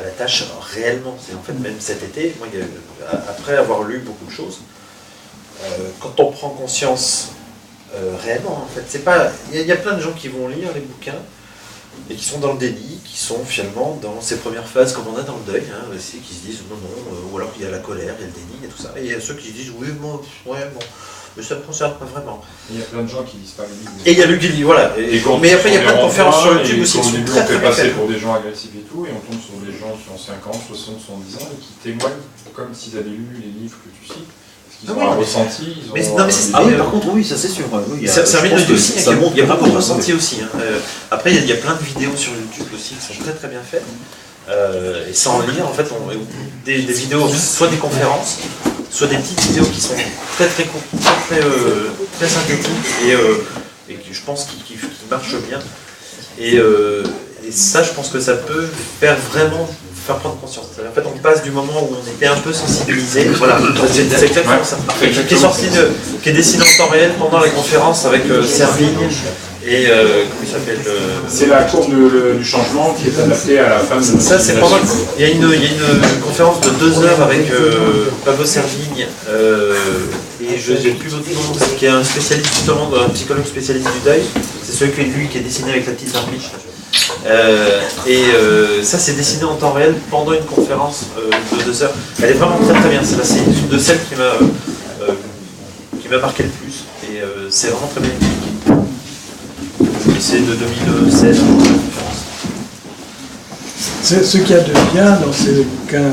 la tâche réellement. C'est en fait même cet été, moi, après avoir lu beaucoup de choses, quand on prend conscience réellement, en fait, c'est pas. Il y a plein de gens qui vont lire les bouquins et qui sont dans le déni, qui sont finalement dans ces premières phases comme on a dans le deuil, aussi, qui se disent non, ou alors il y a la colère, il y a le déni, il y a tout ça. Et il y a ceux qui se disent oui, bon, mais ça ne me concerne pas vraiment. Il y a plein de gens qui lisent pas le livre. Et il y a Luc Guilly, voilà. Mais après, il y a plein de conférences sur YouTube aussi. Au début, on fait passer pour des gens agressifs et tout, et on tombe sur des gens qui ont 50, 60, 70 ans et qui témoignent comme s'ils avaient lu les livres que tu cites. Parce qu'ils ont un ressenti. Par contre, oui, ça c'est sûr. C'est un milieu aussi, il y a beaucoup de ressenti aussi. Après, il y a plein de vidéos sur YouTube aussi qui sont très très bien faites. Et sans lire, en fait, des vidéos, soit des conférences, soit des petites vidéos qui sont très très courtes, très synthétiques et qui, je pense, qui marchent bien. Et ça, je pense que ça peut faire prendre conscience. En fait, on passe du moment où on était un peu sensibilisé, voilà, c'est exactement ça. Qui est dessiné en temps réel pendant la conférence avec Servigne et comment il s'appelle C'est la courbe du changement qui est adaptée à la fin de ça, c'est pendant. Il y a une conférence de 2 heures avec Pablo Servigne et je n'ai plus votre nom, qui est un spécialiste justement, un psychologue spécialiste du deuil. C'est celui qui est dessiné avec la petite arbiche. Ça, c'est dessiné en temps réel pendant une conférence de 2 heures. Elle est vraiment très très bien. C'est une de celles qui m'a marqué le plus. Et c'est vraiment très bien. C'est de 2016. Ce qu'il y a de bien dans ces bouquins,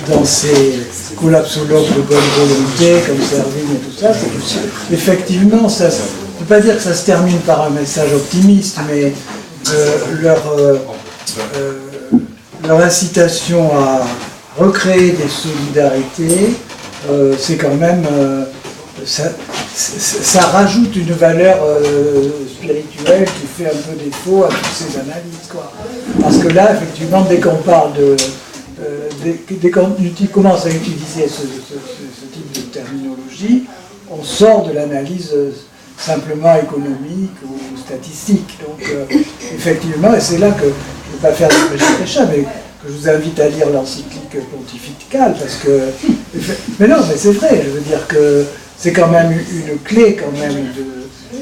dans ces collapsologues de bonne volonté, comme Servigne et tout ça, c'est que effectivement, ça, je ne peux pas dire que ça se termine par un message optimiste, mais leur incitation à recréer des solidarités, c'est quand même... ça rajoute une valeur spirituelle qui fait un peu défaut à toutes ces analyses, quoi. Parce que là, effectivement, dès qu'on parle dès qu'on commence à utiliser ce type de terminologie, on sort de l'analyse simplement économique ou statistique. Donc, effectivement, et c'est là que je ne veux pas faire de prêcha, mais que je vous invite à lire l'encyclique pontificale, parce que... Mais non, mais c'est vrai, je veux dire que c'est quand même une clé, quand même,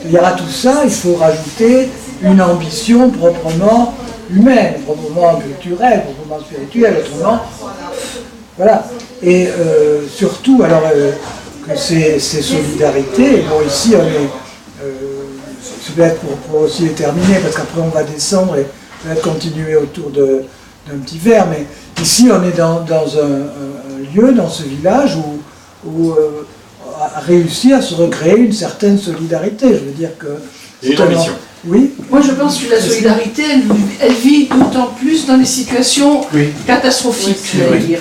il y aura tout ça, il faut rajouter une ambition proprement humaine, proprement culturelle, proprement spirituelle, autrement, voilà. Et surtout, alors, que ces solidarités, bon, ici, on est... c'est peut-être pour aussi les terminer, parce qu'après on va descendre et peut-être continuer autour d'un petit verre, mais ici, on est dans un lieu, dans ce village, où a réussi à se recréer une certaine solidarité. Je veux dire que... Et une ambition. Oui. Moi, je pense que la solidarité, elle vit d'autant plus dans les situations catastrophiques, je vais dire.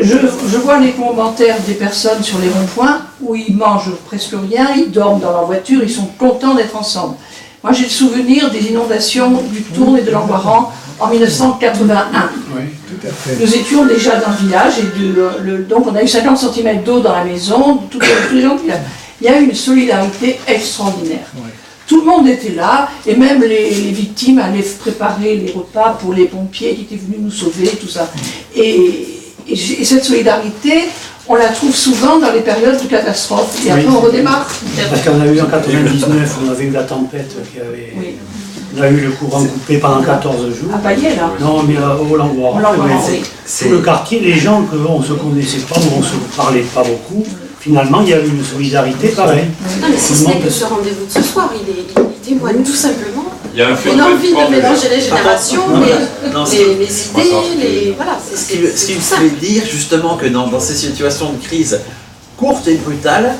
je vois les commentaires des personnes sur les ronds-points où ils mangent presque rien, ils dorment dans leur voiture, ils sont contents d'être ensemble. Moi j'ai le souvenir des inondations du Tourne et de l'Emboiran en 1981. Oui, tout à fait. Nous étions déjà dans le village et donc on a eu 50 cm d'eau dans la maison, tous les gens qui... Il y a eu une solidarité extraordinaire. Oui. Tout le monde était là, et même les victimes allaient préparer les repas pour les pompiers qui étaient venus nous sauver, tout ça. Et cette solidarité, on la trouve souvent dans les périodes de catastrophe, et après on redémarre. Parce qu'on a eu en 99, on avait eu la tempête qui avait... Oui. On a eu le courant coupé pendant 14 jours. À Payet, là. Non, mais au Langoiran. Oui. Tout le quartier, les gens qu'on ne se connaissait pas, ou on ne se parlait pas beaucoup, finalement, il y a eu une solidarité pareille. Non, mais si ce n'est que ce rendez-vous de ce soir, il témoigne tout simplement Il y a une envie de mélanger les générations, les idées, voilà. Ce qui me fait dire justement que dans ces situations de crise courtes et brutales,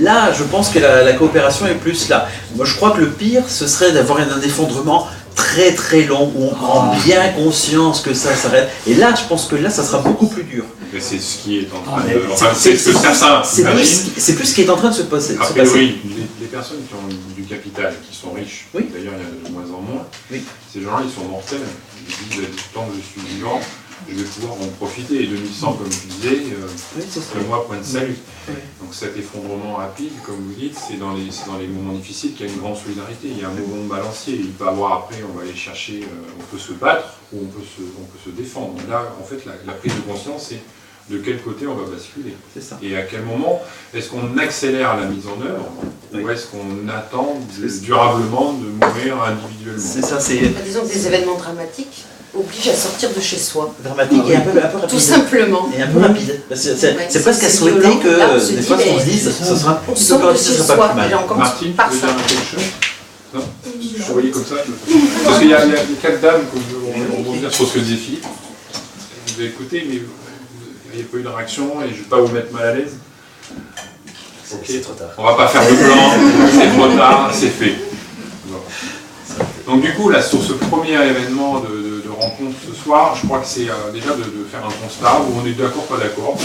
là, je pense que la coopération est plus là. Moi, je crois que le pire, ce serait d'avoir un effondrement très très long, où on prend bien conscience que ça s'arrête. Et là, je pense que là, ça sera beaucoup plus dur. Mais c'est ce qui est en train de... Enfin, c'est ce que certains imaginent. C'est plus ce qui est en train de se passer. Après, oui, les personnes qui ont du capital, qui sont riches, oui. D'ailleurs, il y en a de moins en moins, oui. Ces gens-là, ils sont mortels. Ils disent, tant que je suis vivant, je vais pouvoir en profiter. Et 2100, comme tu disais, le mois point de salut. Oui. Donc cet effondrement rapide, comme vous dites, c'est dans les moments difficiles qu'il y a une grande solidarité. Il y a un mouvement de balancier. Il peut y avoir après, on va aller chercher, on peut se battre ou on peut se défendre. Là, en fait, la prise de conscience, c'est de quel côté on va basculer. C'est ça. Et à quel moment est-ce qu'on accélère la mise en œuvre ou est-ce qu'on attend durablement de mourir individuellement. C'est ça, c'est... Disons que des événements dramatiques obligent à sortir de chez soi. Dramatique et un peu rapide. Tout simplement. Et un peu rapide. C'est presque à souhaiter que des fois on se dise ce sera plus mal. Martine, tu veux dire quelque chose? Non, je voyais comme ça. Parce qu'il y a 4 dames, on va revenir sur ce que disait Philippe. Vous avez écouté, mais il n'y a pas eu de réaction et je ne vais pas vous mettre mal à l'aise. Ok, c'est trop tard. On va pas faire de plan, c'est trop tard, c'est fait. Bon. Donc du coup, là, sur ce premier événement de rencontre ce soir, je crois que c'est déjà de faire un constat où on est d'accord, pas d'accord.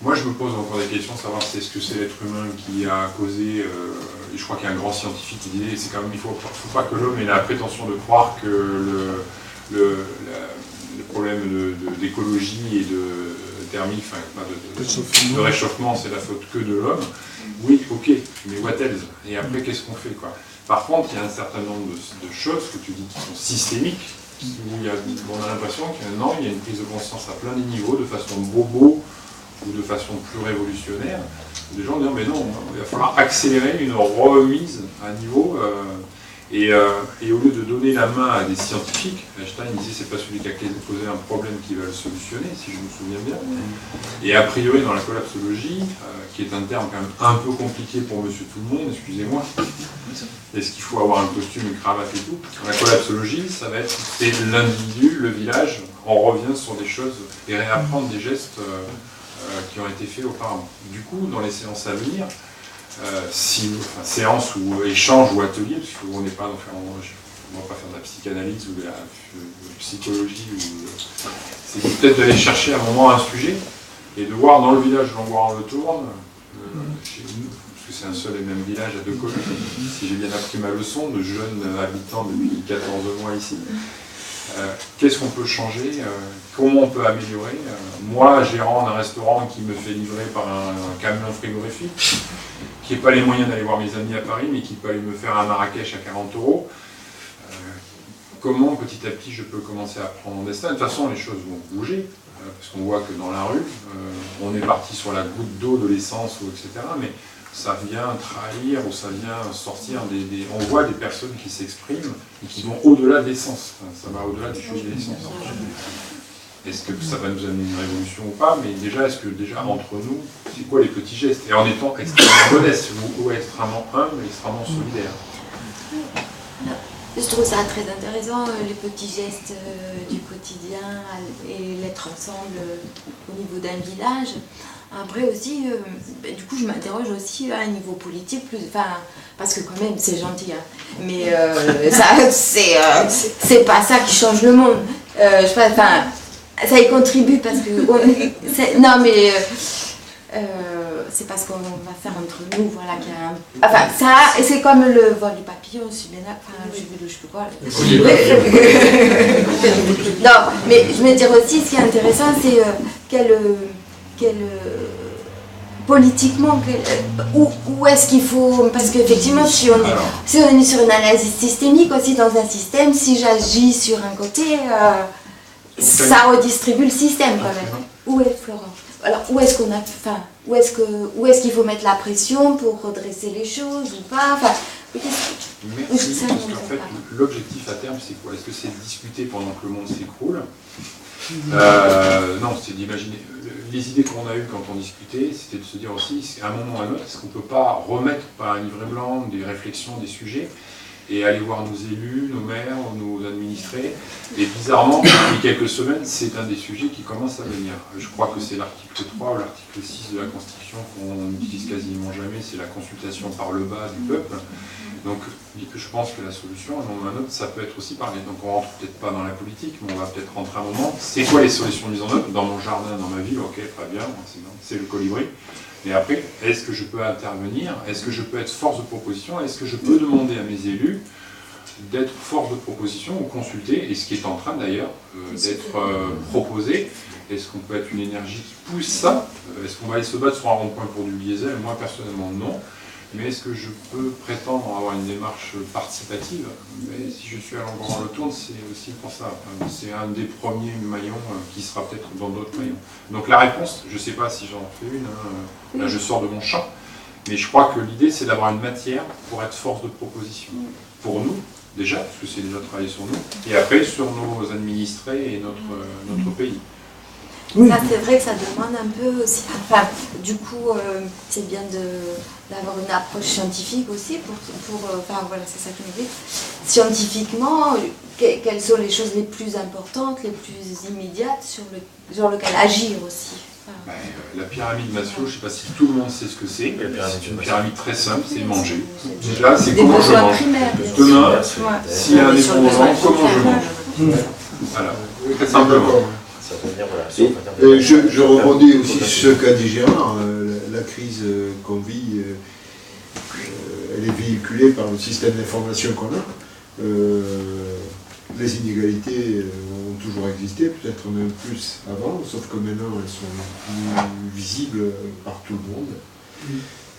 Moi, je me pose encore des questions, savoir c'est ce que c'est l'être humain qui a causé, et je crois qu'il y a un grand scientifique qui disait, c'est quand même, il faut pas que l'homme ait la prétention de croire que les problèmes d'écologie et de thermique, de réchauffement, c'est la faute que de l'homme. Oui, ok, mais what else? Et après, qu'est-ce qu'on fait, quoi? Par contre, il y a un certain nombre de choses que tu dis qui sont systémiques, où on a l'impression qu'il y a une prise de conscience à plein de niveaux, de façon bobo ou de façon plus révolutionnaire. Des gens disent, mais non, il va falloir accélérer une remise à niveau. Et au lieu de donner la main à des scientifiques, Einstein disait c'est pas celui qui a posé un problème qui va le solutionner, si je me souviens bien. Et a priori dans la collapsologie, qui est un terme quand même un peu compliqué pour monsieur tout le monde, excusez-moi, est-ce qu'il faut avoir un costume, une cravate et tout? La collapsologie, ça va être c'est l'individu, le village, on revient sur des choses et réapprendre des gestes qui ont été faits auparavant. Du coup, dans les séances à venir, séance ou échange ou atelier, parce qu'on n'est pas on va pas faire de la psychanalyse ou de la psychologie, c'est peut-être d'aller chercher à un moment un sujet et de voir dans le village de Langoiran-le-Tourne, chez nous, parce que c'est un seul et même village à 2 communes, si j'ai bien appris ma leçon, de jeunes habitants depuis 14 mois ici. Qu'est-ce qu'on peut changer, comment on peut améliorer. Moi, gérant d'un restaurant qui me fait livrer par un camion frigorifique, qui n'a pas les moyens d'aller voir mes amis à Paris, mais qui peut aller me faire un Marrakech à 40 €, comment petit à petit je peux commencer à prendre mon destin. De toute façon, les choses vont bouger, parce qu'on voit que dans la rue, on est parti sur la goutte d'eau de l'essence, etc. Mais ça vient trahir ou ça vient sortir on voit des personnes qui s'expriment et qui vont au-delà de l'essence. Ça va au-delà du sujet de l'essence. Est-ce que ça va nous amener une révolution ou pas? Mais déjà, est-ce que déjà entre nous, c'est quoi les petits gestes? Et en étant extrêmement modeste, ou extrêmement humble, extrêmement solidaire. Je trouve ça très intéressant, les petits gestes du quotidien et l'être ensemble au niveau d'un village. Après aussi, du coup, je m'interroge aussi à un niveau politique, parce que quand même, c'est gentil, hein. Mais c'est pas ça qui change le monde. ça y contribue parce que... non, mais... c'est parce qu'on va faire entre nous, voilà, qu'il y a un... Enfin, ça, et c'est comme le vol du papillon, aussi bien là, enfin, j'ai vu le je sais pas quoi. Non, mais je veux dire aussi, ce qui est intéressant, c'est politiquement, où est-ce qu'il faut... Parce qu'effectivement, si on est sur une analyse systémique aussi dans un système, si j'agis sur un côté, ça redistribue le système quand même. Où est Florent? Alors, où est-ce qu'on a... Enfin, où est-ce qu'il faut mettre la pression pour redresser les choses ou pas? Enfin, merci, parce qu'en fait, l'objectif à terme, c'est quoi? Est-ce que c'est de discuter pendant que le monde s'écroule? Non, c'est d'imaginer. Les idées qu'on a eues quand on discutait, c'était de se dire aussi, à un moment ou à un autre, est-ce qu'on ne peut pas remettre par un livret blanc des réflexions, des sujets, et aller voir nos élus, nos maires, nos administrés. Et bizarrement, depuis quelques semaines, c'est un des sujets qui commence à venir. Je crois que c'est l'article 3 ou l'article 6 de la Constitution qu'on n'utilise quasiment jamais, c'est la consultation par le bas du peuple. Donc je pense que la solution, à un moment ou à un autre, ça peut être aussi parler. Donc on rentre peut-être pas dans la politique, mais on va peut-être rentrer un moment. C'est quoi les solutions mises en œuvre dans mon jardin, dans ma ville? Ok, très bien, c'est le colibri. Et après, est-ce que je peux intervenir? Est-ce que je peux être force de proposition? Est-ce que je peux demander à mes élus d'être force de proposition ou consulter? Et ce qui est en train d'ailleurs d'être proposé, est-ce qu'on peut être une énergie qui pousse ça? Est-ce qu'on va aller se battre sur un rond-point pour du diesel? Moi personnellement non. Mais est-ce que je peux prétendre avoir une démarche participative? Mais si je suis à l'endroit où on le tourne, c'est aussi pour ça. Enfin, c'est un des premiers maillons qui sera peut-être dans d'autres maillons. Donc la réponse, je ne sais pas si j'en fais une, là je sors de mon champ, mais je crois que l'idée c'est d'avoir une matière pour être force de proposition. Pour nous, déjà, parce que c'est déjà travaillé sur nous, et après sur nos administrés et notre pays. Oui. Ça, c'est vrai que ça demande un peu aussi. Enfin, du coup, c'est bien d'avoir une approche scientifique aussi enfin voilà, c'est ça que je me dis. Scientifiquement, quelles sont les choses les plus importantes, les plus immédiates sur lesquelles agir aussi? Enfin, la pyramide Maslow, je ne sais pas si tout le monde sait ce que c'est. C'est une pyramide très simple, c'est manger. Déjà, c'est comment je mange. Demain, s'il y a un effondrement, comment je mange. Voilà, très simplement. Je rebondis aussi sur ce qu'a dit Gérard. La crise qu'on vit, elle est véhiculée par le système d'information qu'on a. Les inégalités ont toujours existé, peut-être même plus avant, sauf que maintenant elles sont plus visibles par tout le monde.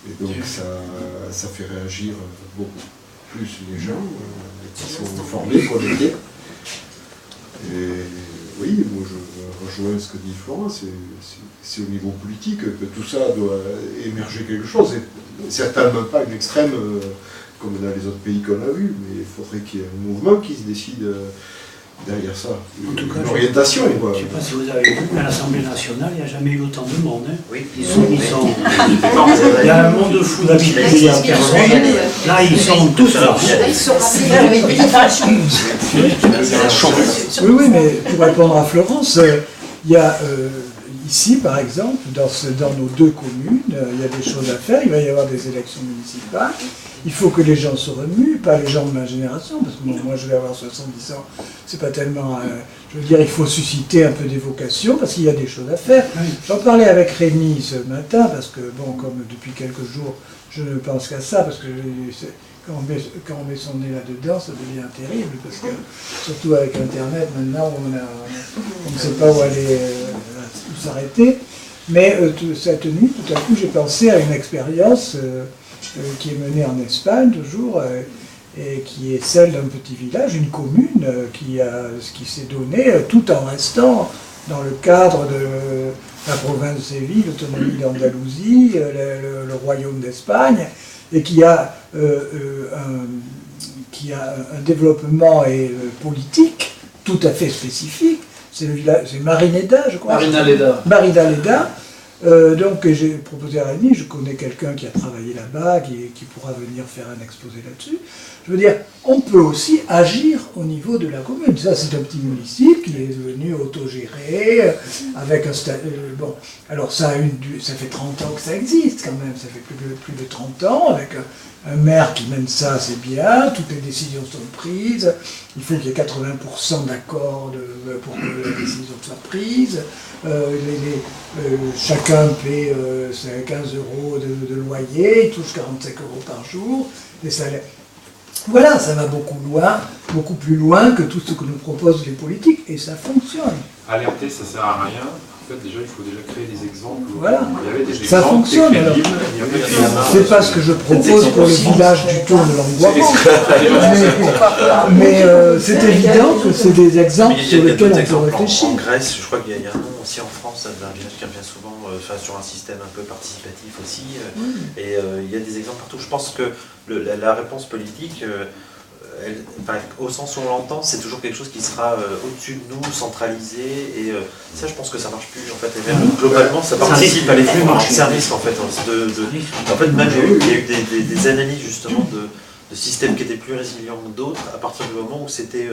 Et donc ça fait réagir beaucoup plus les gens qui sont formés, connectés. Et oui, moi je rejoins ce que dit Florent, c'est au niveau politique que tout ça doit émerger quelque chose. Et certainement pas une extrême comme dans les autres pays qu'on a vus, mais il faudrait qu'il y ait un mouvement qui se décide derrière ça. En tout cas, une orientation. Je ne sais pas si vous avez vu, à l'Assemblée nationale, il n'y a jamais eu autant de monde. Hein. Oui. Il y a un monde fou d'habitude, il y a personne. Là, ils sont tous là. Oui, mais pour répondre à Florence, il y a ici, par exemple, dans nos deux communes, il y a des choses à faire. Il va y avoir des élections municipales. Il faut que les gens se remuent, pas les gens de ma génération, parce que moi je vais avoir 70 ans, c'est pas tellement... je veux dire, il faut susciter un peu des vocations, parce qu'il y a des choses à faire. J'en parlais avec Rémi ce matin, parce que, bon, comme depuis quelques jours, je ne pense qu'à ça, parce que quand on met son nez là-dedans, ça devient terrible, parce que, surtout avec Internet, maintenant, on ne sait pas où aller, où s'arrêter. Mais cette nuit, tout à coup, j'ai pensé à une expérience... qui est menée en Espagne toujours, et qui est celle d'un petit village, une commune qui s'est donnée tout en restant dans le cadre de la province de Séville, l'autonomie d'Andalousie, le royaume d'Espagne, et qui a un développement politique tout à fait spécifique. C'est le village, c'est Marineda, je crois. Marinaleda. Donc j'ai proposé à Rémi, je connais quelqu'un qui a travaillé là-bas, qui pourra venir faire un exposé là-dessus. Je veux dire, on peut aussi agir au niveau de la commune. Ça, c'est un petit municipe qui est devenu autogéré, avec un... bon, alors ça fait 30 ans que ça existe quand même, ça fait plus de 30 ans, avec un maire qui mène ça, c'est bien, toutes les décisions sont prises, il faut qu'il y ait 80% d'accord pour que décisions que ça prise. Chacun paie 15 euros de loyer, il touche 45 euros par jour, des salaires. Voilà, ça va beaucoup plus loin que tout ce que nous proposent les politiques, et ça fonctionne. Alerter, ça sert à rien. En fait, déjà, il faut déjà créer des exemples. Voilà, il y avait des ça exemples, fonctionne. Alors, c'est pas ce que je propose pour le village du Tour de l'Angoissement, mais c'est évident que c'est des exemples sur lesquels on peut réfléchir. En Grèce, je crois qu'il y a un nom aussi en France d'un village qui revient souvent sur un système un peu participatif aussi, et il y a des exemples partout. Je pense que la réponse politique, au sens où on l'entend, c'est toujours quelque chose qui sera au-dessus de nous, centralisé, et ça, je pense que ça marche plus en fait. Et même globalement, ça participe à l'effet de service en fait. En fait, même il y a eu des analyses justement de systèmes qui étaient plus résilients que d'autres à partir du moment où c'était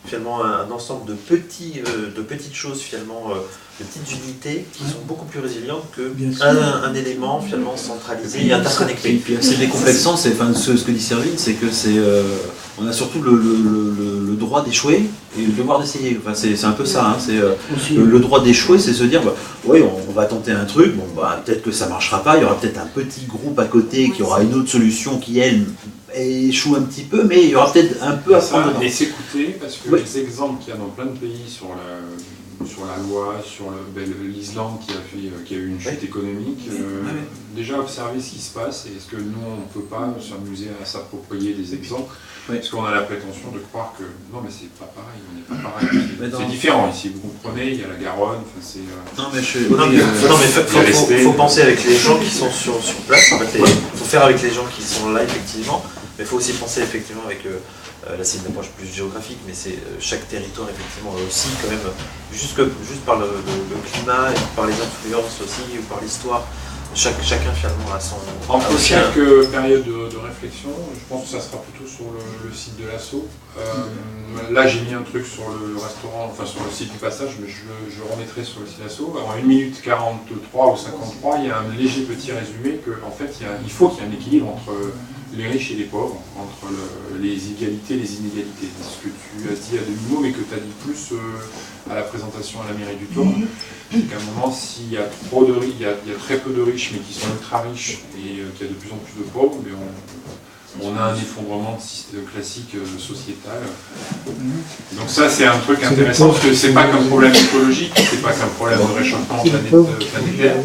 finalement un ensemble de petites choses finalement, de petites unités qui sont beaucoup plus résilientes qu'un élément finalement centralisé et interconnecté. Et puis c'est décomplexant, ce que dit Servine, c'est que on a surtout le droit d'échouer et le devoir d'essayer. Enfin, c'est un peu ça. Le droit d'échouer, c'est se dire, oui, on va tenter un truc, peut-être que ça ne marchera pas, il y aura peut-être un petit groupe à côté qui aura une autre solution qui, elle, échoue un petit peu, mais il y aura peut-être un peu à prendre dedans. Et s'écouter, parce que les exemples qu'il y a dans plein de pays sur la loi, sur l'Islande qui a eu une chute économique, déjà observer ce qui se passe, et est-ce que nous on ne peut pas s'amuser à s'approprier des exemples, parce qu'on a la prétention de croire que non mais c'est pas pareil, on n'est pas pareil, c'est différent ici, vous comprenez, il y a la Garonne, c'est... faut penser avec les gens qui sont sur place, en fait, faut faire avec les gens qui sont là effectivement, mais il faut aussi penser effectivement avec... là c'est une approche plus géographique, mais c'est chaque territoire effectivement aussi quand même, juste par le climat, et par les influences aussi, ou par l'histoire, chacun finalement a son... Entre chaque période de réflexion, je pense que ça sera plutôt sur le site de l'Asso. Là j'ai mis un truc sur le restaurant, enfin sur le site du passage, mais je le remettrai sur le site d'Asso. En 1 minute 43 ou 53, il y a un léger petit résumé qu'en fait il faut qu'il y ait un équilibre entre les riches et les pauvres, entre les égalités et les inégalités. Ce que tu as dit à demi-mot, mais que tu as dit plus à la présentation à la mairie du Tour, c'est qu'à un moment, s'il y a trop de riches, il y a très peu de riches, mais qui sont ultra riches, et qu'il y a de plus en plus de pauvres, mais on a un effondrement de système classique sociétal. Donc ça, c'est un truc intéressant, parce que c'est pas qu'un problème écologique, c'est pas qu'un problème de réchauffement planétaire.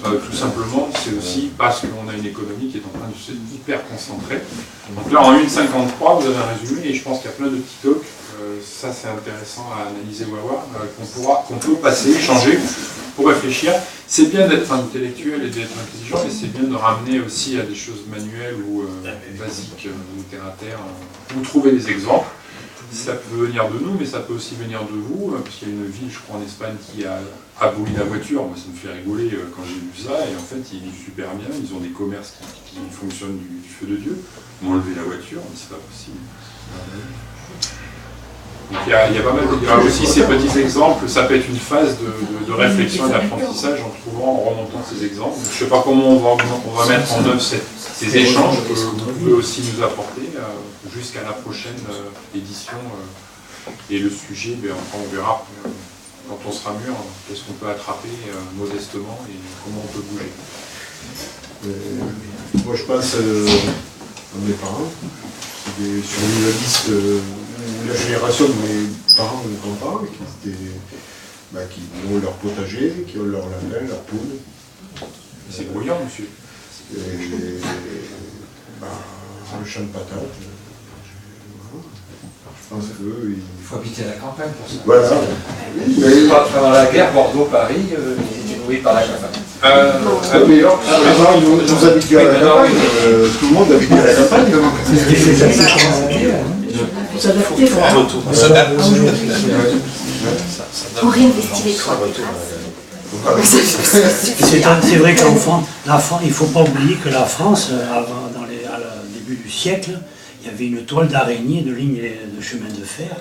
Tout simplement, c'est aussi parce qu'on a une économie qui est en train de se hyper concentrer. Donc là, en 1,53, vous avez un résumé, et je pense qu'il y a plein de petits talks. Ça, c'est intéressant à analyser ou à voir, qu'on peut passer, changer, pour réfléchir. C'est bien d'être intellectuel et d'être intelligent, mais c'est bien de ramener aussi à des choses manuelles ou basiques, terre à terre, ou trouver des exemples. Ça peut venir de nous, mais ça peut aussi venir de vous, parce qu'il y a une ville, je crois, en Espagne qui a aboli la voiture. Moi, ça me fait rigoler quand j'ai vu ça, et en fait, ils vivent super bien, ils ont des commerces qui fonctionnent du feu de Dieu. M'enlever la voiture, mais c'est pas possible. Donc il y a pas mal il y a aussi ces petits exemples, ça peut être une phase de réflexion et d'apprentissage en remontant ces exemples. Je ne sais pas comment on va mettre en œuvre ces échanges que vous pouvez aussi nous apporter jusqu'à la prochaine édition. Et le sujet, on verra quand on sera mûr, qu'est-ce qu'on peut attraper modestement et comment on peut bouger. Moi je pense à mes parents, sur une liste... la génération de mes parents ou grands-parents qui ont leur potager, qui ont leur lapin, leur poule. C'est brouillant, monsieur. Le champ de patates. Je pense qu'il faut habiter à la campagne pour ça. Voilà. Pendant la guerre, Bordeaux-Paris est nourri par la campagne. Nous habitions à la campagne. Tout le monde habitait à la campagne. On réinvestit les toits. C'est vrai que l'enfant, il ne faut pas oublier que la France, au début du siècle, il y avait une toile d'araignée de lignes de chemin de fer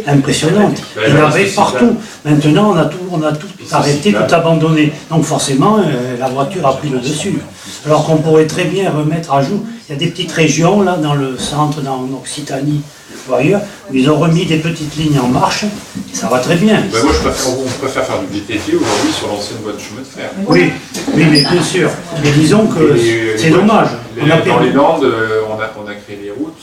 impressionnante. Il y en avait partout. Maintenant, on a tout arrêté, tout abandonné. Donc forcément, la voiture a pris le dessus. Alors qu'on pourrait très bien remettre à jour. Il y a des petites régions, là, dans le centre, en Occitanie, ou ailleurs, où ils ont remis des petites lignes en marche, et ça va très bien. Ben moi, on préfère faire du VTT aujourd'hui sur l'ancienne voie de chemin de fer. Oui, oui, mais bien sûr. Mais disons que c'est dommage. Dans les Landes, on a créé les routes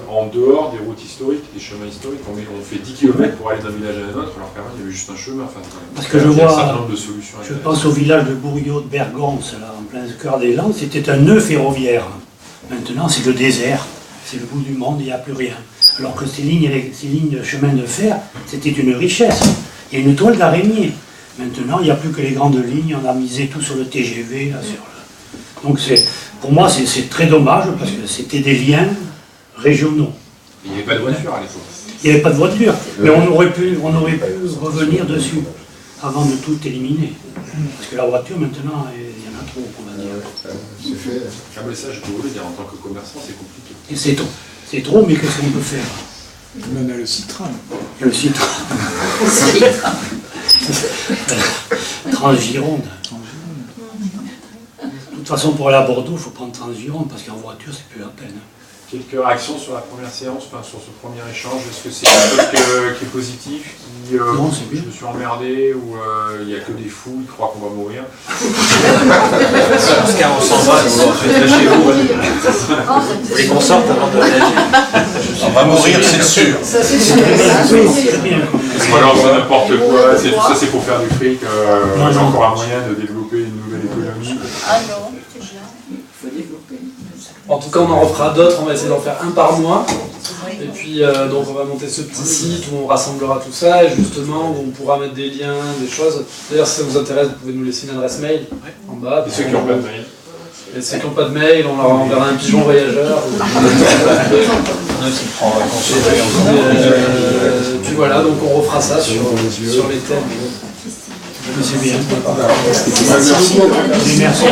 en dehors des routes historiques, des chemins historiques. On fait 10 km pour aller d'un village à un autre, alors qu'avant, il y avait juste un chemin. Enfin, parce que je vois, un certain nombre de solutions. Je pense au village de Bourriot de Bergonce, là, en plein cœur des Landes, c'était un nœud ferroviaire. Maintenant, c'est le désert, c'est le bout du monde, il n'y a plus rien. Alors que ces lignes de chemin de fer, c'était une richesse. Il y a une toile d'araignée. Maintenant, il n'y a plus que les grandes lignes, on a misé tout sur le TGV. Là, Donc pour moi, c'est très dommage, parce que c'était des liens régionaux. Il n'y avait pas de voiture à l'époque. Il n'y avait pas de voiture, mais on aurait pu revenir dessus, avant de tout éliminer. Parce que la voiture, maintenant, il y en a trop, on va dire. C'est fait. Ah mais ça, je peux vous le dire, en tant que commerçant, c'est compliqué. Et c'est trop, mais qu'est-ce qu'on peut faire? On a le Citran. Le Citran. Transgironde. De toute façon, pour aller à Bordeaux, il faut prendre Transgironde, parce qu'en voiture, c'est plus la peine. Quelques réactions sur la première séance, enfin, sur ce premier échange. Est-ce que c'est quelque chose qui est positif, non, c'est bien. Je me suis emmerdé, ou il n'y a que des fous, ils croient qu'on va mourir? Oscar, on s'en va, ensuite chez vous. Les qu'on sorte avant de réagir. On va mourir, c'est sûr. Ça, c'est sûr. Ou alors c'est n'importe quoi, tout ça c'est pour faire du fric, on a encore un moyen de développer une nouvelle économie. Ah non, c'est bien. Il faut développer. En tout cas, on en refera d'autres, on va essayer d'en faire un par mois. Et puis, donc, on va monter ce petit site où on rassemblera tout ça, et justement, où on pourra mettre des liens, des choses. D'ailleurs, si ça vous intéresse, vous pouvez nous laisser une adresse mail en bas. Et ceux qui n'ont pas de mail. Et ceux qui n'ont pas de mail, on leur enverra un pigeon voyageur. Puis voilà, donc on refera ça sur les thèmes. C'est bien. Merci beaucoup. Merci.